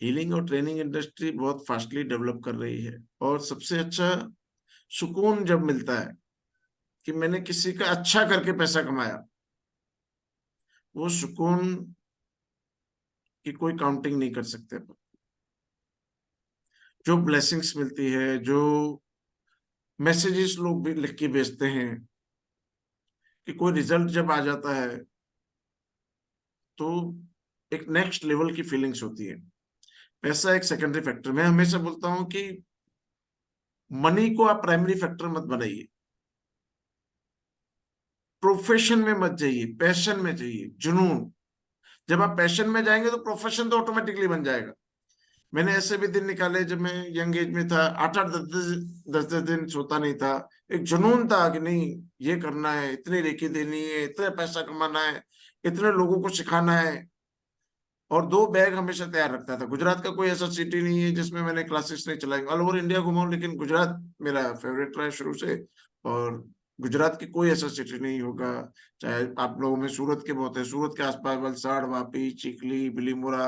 हीलिंग और ट्रेनिंग इंडस्ट्री बहुत फास्टली डेवलप कर रही है, और सबसे अच्छा सुकून जब मिलता है कि मैंने किसी का अच्छा करके पैसा कमाया, वो सुकून की कोई काउंटिंग नहीं कर सकते। जो ब्लेसिंग्स मिलती है, जो मैसेजेस लोग भी लिख के भेजते हैं, कि कोई रिजल्ट जब आ जाता है तो एक नेक्स्ट लेवल की फीलिंग्स होती है। पैसा एक सेकेंडरी फैक्टर। मैं हमेशा बोलता हूं कि मनी को आप प्राइमरी फैक्टर मत बनाइए, प्रोफेशन में मत जाइए, पैशन में जाइए, जुनून। जब आप पैशन में जाएंगे तो प्रोफेशन तो ऑटोमेटिकली बन जाएगा। मैंने ऐसे भी दिन निकाले जब मैं यंग एज में था, 8-8 10-10 दिन सोता नहीं था। एक जुनून था कि नहीं ये करना है, इतनी रेकी देनी है, इतना पैसा कमाना है, इतने लोगों को सिखाना है। और 2 बैग हमेशा तैयार रखता था। गुजरात का कोई ऐसा सिटी नहीं है जिसमें मैंने क्लासेस नहीं चलाई। ऑल ओवर इंडिया घुमा हूं, लेकिन गुजरात मेरा फेवरेट रहा है शुरू से। और गुजरात की कोई ऐसा सिटी नहीं होगा, चाहे आप लोगों में सूरत के बहुत है, सूरत के आसपास वलसाड़, वापी, चिखली, बिलीमोरा,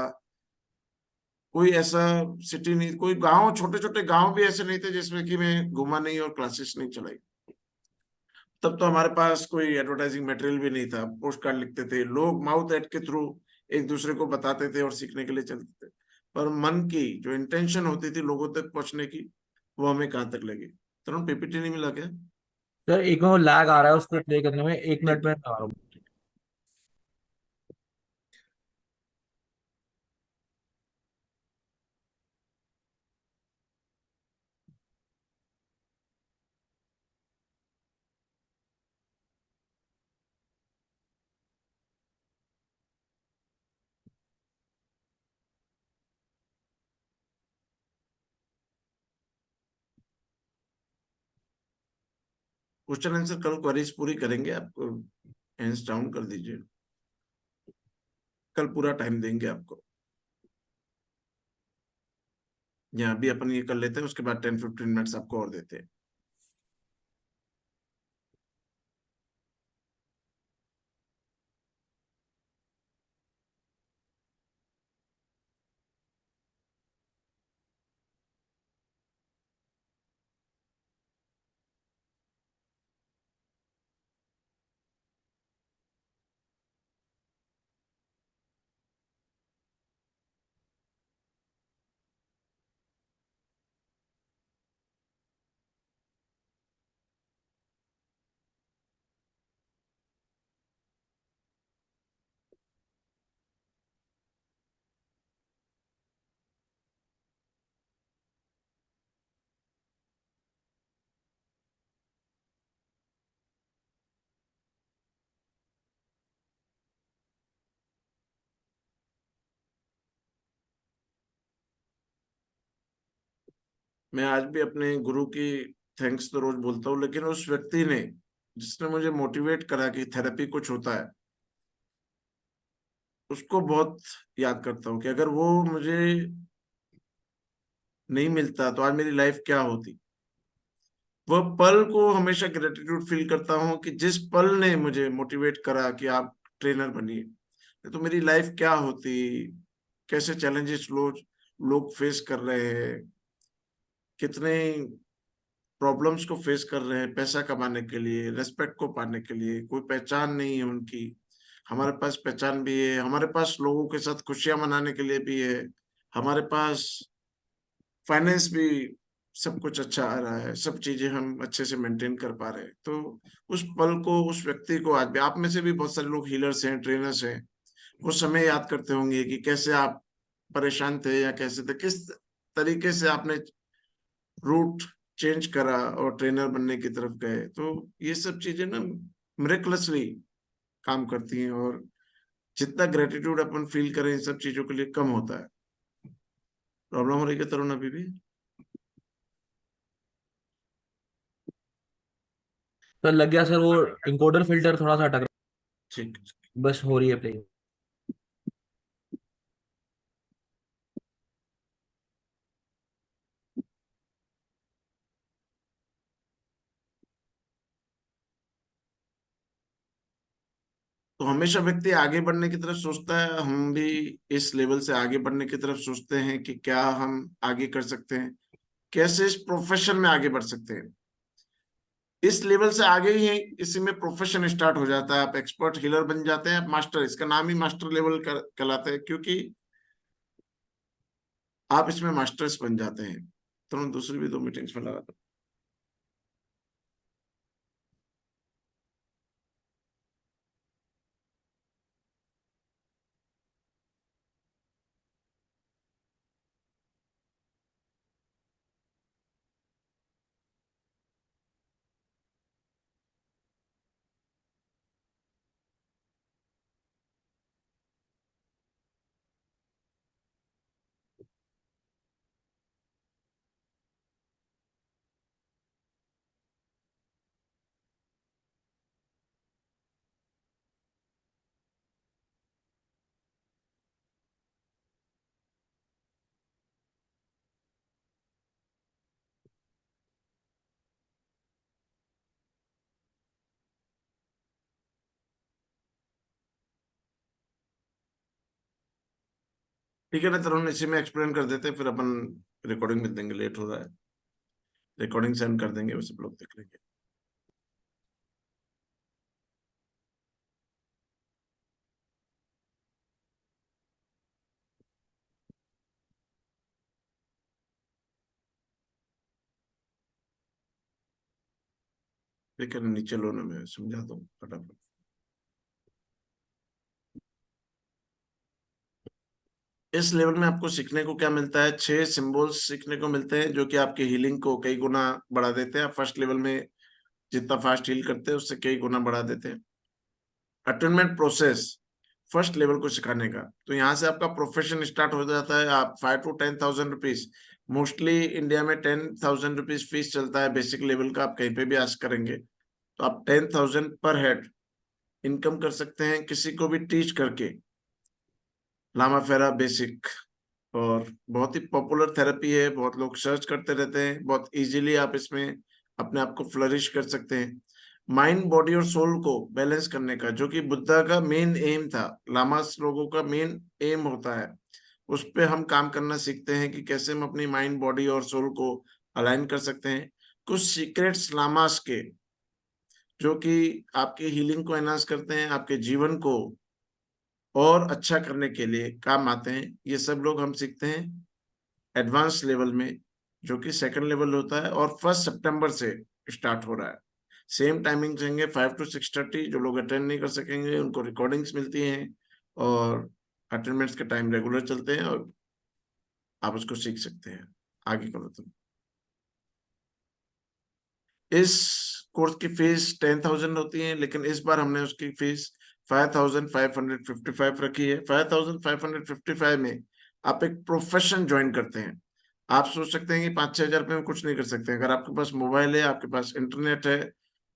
कोई ऐसा सिटी नहीं, कोई गांव, छोटे छोटे गांव भी ऐसे नहीं थे जिसमें कि मैं घुमा नहीं और क्लासेस नहीं चलाई। तब तो हमारे पास कोई एडवर्टाइजिंग मटेरियल भी नहीं था, पोस्ट कार्ड लिखते थे, लोग माउथ एड के थ्रू एक दूसरे को बताते थे और सीखने के लिए चलते थे, पर मन की जो इंटेंशन होती थी लोगों तक पहुंचने की, वो हमें कहाँ तक लगी। तरुण, पीपीटी नहीं मिला क्या? सर एक में लैग आ रहा है उसको प्ले करने में, 1 मिनट में आ रहा हूँ। क्वेश्चन आंसर कल क्वेरीज पूरी करेंगे, आपको हैंड्स डाउन कर दीजिए, कल पूरा टाइम देंगे आपको। यहाँ भी अपन ये कर लेते हैं, उसके बाद 10-15 मिनट्स आपको और देते हैं। मैं आज भी अपने गुरु की थैंक्स तो रोज बोलता हूँ, लेकिन उस व्यक्ति ने जिसने मुझे मोटिवेट करा कि थेरेपी कुछ होता है, उसको बहुत याद करता हूँ कि अगर वो मुझे नहीं मिलता तो आज मेरी लाइफ क्या होती। वह पल को हमेशा ग्रेटिट्यूड फील करता हूँ कि जिस पल ने मुझे मोटिवेट करा कि आप ट्रेनर बनिए, तो मेरी लाइफ क्या होती, कैसे चैलेंजेस लोग फेस कर रहे हैं, कितने प्रॉब्लम्स को फेस कर रहे हैं पैसा कमाने के लिए, रेस्पेक्ट को पाने के लिए, कोई पहचान नहीं है उनकी, हमारे पास पहचान भी है, हमारे पास लोगों के साथ खुशियां मनाने के लिए भी है, हमारे पास फाइनेंस भी, सब कुछ अच्छा आ रहा है, सब चीजें हम अच्छे से मेंटेन कर पा रहे हैं। तो उस पल को, उस व्यक्ति को आज भी, आप में से भी बहुत सारे लोग हीलर्स हैं, ट्रेनर्स हैं, वो समय याद करते होंगे कि कैसे आप परेशान थे या कैसे थे, किस तरीके से आपने रूट चेंज करा और ट्रेनर बनने की तरफ गए। तो ये सब चीजें ना मिरेकलसली काम करती हैं, और जितना ग्रेटिट्यूड अपन फील करें इन सब चीजों के लिए कम होता है। प्रॉब्लम हो रही है तरुण अभी भी? सर लग गया सर, वो इंकोडर फिल्टर थोड़ा सा अटक रहा ठीक। है, बस हो रही है प्ले। तो हमेशा व्यक्ति आगे बढ़ने की तरफ सोचता है, हम भी इस लेवल से आगे बढ़ने की तरफ सोचते हैं कि क्या हम आगे कर सकते हैं, कैसे इस प्रोफेशन में आगे बढ़ सकते हैं। इस लेवल से आगे ही है, इसी में प्रोफेशन स्टार्ट हो जाता है, आप एक्सपर्ट हीलर बन जाते हैं, आप मास्टर, इसका नाम ही मास्टर लेवल कहलाता है, क्योंकि आप इसमें मास्टर्स बन जाते हैं। तुरंत दूसरी भी 2 मीटिंग्स में लगा दो। ठीक है ना तरुण, इसी में एक्सप्लेन कर देते हैं, फिर अपन रिकॉर्डिंग में देंगे, लेट हो रहा है, रिकॉर्डिंग सेंड कर देंगे, वैसे लोग देख लेंगे। ठीक है, नीचे लो ना, मैं समझा दूं फटाफट। इस लेवल में आपको सीखने को क्या मिलता है, 6 सिंबल्स सीखने को मिलते हैं जो कि आपकी हीलिंग को कई गुना बढ़ा देते हैं। फर्स्ट लेवल में जितना फास्ट हील करते हैं उससे कई गुना बढ़ा देते हैं। अटेनमेंट प्रोसेस फर्स्ट लेवल को सिखाने का, तो यहाँ से आपका प्रोफेशन स्टार्ट हो जाता है। आप 5 to 10,000 रुपीज, मोस्टली इंडिया में 10,000 रुपीज फीस चलता है बेसिक लेवल का। आप कहीं पे भी आस्क करेंगे तो आप 10,000 पर हेड इनकम कर सकते हैं किसी को भी टीच करके। लामा फेरा बेसिक, और बहुत ही पॉपुलर थेरेपी है, बहुत लोग सर्च करते रहते हैं, बहुत इजीली आप इसमें अपने आप को फ्लरिश कर सकते हैं। माइंड, बॉडी और सोल को बैलेंस करने का, जो कि बुद्धा का मेन एम था, लामास लोगों का मेन एम होता है, उस पे हम काम करना सीखते हैं कि कैसे हम अपनी माइंड, बॉडी और सोल को अलाइन कर सकते हैं। कुछ सीक्रेट्स लामास के जो कि आपकी हीलिंग को एनहांस करते हैं, आपके जीवन को और अच्छा करने के लिए काम आते हैं। ये सब लोग हम सीखते हैं एडवांस लेवल में, जो कि सेकंड लेवल होता है, और 1 सितंबर से स्टार्ट हो रहा है। सेम टाइमिंग रहेंगे 5 to 6:30। जो लोग अटेंड नहीं कर सकेंगे उनको रिकॉर्डिंग्स मिलती हैं, और अटेंडमेंट्स के टाइम रेगुलर चलते हैं, और आप उसको सीख सकते हैं। आगे करो तुम। इस कोर्स की फीस 10,000 होती है, लेकिन इस बार हमने उसकी फीस 5,555 रखी है। 5,555 में आप एक प्रोफेशन ज्वाइन करते हैं। आप सोच सकते हैं कि 5-6 हजार रुपये में कुछ नहीं कर सकते। अगर आपके पास मोबाइल है, आपके पास इंटरनेट है,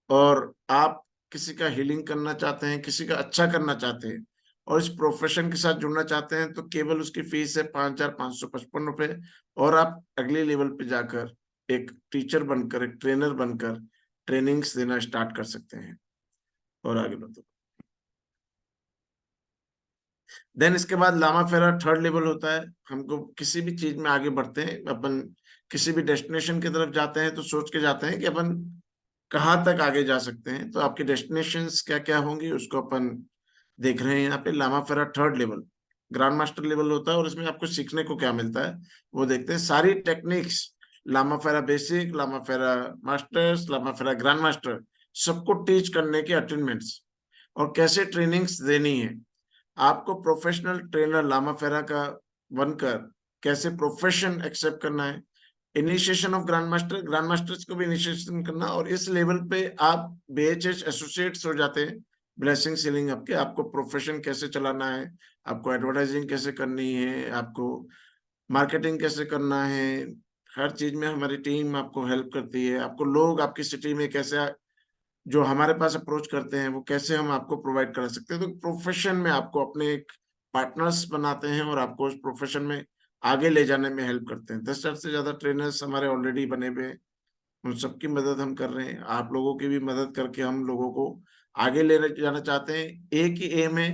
और आप किसी का हीलिंग करना चाहते हैं, किसी का अच्छा करना चाहते हैं, और इस प्रोफेशन के साथ जुड़ना चाहते हैं, तो केवल उसकी फीस है 5,555 रुपए। और आप अगले लेवल पे जाकर एक टीचर बनकर, एक ट्रेनर बनकर ट्रेनिंग्स देना स्टार्ट कर सकते हैं। और आगे बढ़ो। देन इसके बाद लामा फेरा थर्ड लेवल होता है। हमको किसी भी चीज में आगे बढ़ते हैं, अपन किसी भी डेस्टिनेशन की तरफ जाते हैं तो सोच के जाते हैं कि अपन कहाँ तक आगे जा सकते हैं। तो आपकी डेस्टिनेशंस क्या क्या होंगी उसको अपन देख रहे हैं यहाँ पे। लामा फेरा third level grand master level होता है, और इसमें आपको सीखने को क्या मिलता है वो देखते हैं। सारी टेक्निक्स, लामा फेरा बेसिक, लामा फेरा मास्टर्स, लामा फेरा ग्रैंड मास्टर, सबको टीच करने के अटेंडमेंट्स और कैसे ट्रेनिंग्स देनी है। आपको प्रोफेशनल ट्रेनर लामा फेरा का बनकर कैसे प्रोफेशन एक्सेप्ट करना है, initiation of grand master, grand masters को भी इनिशिएशन करना, और इस लेवल पे आप BHH एसोसिएट्स हो जाते हैं। ब्लेसिंग सीलिंग आपके, आपको प्रोफेशन कैसे चलाना है, आपको एडवर्टाइजिंग कैसे करनी है, आपको मार्केटिंग कैसे करना है, हर चीज में हमारी टीम आपको हेल्प करती है। आपको लोग आपकी सिटी में कैसे जो हमारे पास अप्रोच करते हैं वो कैसे हम आपको प्रोवाइड करा सकते हैं। तो प्रोफेशन में आपको अपने एक पार्टनर्स बनाते हैं और आपको उस प्रोफेशन में आगे ले जाने में हेल्प करते हैं। 10,000 से ज्यादा ट्रेनर्स हमारे ऑलरेडी बने हुए हैं, उन सबकी मदद हम कर रहे हैं। आप लोगों की भी मदद करके हम लोगों को आगे ले जाना चाहते हैं। एक ही एम है,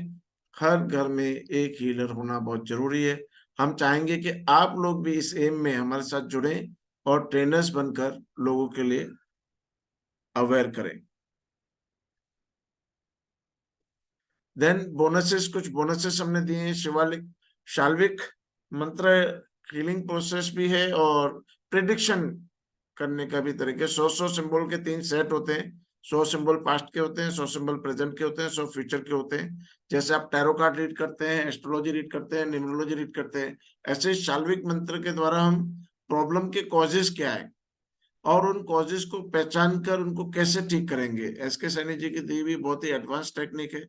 हर घर में एक हीलर होना बहुत जरूरी है। हम चाहेंगे कि आप लोग भी इस एम में हमारे साथ जुड़े और ट्रेनर्स बनकर लोगों के लिए अवेयर करें। देन बोनसेस, कुछ बोनसेस हमने दिए हैं। शिवालिक शाल्विक मंत्र हीलिंग प्रोसेस भी है, और प्रिडिक्शन करने का भी तरीके। 100 सिंबल के 3 सेट होते हैं। 100 सिंबल पास्ट के होते हैं, 100 सिंबल प्रेजेंट के होते हैं, 100 फ्यूचर के होते हैं। जैसे आप टैरो कार्ड रीड करते हैं, एस्ट्रोलॉजी रीड करते हैं, न्यूमरोलॉजी रीड करते हैं, ऐसे शाल्विक मंत्र के द्वारा हम प्रॉब्लम के कॉजेज क्या है और उन कॉजेज को पहचान कर उनको कैसे ठीक करेंगे। SK सैनी जी की दी हुई बहुत ही एडवांस टेक्निक है,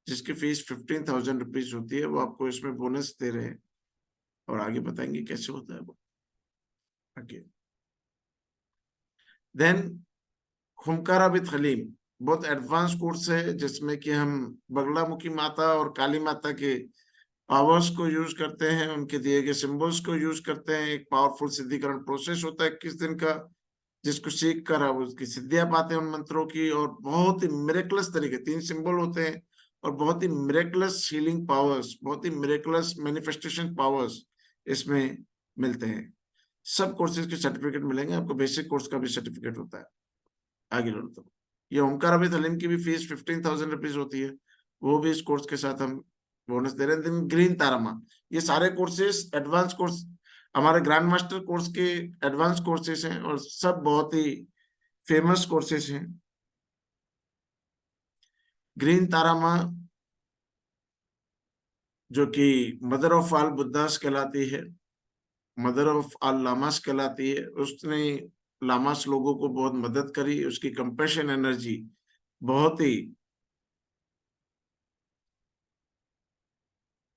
जिसकी फीस 15,000 रुपीज होती है। वो आपको इसमें बोनस दे रहे हैं, और आगे बताएंगे कैसे होता है वो आगे। देन खुमकारा विद हलीम बहुत एडवांस कोर्स है, जिसमें कि हम बगलामुखी माता और काली माता के पावर्स को यूज करते हैं, उनके दिए गए सिंबल्स को यूज करते हैं। एक पावरफुल सिद्धिकरण प्रोसेस होता है 21 दिन का, जिसको सीख कर आप उसकी सिद्धियां पाते हैं उन मंत्रों की। और बहुत ही मिरेकलस तरीके, 3 सिंबल होते हैं और बहुत ही मिरेकलस हीलिंग पावर्स, बहुत ही मिरेकलस मैनिफेस्टेशन पावर्स इसमें मिलते हैं। सब कोर्सेज के सर्टिफिकेट मिलेंगे आपको, बेसिक कोर्स का भी सर्टिफिकेट होता है। आगे लो तो ये ओमकार अभी तलीम की भी फीस 15,000 रुपीज होती है, वो भी इस कोर्स के साथ हम बोनस दे रहे हैं। देन ग्रीन तारामा, ये सारे कोर्सेज एडवांस कोर्स हमारे ग्रैंड मास्टर कोर्स के एडवांस कोर्सेज हैं और सब बहुत ही फेमस कोर्सेज हैं। ग्रीन तारामा जो कि मदर ऑफ ऑल बुद्धास कहलाती है, मदर ऑफ ऑल लामास कहलाती है, उसने लामास लोगों को बहुत मदद करी, उसकी कंपैशन एनर्जी बहुत ही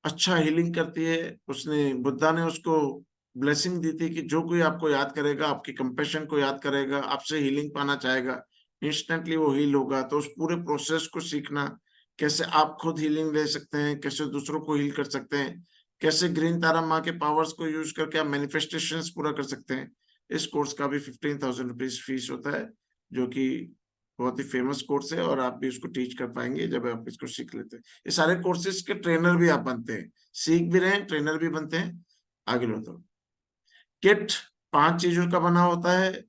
अच्छा हीलिंग करती है। उसने, बुद्धा ने उसको ब्लेसिंग दी थी कि जो कोई आपको याद करेगा, आपकी कंपैशन को याद करेगा, आपसे हीलिंग पाना चाहेगा, इंस्टेंटली वो हील होगा। तो उस पूरे प्रोसेस को सीखना, कैसे आप खुद हीलिंग ले सकते हैं, कैसे दूसरों को हील कर सकते हैं, कैसे ग्रीन तारा माँ के पावर्स को यूज करके आप मैनिफेस्टेशंस पूरा कर सकते हैं, इस कोर्स का भी 15,000 रुपीज फीस होता है, जो कि बहुत ही फेमस कोर्स है और आप भी उसको टीच कर पाएंगे जब आप इसको सीख लेते हैं। ये सारे कोर्सेज के ट्रेनर भी आप बनते हैं, सीख भी रहे हैं, ट्रेनर भी बनते हैं। आगे लो तो किट 5 चीजों का बना होता है,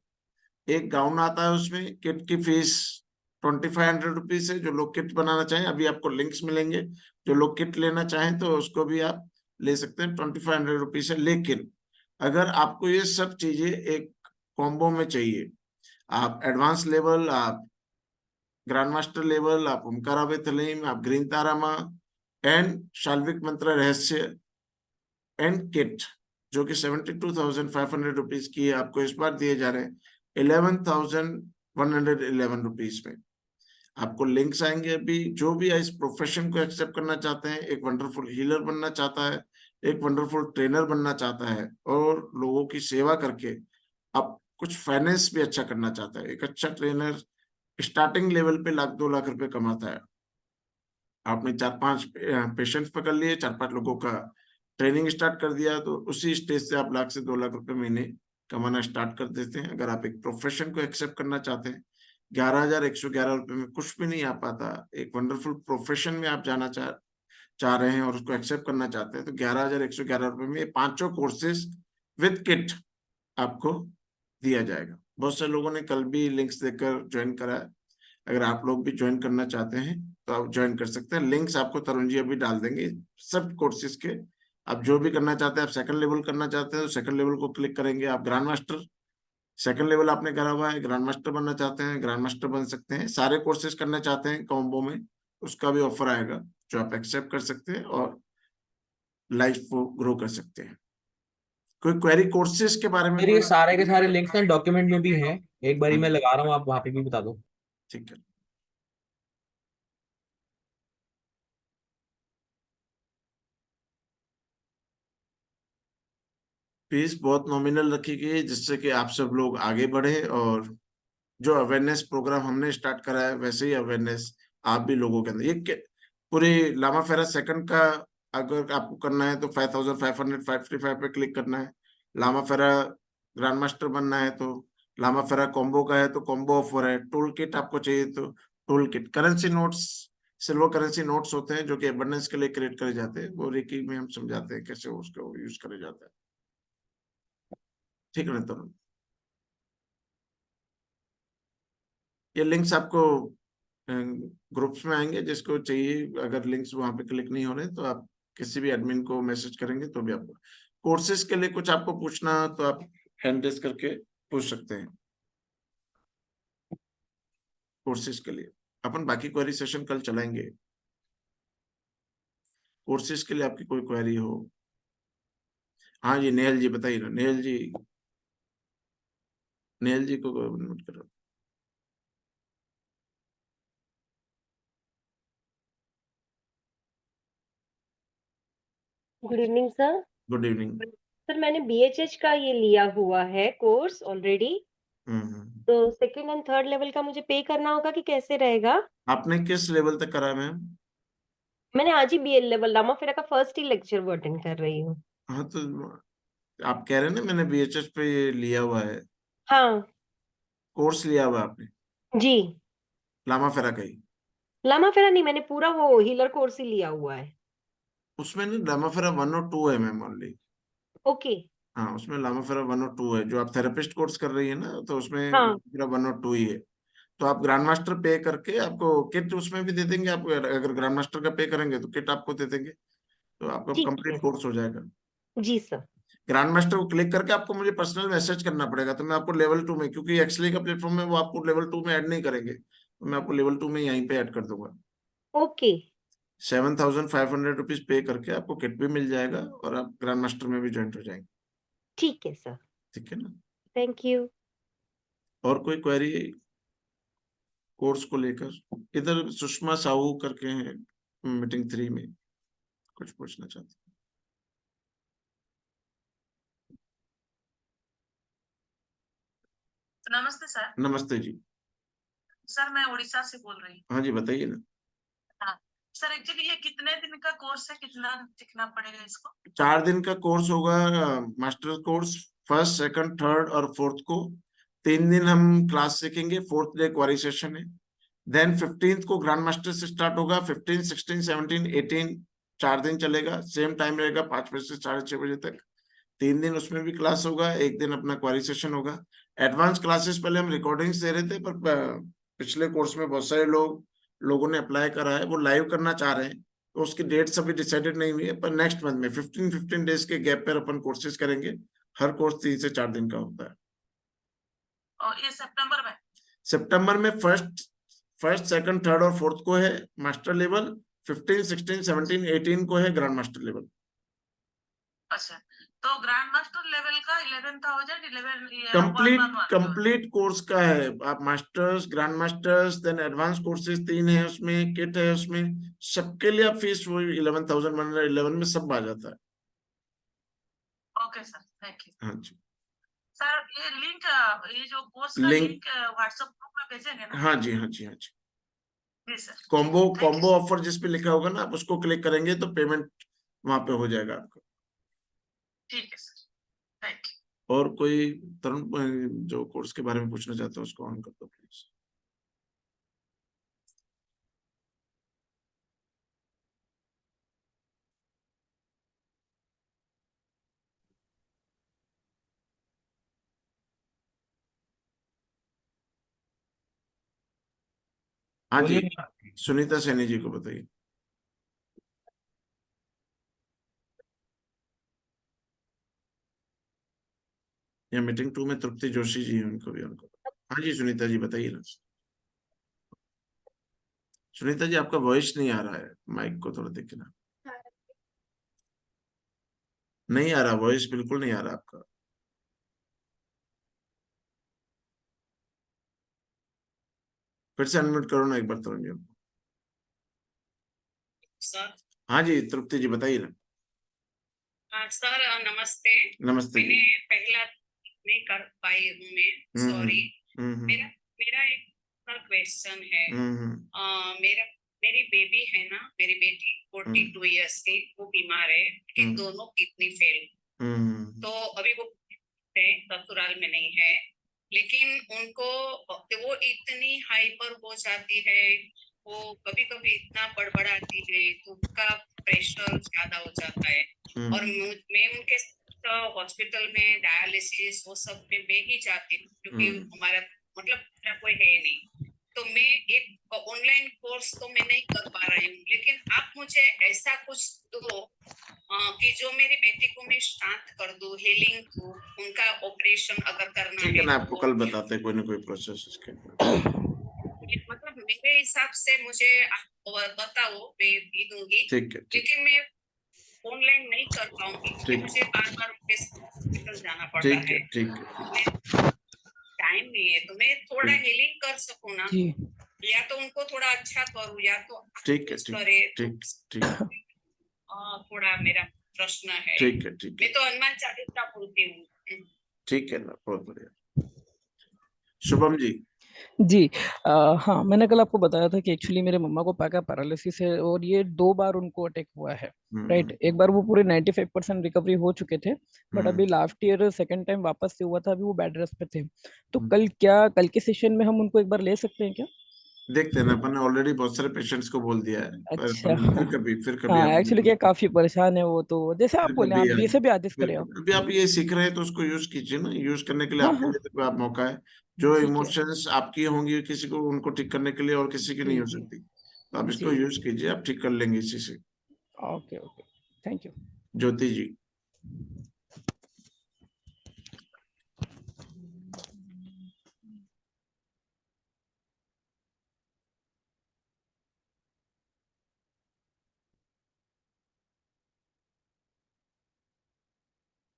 एक गाउन आता है उसमें। किट की फीस 2500 रुपीज है। जो लोग किट बनाना चाहें, अभी आपको लिंक्स मिलेंगे, जो लोग किट लेना चाहें तो उसको भी आप ले सकते हैं, 2500 रुपीज है। लेकिन अगर आपको ये सब चीजें एक कॉम्बो में चाहिए, आप एडवांस लेवल, आप ग्रैंड मास्टर लेवल, आप ओमकारावे तलीम, आप ग्रीन तारामा एंड शाल्विक मंत्र रहस्य एंड किट, जो कि 72,500 रुपीज की है, आपको इस बार दिए जा रहे हैं 11,111 रुपीज में। आपको लिंक्स आएंगे अभी। जो भी इस प्रोफेशन को एक्सेप्ट करना चाहते हैं, एक वंडरफुल हीलर बनना चाहता है, एक वंडरफुल ट्रेनर बनना चाहता है और लोगों की सेवा करके अब कुछ फाइनेंस भी अच्छा करना चाहता है, एक अच्छा ट्रेनर स्टार्टिंग लेवल पे 1,00,000 2 लाख रुपए कमाता है। आपने 4-5 पेशेंट्स पकड़ लिए, 4-5 लोगों का ट्रेनिंग स्टार्ट कर दिया, तो उसी स्टेज से आप 1,00,000 से 2 लाख रुपए महीने कमाना स्टार्ट कर देते हैं। अगर आप एक प्रोफेशन को एक्सेप्ट करना चाहते हैं, 11,111 रुपए में कुछ भी नहीं आ पाता। एक वंडरफुल प्रोफेशन में आप जाना चाह रहे हैं और उसको एक्सेप्ट करना चाहते हैं, तो 11,111 रुपए में ये 5 कोर्सेज विद किट आपको दिया जाएगा। बहुत से लोगों ने कल भी लिंक्स देकर ज्वाइन करा है। अगर आप लोग भी ज्वाइन करना चाहते हैं तो आप ज्वाइन कर सकते हैं। लिंक्स आपको तरुण जी अभी डाल देंगे सब कोर्सेज के। आप जो भी करना चाहते हैं, आप सेकंड लेवल करना चाहते हैं तो सेकंड लेवल को क्लिक करेंगे। आप ग्रैंड मास्टर सेकंड लेवल आपने करा हुआ है, ग्रैंड मास्टर बनना चाहते हैं, ग्रैंड मास्टर बन सकते हैं। सारे कोर्सेज करना चाहते हैं कॉम्बो में, उसका भी ऑफर आएगा जो आप एक्सेप्ट कर सकते हैं और लाइफ को ग्रो कर सकते हैं। कोई क्वेरी कोर्सेज के बारे में? मेरे ये सारे के सारे लिंक्स ना डॉक्यूमेंट में भी हैं, एक बारी मैं हाँ। लगा रहा हूँ, आप वहां पे भी बता दो। ठीक है। फीस बहुत नॉमिनल रखी गई है जिससे कि आप सब लोग आगे बढ़े और जो अवेयरनेस प्रोग्राम हमने स्टार्ट करा है वैसे ही अवेयरनेस आप भी लोगों के अंदर। ये पूरी लामा फेरा सेकंड का अगर आपको करना है तो 5,555 पे क्लिक करना है। लामा फेरा ग्रैंड मास्टर बनना है तो लामा फेरा कॉम्बो का है तो कॉम्बो ऑफर है। टूल किट आपको चाहिए तो tool kit. Currency notes, silver currency notes होते हैं जो कि एबंडेंस के लिए क्रिएट करे जाते हैं, वो रेकी में हम समझाते हैं कैसे उसको यूज करे जाता है। ठीक है तो ये लिंक्स आपको ग्रुप्स में आएंगे, जिसको चाहिए। अगर लिंक्स वहां पे क्लिक नहीं हो रहे तो आप किसी भी एडमिन को मैसेज करेंगे तो भी आपको कोर्सेज के लिए कुछ आपको पूछना तो आप हैंड रेज करके पूछ सकते हैं। कोर्सेज के लिए अपन बाकी क्वेरी सेशन कल चलाएंगे। कोर्सेज के लिए आपकी कोई क्वेरी हो? हाँ जी नेहल जी बताइए ना। नेहल जी को नोट करो। Good evening sir. Good evening. Sir मैंने BHH का ये लिया हुआ है कोर्स ऑलरेडी, तो सेकंड एंड थर्ड लेवल का मुझे पे करना होगा कि कैसे रहेगा? आपने किस लेवल तक करा है मैम? मैंने आज ही BL लेवल लामा फेरा का फर्स्ट ही लेक्चर वो अटेंड कर रही हूँ। हाँ तो आप कह रहे हैं ना मैंने BHH पे ये लिया हुआ है। हाँ कोर्स लिया हुआ आपने? जी। लामा फेरा का ही? लामा फेरा नहीं, मैंने पूरा वो हीलर कोर्स ही लिया हुआ है। उसमें नहीं, लामाफेरा 1 और 2 है मैम ओनली। ओके। हाँ, उसमें लामाफेरा 1 और 2 है। जो आप थेरेपिस्ट कोर्स कर रही है ना, तो उसमें हाँ। लामाफेरा 1 और 2 ही है। तो आप ग्रैंड मास्टर पे करके आपको किट उसमें भी दे देंगे। आप अगर ग्रैंड मास्टर का पे करेंगे तो किट आपको दे देंगे, तो आपका ठीक कंप्लीट है। कोर्स हो जाएगा। जी सर। ग्रैंड मास्टर को क्लिक करके आपको मुझे पर्सनल मैसेज करना पड़ेगा, तो मैं आपको लेवल 2 में, क्योंकि एक्सली का प्लेटफॉर्म में वो आपको लेवल 2 में ऐड नहीं करेंगे, तो मैं आपको लेवल 2 में यहीं पे ऐड कर दूंगा। ओके। 7,500 रुपीज पे करके आपको किट भी मिल जाएगा और आप ग्रैंड मास्टर में भी ज्वाइन हो जाएंगे। ठीक है सर। ठीक है ना? Thank you. और कोई क्वेरी कोर्स को लेकर? इधर सुषमा साहू करके हैं मीटिंग 3 में, कुछ पूछना चाहते हैं? नमस्ते सर। नमस्ते जी। सर मैं उड़ीसा से बोल रही हूँ। हाँ जी, बताइए ना। हाँ सर, एक्चुअली ये कितने दिन का कोर्स है, कितना सीखना पड़ेगा इसको? 4 दिन का कोर्स होगा, master course, first, second, third और फोर्थ को। 3 दिन हम क्लास सीखेंगे, फोर्थ डे क्वेरी सेशन है। देन 15th को ग्रैंड मास्टर से स्टार्ट होगा, 15, 16, 17, 18 4 दिन चलेगा। सेम टाइम रहेगा 5 बजे से 6:30 बजे तक। 3 दिन उसमें भी क्लास होगा, 1 दिन अपना क्वेरी सेशन होगा। एडवांस क्लासेस पहले हम रिकॉर्डिंग्स दे रहे थे, पर पिछले कोर्स में बहुत सारे लोगों ने अप्लाई करा है, वो लाइव करना चाह रहे हैं, तो उसकी डेट्स अभी डिसाइडेड नहीं हुई है, पर नेक्स्ट मंथ में 15 डेज के गैप पर अपन कोर्सेज करेंगे। हर कोर्स 3 से 4 दिन का होता है। और ये सितंबर में फर्स्ट, सेकंड, थर्ड और फोर्थ को है मास्टर लेवल, 15, 16, 17, 18 को है ग्रैंड मास्टर लेवल। अच्छा, तो ग्रैंड मास्टर लेवल का 11,000 कंप्लीट कोर्स का है। आप masters, grand masters, then advance courses 3 है उसमें, किट है उसमें, सबके लिए आप फीस वही 11,111 में सब आ जाता है। Okay sir, thank you. हाँ जी। सर ये लिंक, ये जो कोर्स का लिंक लिंक व्हाट्सएप ग्रुप में भेजेंगे ना? हाँ जी, हाँ जी, हाँ जी। जी सर। कॉम्बो ऑफर जिस पे लिखा होगा ना, आप उसको क्लिक करेंगे तो पेमेंट वहां पे हो जाएगा आपका। ठीक है सर, थैंक यू। और कोई तरुण जो कोर्स के बारे में पूछना चाहते हो उसको ऑन कर दो प्लीज। हाँ जी, सुनीता सैनी जी को बताइए। या मीटिंग 2 में तृप्ति जोशी जी, उनको भी हाँ जी, सुनीता जी बताइए ना। सुनीता जी आपका वॉइस नहीं आ रहा है, माइक को थोड़ा देखना। नहीं आ रहा, वॉइस बिल्कुल नहीं आ रहा आपका। फिर से अनम्यूट करो ना एक बार तरुण जी। सर। हाँ जी, तृप्ति जी बताइए ना। सर नमस्ते। नमस्ते जी। मैंने पहला नहीं कर पाई हूँ मैं, सॉरी। मेरा एक क्वेश्चन है। मेरी बेबी है ना, मेरी बेटी 42 इयर्स की, वो बीमार है, कि दोनों किडनी फेल। तो अभी वो ससुराल में नहीं है, लेकिन उनको वो इतनी हाइपर हो जाती है, वो कभी कभी इतना बड़बड़ाती है, तो उनका प्रेशर ज्यादा हो जाता है। और मैं उनके हॉस्पिटल में डायलिसिस वो सब में मैं ही जाती हूँ, क्योंकि हमारा मतलब मेरा कोई है नहीं। तो मैं एक ऑनलाइन कोर्स तो मैं नहीं कर पा रही हूँ, लेकिन आप मुझे ऐसा कुछ दो कि जो मेरी बेटी को मैं शांत कर दूं, हीलिंग दूं, उनका ऑपरेशन अगर करना ठीक है ना, आपको कल बताते हैं कोई ना कोई प्रोसेस इसके। मतलब मेरे हिसाब से मुझे बताओ, मैं भी दूंगी। ठीक है, लेकिन मैं ऑनलाइन नहीं कर पाऊंगी, क्योंकि मुझे बार-बार उनके हॉस्पिटल जाना पड़ता है। ठीक है। टाइम नहीं है, तो मैं थोड़ा हीलिंग कर सकूं ना, या तो उनको थोड़ा अच्छा करूं, या तो ठीक है, ठीक। थोड़ा मेरा प्रश्न है। ठीक है। मैं तो हनुमान चालीसा बोलती हूँ। ठीक है ना, बहुत बढ़िया। शुभम जी। जी हाँ, मैंने कल आपको बताया था कि एक्चुअली मेरे मम्मा को पैका पैरालिसिस है, और ये 2 बार उनको अटैक हुआ है, राइट। एक बार वो पूरे 95% रिकवरी हो चुके थे, बट अभी लास्ट ईयर सेकंड टाइम वापस से हुआ था, अभी वो बेड रेस्ट पे थे। तो कल के सेशन में हम उनको एक बार ले सकते हैं क्या? देखते हैं ना, अपन ने ऑलरेडी बहुत सारे पेशेंट्स को बोल दिया है, पर अच्छा। अपन फिर कभी हाँ आप एक्चुअली क्या काफी परेशान है वो, तो जैसे आप फिर बोले कभी आप ये से भी आदेश फिर करें आप। अभी आप ये सीख रहे हैं तो उसको यूज कीजिए ना, यूज करने के लिए हाँ आपके हाँ लिए तो आप मौका है। जो ठीक है। इमोशंस आपकी होंगी किसी को उनको ठीक करने के लिए और किसी की नहीं जी हो जी सकती, तो आप इसको जी यूज कीजिए, आप ठीक कर लेंगे इसी से। Okay okay thank you. Jyoti ji.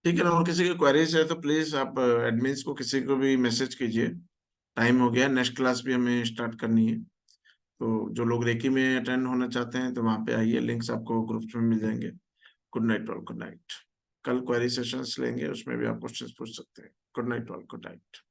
ठीक है ना, और किसी की क्वेरीज है तो प्लीज आप एडमिन्स को किसी को भी मैसेज कीजिए। टाइम हो गया, नेक्स्ट क्लास भी हमें स्टार्ट करनी है, तो जो लोग रेकी में अटेंड होना चाहते हैं तो वहां पे आइए, लिंक्स आपको ग्रुप्स में मिल जाएंगे। Good night all, good night. कल क्वेरी सेशंस लेंगे, उसमें भी आप क्वेश्चंस पूछ सकते हैं। Good night all, good night.